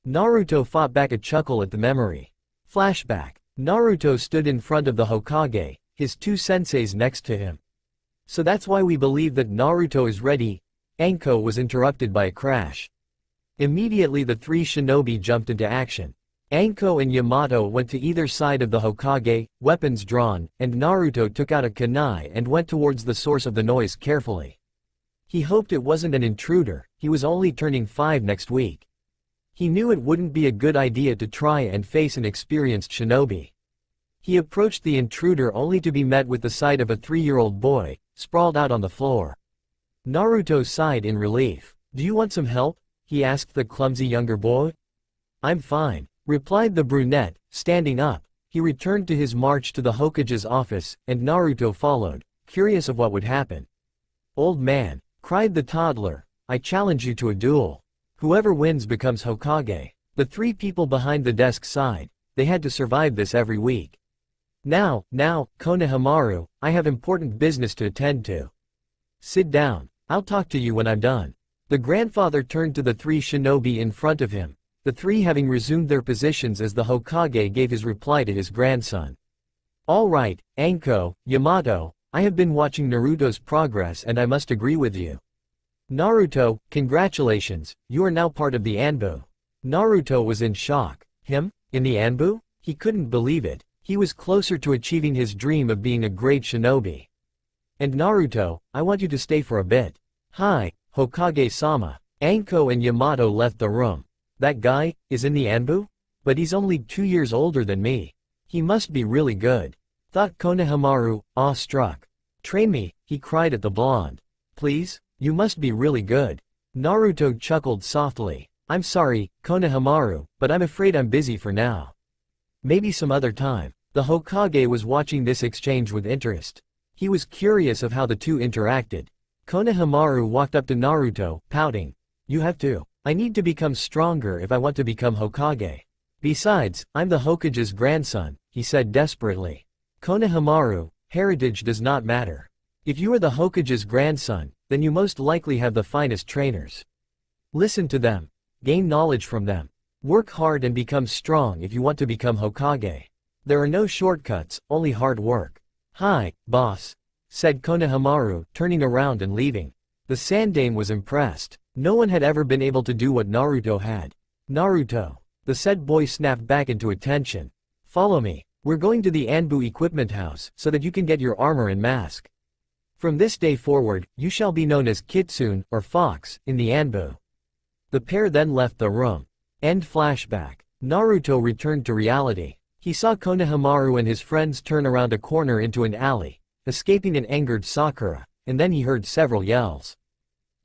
Naruto fought back a chuckle at the memory. Flashback. Naruto stood in front of the Hokage, his 2 senseis next to him. "So that's why we believe that Naruto is ready." Anko was interrupted by a crash. Immediately the 3 shinobi jumped into action. Anko and Yamato went to either side of the Hokage, weapons drawn, and Naruto took out a kunai and went towards the source of the noise carefully. He hoped it wasn't an intruder, he was only turning 5 next week. He knew it wouldn't be a good idea to try and face an experienced shinobi. He approached the intruder only to be met with the sight of a 3-year-old boy, sprawled out on the floor. Naruto sighed in relief. "Do you want some help?" he asked the clumsy younger boy. "I'm fine," replied the brunette, standing up. He returned to his march to the Hokage's office, and Naruto followed, curious of what would happen. "Old man," cried the toddler, "I challenge you to a duel. Whoever wins becomes Hokage." The 3 people behind the desk sighed. They had to survive this every week. Now, Konohamaru, I have important business to attend to. Sit down. I'll talk to you when I'm done. The grandfather turned to the 3 shinobi in front of him, the 3 having resumed their positions as the Hokage gave his reply to his grandson. "All right, Anko, Yamato, I have been watching Naruto's progress and I must agree with you. Naruto, congratulations, you are now part of the Anbu." Naruto was in shock. Him? In the Anbu? He couldn't believe it. He was closer to achieving his dream of being a great shinobi. "And Naruto, I want you to stay for a bit." "Hi, Hokage-sama." Anko and Yamato left the room. "That guy is in the Anbu? But he's only 2 years older than me. He must be really good," thought Konohamaru, awe-struck. "Train me," he cried at the blonde. "Please? You must be really good." Naruto chuckled softly. "I'm sorry, Konohamaru, but I'm afraid I'm busy for now. Maybe some other time." The Hokage was watching this exchange with interest. He was curious of how the two interacted. Konohamaru walked up to Naruto, pouting. "You have to. I need to become stronger if I want to become Hokage. Besides, I'm the Hokage's grandson," he said desperately. "Konohamaru, heritage does not matter. If you are the Hokage's grandson, then you most likely have the finest trainers. Listen to them. Gain knowledge from them. Work hard and become strong if you want to become Hokage. There are no shortcuts, only hard work." "Hi, boss," said Konohamaru, turning around and leaving. The Sandaime was impressed. No one had ever been able to do what Naruto had. "Naruto." The said boy snapped back into attention. "Follow me. We're going to the Anbu equipment house so that you can get your armor and mask. From this day forward, you shall be known as Kitsune, or Fox, in the Anbu." The pair then left the room. End flashback. Naruto returned to reality. He saw Konohamaru and his friends turn around a corner into an alley, escaping an angered Sakura, and then he heard several yells.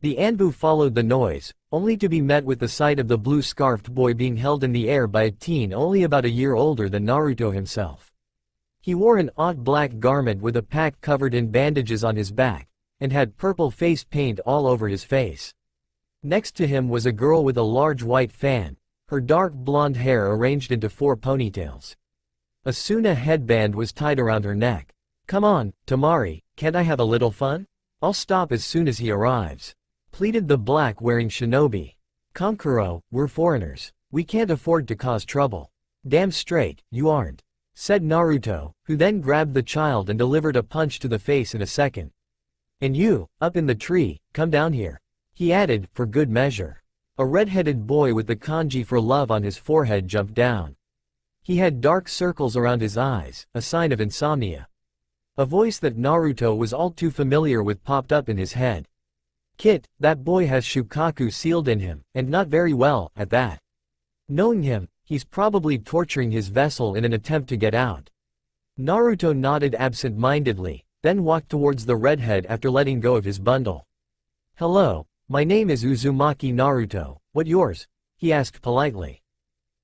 The Anbu followed the noise, only to be met with the sight of the blue-scarfed boy being held in the air by a teen only about a year older than Naruto himself. He wore an odd black garment with a pack covered in bandages on his back, and had purple face paint all over his face. Next to him was a girl with a large white fan, her dark blonde hair arranged into 4 ponytails. A Suna headband was tied around her neck. "Come on, Tamari, can't I have a little fun? I'll stop as soon as he arrives," pleaded the black-wearing shinobi. "Kankuro, we're foreigners. We can't afford to cause trouble." "Damn straight, you aren't," said Naruto, who then grabbed the child and delivered a punch to the face in a second. "And you, up in the tree, come down here," he added, for good measure. A red-headed boy with the kanji for love on his forehead jumped down. He had dark circles around his eyes, a sign of insomnia. A voice that Naruto was all too familiar with popped up in his head. "Kit, that boy has Shukaku sealed in him, and not very well, at that. Knowing him, he's probably torturing his vessel in an attempt to get out." Naruto nodded absent-mindedly, then walked towards the redhead after letting go of his bundle. "Hello, my name is Uzumaki Naruto, what yours?" he asked politely.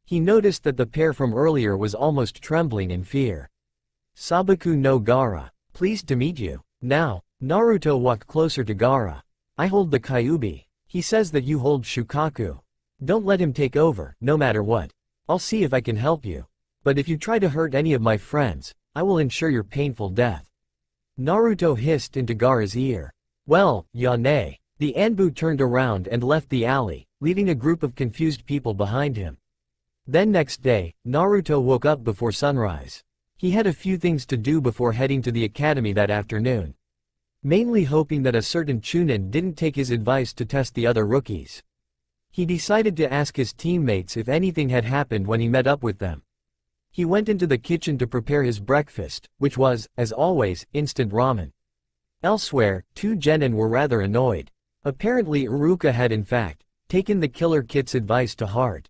He noticed that the pair from earlier was almost trembling in fear. "Sabaku no Gaara, pleased to meet you." Now, Naruto walked closer to Gaara. "I hold the Kyuubi. He says that you hold Shukaku. Don't let him take over, no matter what. I'll see if I can help you. But if you try to hurt any of my friends, I will ensure your painful death." Naruto hissed into Gaara's ear. "Well, Yane." The Anbu turned around and left the alley, leaving a group of confused people behind him. Then next day, Naruto woke up before sunrise. He had a few things to do before heading to the academy that afternoon. Mainly hoping that a certain Chunin didn't take his advice to test the other rookies. He decided to ask his teammates if anything had happened when he met up with them. He went into the kitchen to prepare his breakfast, which was, as always, instant ramen. Elsewhere, two genin were rather annoyed. Apparently Iruka had in fact taken the Killer Kit's advice to heart.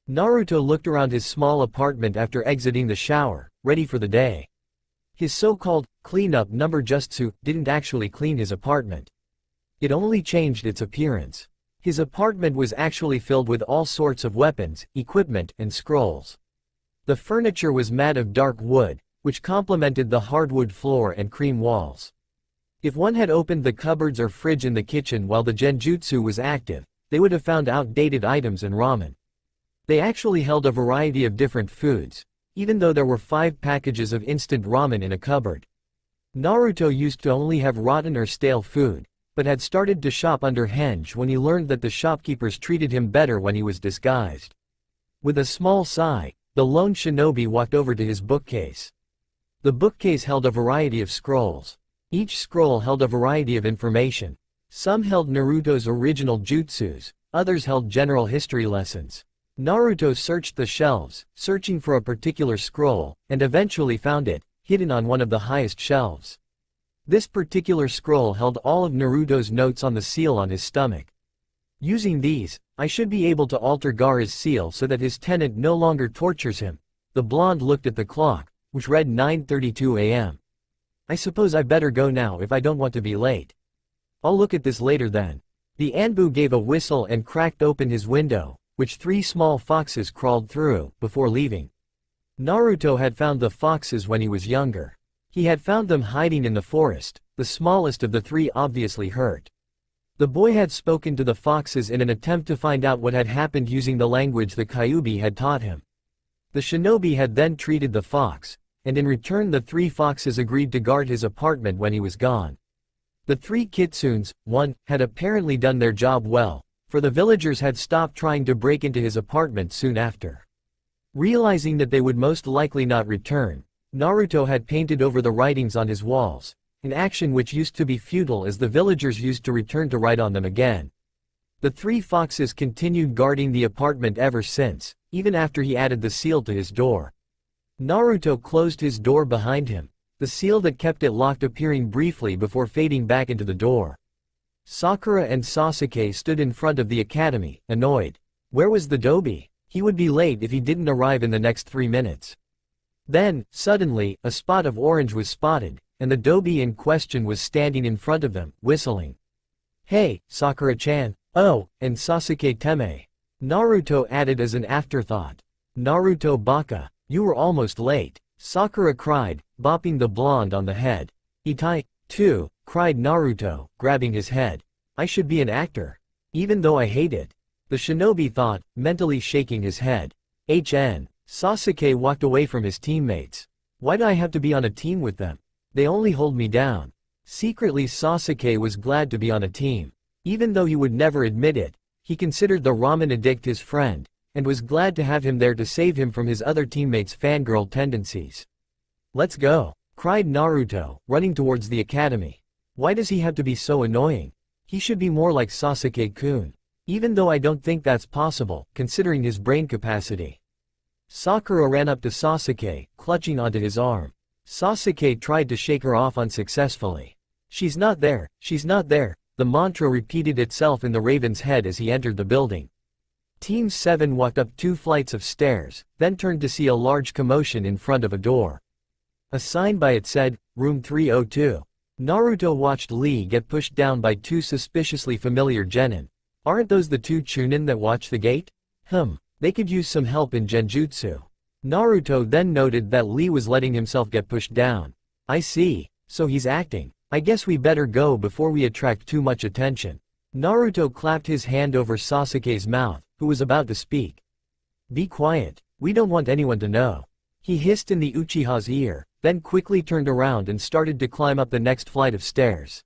Naruto looked around his small apartment after exiting the shower, ready for the day. His so-called cleanup number jutsu didn't actually clean his apartment. It only changed its appearance. His apartment was actually filled with all sorts of weapons, equipment, and scrolls. The furniture was made of dark wood, which complemented the hardwood floor and cream walls. If one had opened the cupboards or fridge in the kitchen while the genjutsu was active, they would have found outdated items and ramen. They actually held a variety of different foods, even though there were 5 packages of instant ramen in a cupboard. Naruto used to only have rotten or stale food, but had started to shop under Henge when he learned that the shopkeepers treated him better when he was disguised. With a small sigh, the lone shinobi walked over to his bookcase. The bookcase held a variety of scrolls. Each scroll held a variety of information. Some held Naruto's original jutsus, others held general history lessons. Naruto searched the shelves, searching for a particular scroll, and eventually found it, hidden on one of the highest shelves. This particular scroll held all of Naruto's notes on the seal on his stomach. Using these, I should be able to alter Gaara's seal so that his tenant no longer tortures him. The blonde looked at the clock, which read 9:32 a.m. I suppose I better go now if I don't want to be late. I'll look at this later then. The Anbu gave a whistle and cracked open his window, which 3 small foxes crawled through, before leaving. Naruto had found the foxes when he was younger. He had found them hiding in the forest, the smallest of the 3 obviously hurt. The boy had spoken to the foxes in an attempt to find out what had happened using the language the Kyuubi had taught him. The shinobi had then treated the fox, and in return the 3 foxes agreed to guard his apartment when he was gone. The 3 kitsunes, had apparently done their job well, for the villagers had stopped trying to break into his apartment soon after. Realizing that they would most likely not return, Naruto had painted over the writings on his walls, an action which used to be futile as the villagers used to return to write on them again. The 3 foxes continued guarding the apartment ever since, even after he added the seal to his door. Naruto closed his door behind him, the seal that kept it locked appearing briefly before fading back into the door. Sakura and Sasuke stood in front of the academy, annoyed. Where was the dobi? He would be late if he didn't arrive in the next 3 minutes. Then, suddenly, a spot of orange was spotted, and the dobi in question was standing in front of them, whistling. Hey, Sakura-chan. Oh, and Sasuke Teme. Naruto added as an afterthought. Naruto baka, you were almost late, Sakura cried, bopping the blonde on the head. Itai, too, cried Naruto, grabbing his head. I should be an actor. Even though I hate it. The shinobi thought, mentally shaking his head. Sasuke walked away from his teammates. Why do I have to be on a team with them? They only hold me down. Secretly Sasuke was glad to be on a team. Even though he would never admit it, he considered the ramen addict his friend, and was glad to have him there to save him from his other teammates' fangirl tendencies. Let's go, cried Naruto, running towards the academy. Why does he have to be so annoying? He should be more like Sasuke-kun. Even though I don't think that's possible, considering his brain capacity. Sakura ran up to Sasuke, clutching onto his arm. Sasuke tried to shake her off unsuccessfully. She's not there, the mantra repeated itself in the raven's head as he entered the building. Team 7 walked up 2 flights of stairs, then turned to see a large commotion in front of a door. A sign by it said, Room 302. Naruto watched Lee get pushed down by 2 suspiciously familiar genin. Aren't those the 2 chunin that watch the gate? They could use some help in genjutsu. Naruto then noted that Lee was letting himself get pushed down. I see, so he's acting. I guess we better go before we attract too much attention. Naruto clapped his hand over Sasuke's mouth, who was about to speak. Be quiet, we don't want anyone to know. He hissed in the Uchiha's ear, then quickly turned around and started to climb up the next flight of stairs.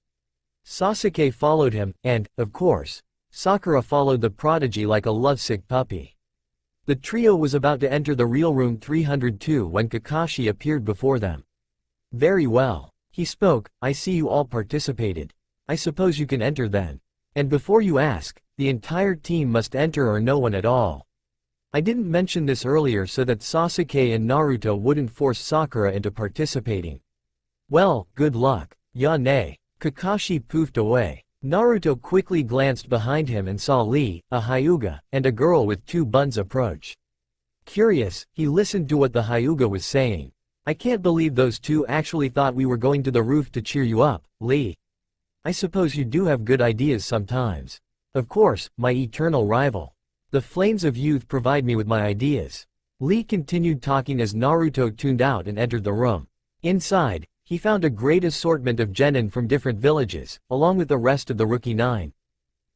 Sasuke followed him, and, of course, Sakura followed the prodigy like a lovesick puppy. The trio was about to enter the real room 302 when Kakashi appeared before them. Very well. He spoke, I see you all participated. I suppose you can enter then. And before you ask, the entire team must enter or no one at all. I didn't mention this earlier so that Sasuke and Naruto wouldn't force Sakura into participating. Well, good luck. Ya ne. Kakashi poofed away. Naruto quickly glanced behind him and saw Lee, a Hyuga, and a girl with 2 buns approach. Curious, he listened to what the Hyuga was saying. I can't believe those 2 actually thought we were going to the roof to cheer you up, Lee. I suppose you do have good ideas sometimes. Of course, my eternal rival. The flames of youth provide me with my ideas. Lee continued talking as Naruto tuned out and entered the room. Inside, he found a great assortment of genin from different villages, along with the rest of the Rookie 9.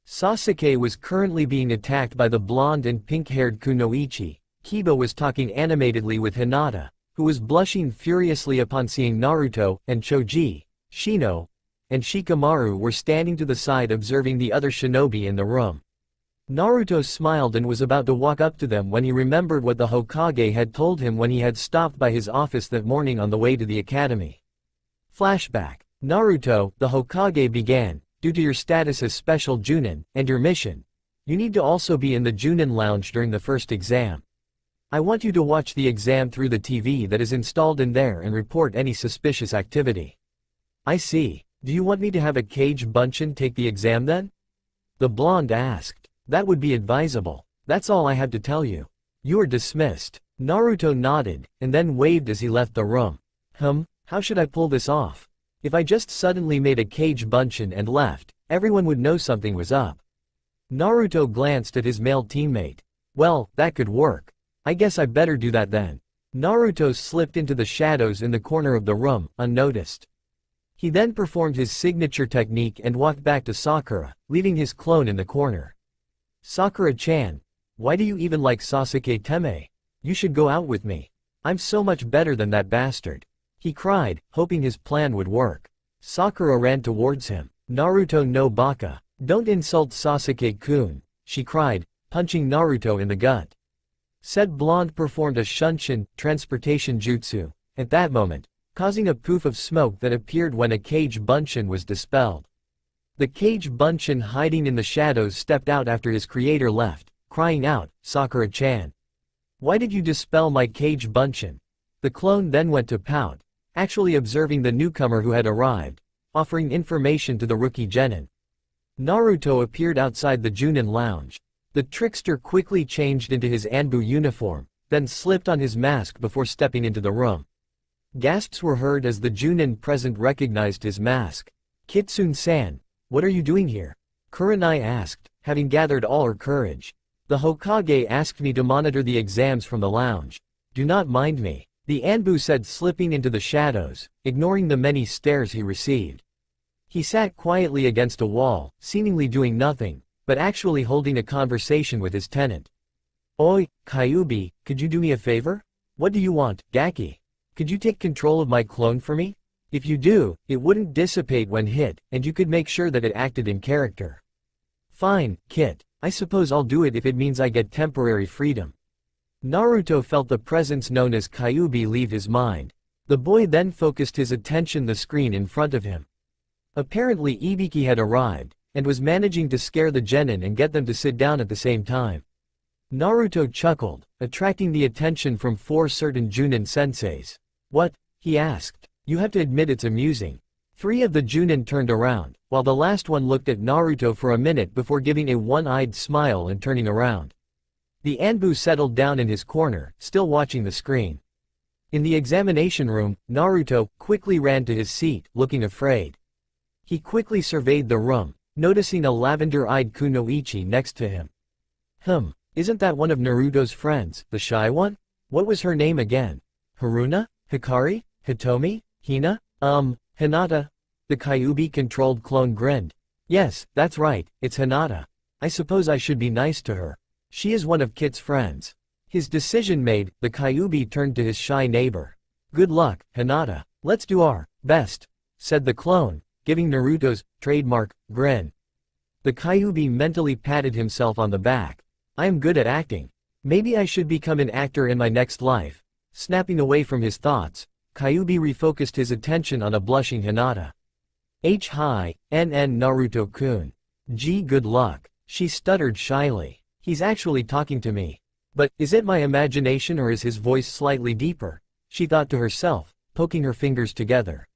Sasuke was currently being attacked by the blonde and pink-haired Kunoichi. Kiba was talking animatedly with Hinata, who was blushing furiously upon seeing Naruto, and Choji, Shino, and Shikamaru were standing to the side observing the other shinobi in the room. Naruto smiled and was about to walk up to them when he remembered what the Hokage had told him when he had stopped by his office that morning on the way to the academy. Flashback. Naruto, the Hokage began, due to your status as Special Junin, and your mission, you need to also be in the Junin Lounge during the first exam. I want you to watch the exam through the TV that is installed in there and report any suspicious activity. I see. Do you want me to have a Kage Bunshin take the exam then? The blonde asked. That would be advisable. That's all I have to tell you. You are dismissed. Naruto nodded, and then waved as he left the room. How should I pull this off? If I just suddenly made a Kage Bunshin and left, everyone would know something was up. Naruto glanced at his male teammate. Well, that could work. I guess I better do that then. Naruto slipped into the shadows in the corner of the room, unnoticed. He then performed his signature technique and walked back to Sakura, leaving his clone in the corner. Sakura-chan, why do you even like Sasuke Teme? You should go out with me. I'm so much better than that bastard. He cried, hoping his plan would work. Sakura ran towards him. Naruto no baka. Don't insult Sasuke-kun, she cried, punching Naruto in the gut. Said blonde performed a shunshin, transportation jutsu, at that moment, causing a poof of smoke that appeared when a Kage Bunshin was dispelled. The Kage Bunshin hiding in the shadows stepped out after his creator left, crying out, Sakura-chan. Why did you dispel my Kage Bunshin? The clone then went to pout, actually observing the newcomer who had arrived, offering information to the rookie genin. Naruto appeared outside the Junin Lounge. The trickster quickly changed into his Anbu uniform, then slipped on his mask before stepping into the room. Gasps were heard as the Junin present recognized his mask. Kitsune-san, what are you doing here? Kurenai asked, having gathered all her courage. The Hokage asked me to monitor the exams from the lounge. Do not mind me, the Anbu said, slipping into the shadows, ignoring the many stares he received. He sat quietly against a wall, seemingly doing nothing, but actually holding a conversation with his tenant. Oi, Kyuubi, could you do me a favor? What do you want, Gaki? Could you take control of my clone for me? If you do, it wouldn't dissipate when hit, and you could make sure that it acted in character. Fine, Kit. I suppose I'll do it if it means I get temporary freedom. Naruto felt the presence known as Kyuubi leave his mind. The boy then focused his attention on the screen in front of him. Apparently Ibiki had arrived, and was managing to scare the genin and get them to sit down at the same time. Naruto chuckled, attracting the attention from 4 certain Junin senseis. What? He asked. You have to admit it's amusing. 3 of the Junin turned around, while the last one looked at Naruto for a minute before giving a one-eyed smile and turning around. The Anbu settled down in his corner, still watching the screen. In the examination room, Naruto quickly ran to his seat, looking afraid. He quickly surveyed the room, noticing a lavender-eyed Kunoichi next to him. Isn't that one of Naruto's friends, the shy one? What was her name again? Haruna? Hikari? Hitomi? Hina? Hinata? The Kyuubi-controlled clone grinned. Yes, that's right, it's Hinata. I suppose I should be nice to her. She is one of Kit's friends. His decision made, the Kyuubi turned to his shy neighbor. Good luck, Hinata. Let's do our best, said the clone, giving Naruto's trademark grin. The Kyuubi mentally patted himself on the back. I am good at acting. Maybe I should become an actor in my next life. Snapping away from his thoughts, Kyuubi refocused his attention on a blushing Hinata. Hi, NN Naruto-kun. Gee, good luck. She stuttered shyly. He's actually talking to me. But, is it my imagination or is his voice slightly deeper? She thought to herself, poking her fingers together.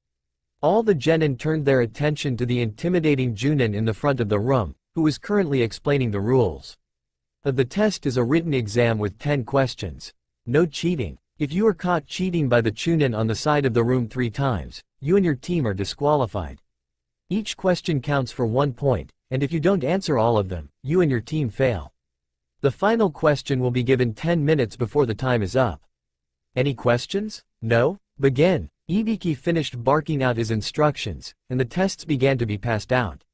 All the genin turned their attention to the intimidating Junin in the front of the room, who was currently explaining the rules. The test is a written exam with 10 questions. No cheating. If you are caught cheating by the Chunin on the side of the room 3 times, you and your team are disqualified. Each question counts for 1 point, and if you don't answer all of them, you and your team fail. The final question will be given 10 minutes before the time is up. Any questions? No? Begin. Ibiki finished barking out his instructions, and the tests began to be passed out.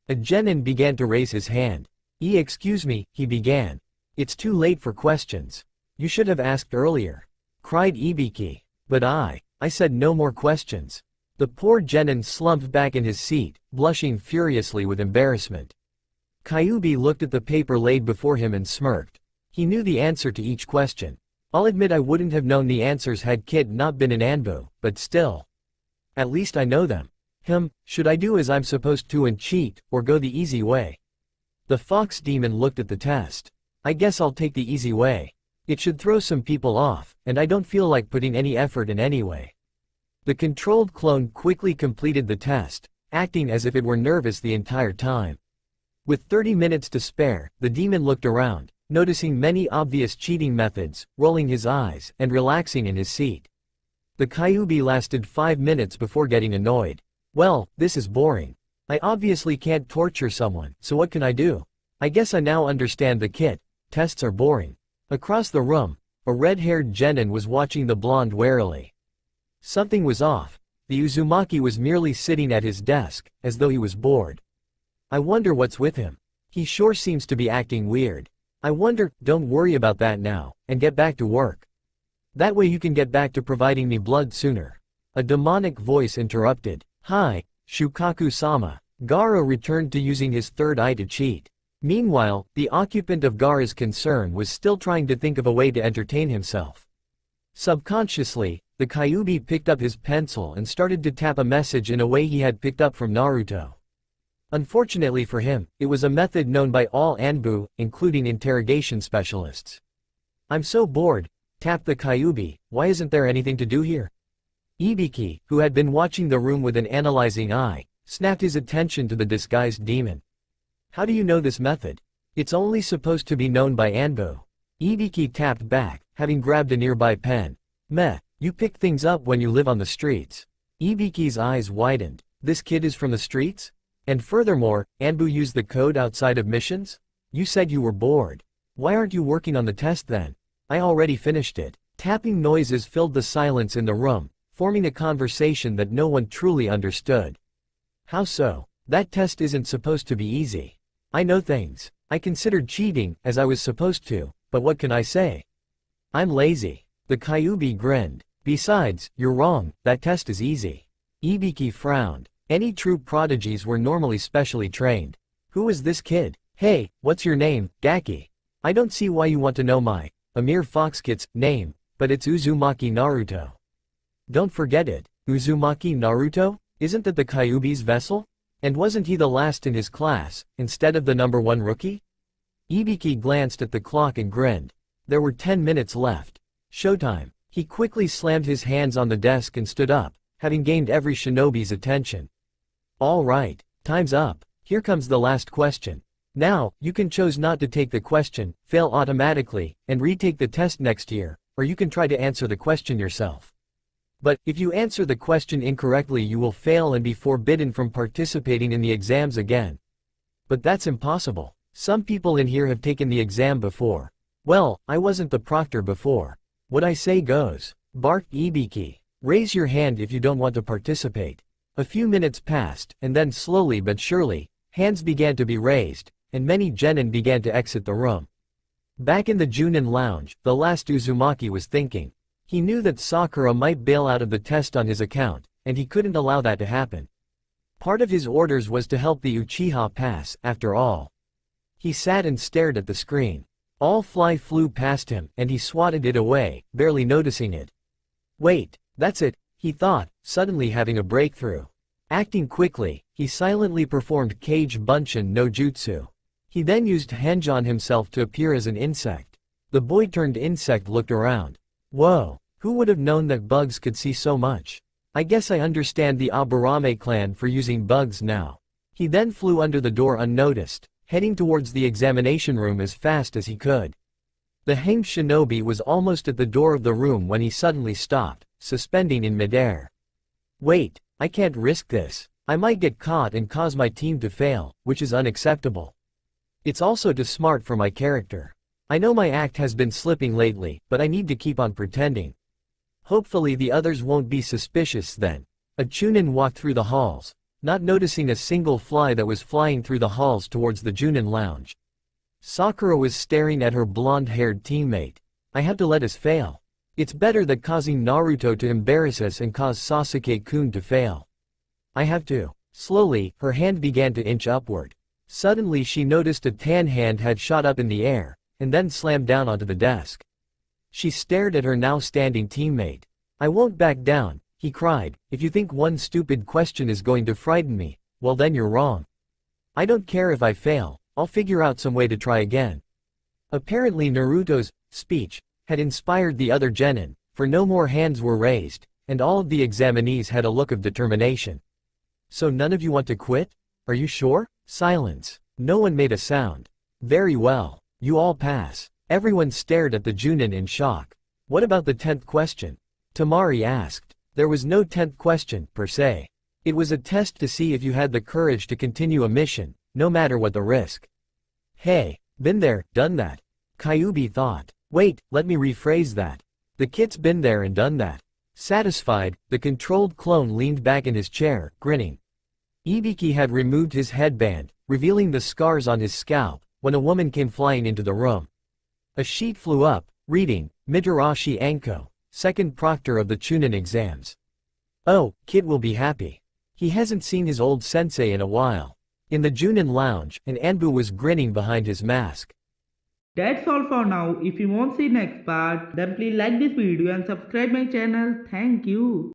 A genin began to raise his hand. Excuse me, he began. It's too late for questions. You should have asked earlier, cried Ibiki. But I said no more questions. The poor genin slumped back in his seat, blushing furiously with embarrassment. Kyubi looked at the paper laid before him and smirked. He knew the answer to each question. I'll admit I wouldn't have known the answers had Kit not been in Anbu, but still. At least I know them. Should I do as I'm supposed to and cheat, or go the easy way? The fox demon looked at the test. I guess I'll take the easy way. It should throw some people off, and I don't feel like putting any effort in anyway. The controlled clone quickly completed the test, acting as if it were nervous the entire time. With 30 minutes to spare, the demon looked around, noticing many obvious cheating methods, rolling his eyes, and relaxing in his seat. The Kyubi lasted 5 minutes before getting annoyed. Well, this is boring. I obviously can't torture someone, so what can I do? I guess I now understand the Kit. Tests are boring. Across the room, a red-haired genin was watching the blonde warily. Something was off. The Uzumaki was merely sitting at his desk, as though he was bored. I wonder what's with him. He sure seems to be acting weird. I wonder. Don't worry about that now, and get back to work. That way you can get back to providing me blood sooner. A demonic voice interrupted. Hi, Shukaku-sama. Gaara returned to using his third eye to cheat. Meanwhile, the occupant of Gaara's concern was still trying to think of a way to entertain himself. Subconsciously, the Kyubi picked up his pencil and started to tap a message in a way he had picked up from Naruto. Unfortunately for him, it was a method known by all Anbu, including interrogation specialists. I'm so bored, tapped the Kyubi. Why isn't there anything to do here? Ibiki, who had been watching the room with an analyzing eye, snapped his attention to the disguised demon. How do you know this method? It's only supposed to be known by Anbu. Ibiki tapped back, having grabbed a nearby pen. Meh, you pick things up when you live on the streets. Ibiki's eyes widened. This kid is from the streets? And furthermore, Anbu used the code outside of missions? You said you were bored. Why aren't you working on the test then? I already finished it. Tapping noises filled the silence in the room, forming a conversation that no one truly understood. How so? That test isn't supposed to be easy. I know things. I considered cheating, as I was supposed to, but what can I say? I'm lazy. The Kyubi grinned. Besides, you're wrong, that test is easy. Ibiki frowned. Any true prodigies were normally specially trained. Who is this kid? Hey, what's your name, Gaki? I don't see why you want to know my, a mere foxkit's, name, but it's Uzumaki Naruto. Don't forget it. Uzumaki Naruto? Isn't that the Kyubi's vessel? And wasn't he the last in his class, instead of the number 1 rookie? Ibiki glanced at the clock and grinned. There were 10 minutes left. Showtime. He quickly slammed his hands on the desk and stood up, having gained every shinobi's attention. All right, time's up. Here comes the last question. Now, you can choose not to take the question, fail automatically, and retake the test next year, or you can try to answer the question yourself. But, if you answer the question incorrectly you will fail and be forbidden from participating in the exams again. But that's impossible. Some people in here have taken the exam before. Well, I wasn't the proctor before. What I say goes. Barked Ibiki. Raise your hand if you don't want to participate. A few minutes passed, and then slowly but surely, hands began to be raised, and many genin began to exit the room. Back in the Junin lounge, the last Uzumaki was thinking. He knew that Sakura might bail out of the test on his account, and he couldn't allow that to happen. Part of his orders was to help the Uchiha pass, after all. He sat and stared at the screen. All fly flew past him, and he swatted it away, barely noticing it. Wait, that's it, he thought, suddenly having a breakthrough. Acting quickly, he silently performed Kage Bunshin no Jutsu. He then used henge on himself to appear as an insect. The boy turned insect looked around. Whoa, who would have known that bugs could see so much? I guess I understand the Aburame clan for using bugs now. He then flew under the door unnoticed, heading towards the examination room as fast as he could. The hanged shinobi was almost at the door of the room when he suddenly stopped, suspending in midair. Wait, I can't risk this. I might get caught and cause my team to fail, which is unacceptable. It's also too smart for my character. I know my act has been slipping lately, but I need to keep on pretending. Hopefully the others won't be suspicious then. A Chunin walked through the halls, not noticing a single fly that was flying through the halls towards the Junin lounge. Sakura was staring at her blonde-haired teammate. I have to let us fail. It's better than causing Naruto to embarrass us and cause Sasuke-kun to fail. I have to. Slowly, her hand began to inch upward. Suddenly she noticed a tan hand had shot up in the air, and then slammed down onto the desk. She stared at her now standing teammate. I won't back down, he cried. If you think one stupid question is going to frighten me, well then you're wrong. I don't care if I fail, I'll figure out some way to try again. Apparently Naruto's speech had inspired the other genin, for no more hands were raised, and all of the examinees had a look of determination. So none of you want to quit? Are you sure? Silence. No one made a sound. Very well. You all pass. Everyone stared at the Junin in shock. What about the 10th question? Tamari asked. There was no 10th question, per se. It was a test to see if you had the courage to continue a mission, no matter what the risk. Hey, been there, done that. Kyuubi thought. Wait, let me rephrase that. The kid's been there and done that. Satisfied, the controlled clone leaned back in his chair, grinning. Ibiki had removed his headband, revealing the scars on his scalp, when a woman came flying into the room. A sheet flew up, reading, Mitarashi Anko, second proctor of the Chunin exams. Oh, Kid will be happy. He hasn't seen his old sensei in a while. In the Junin lounge, an Anbu was grinning behind his mask. That's all for now. If you want to see next part, then please like this video and subscribe my channel. Thank you.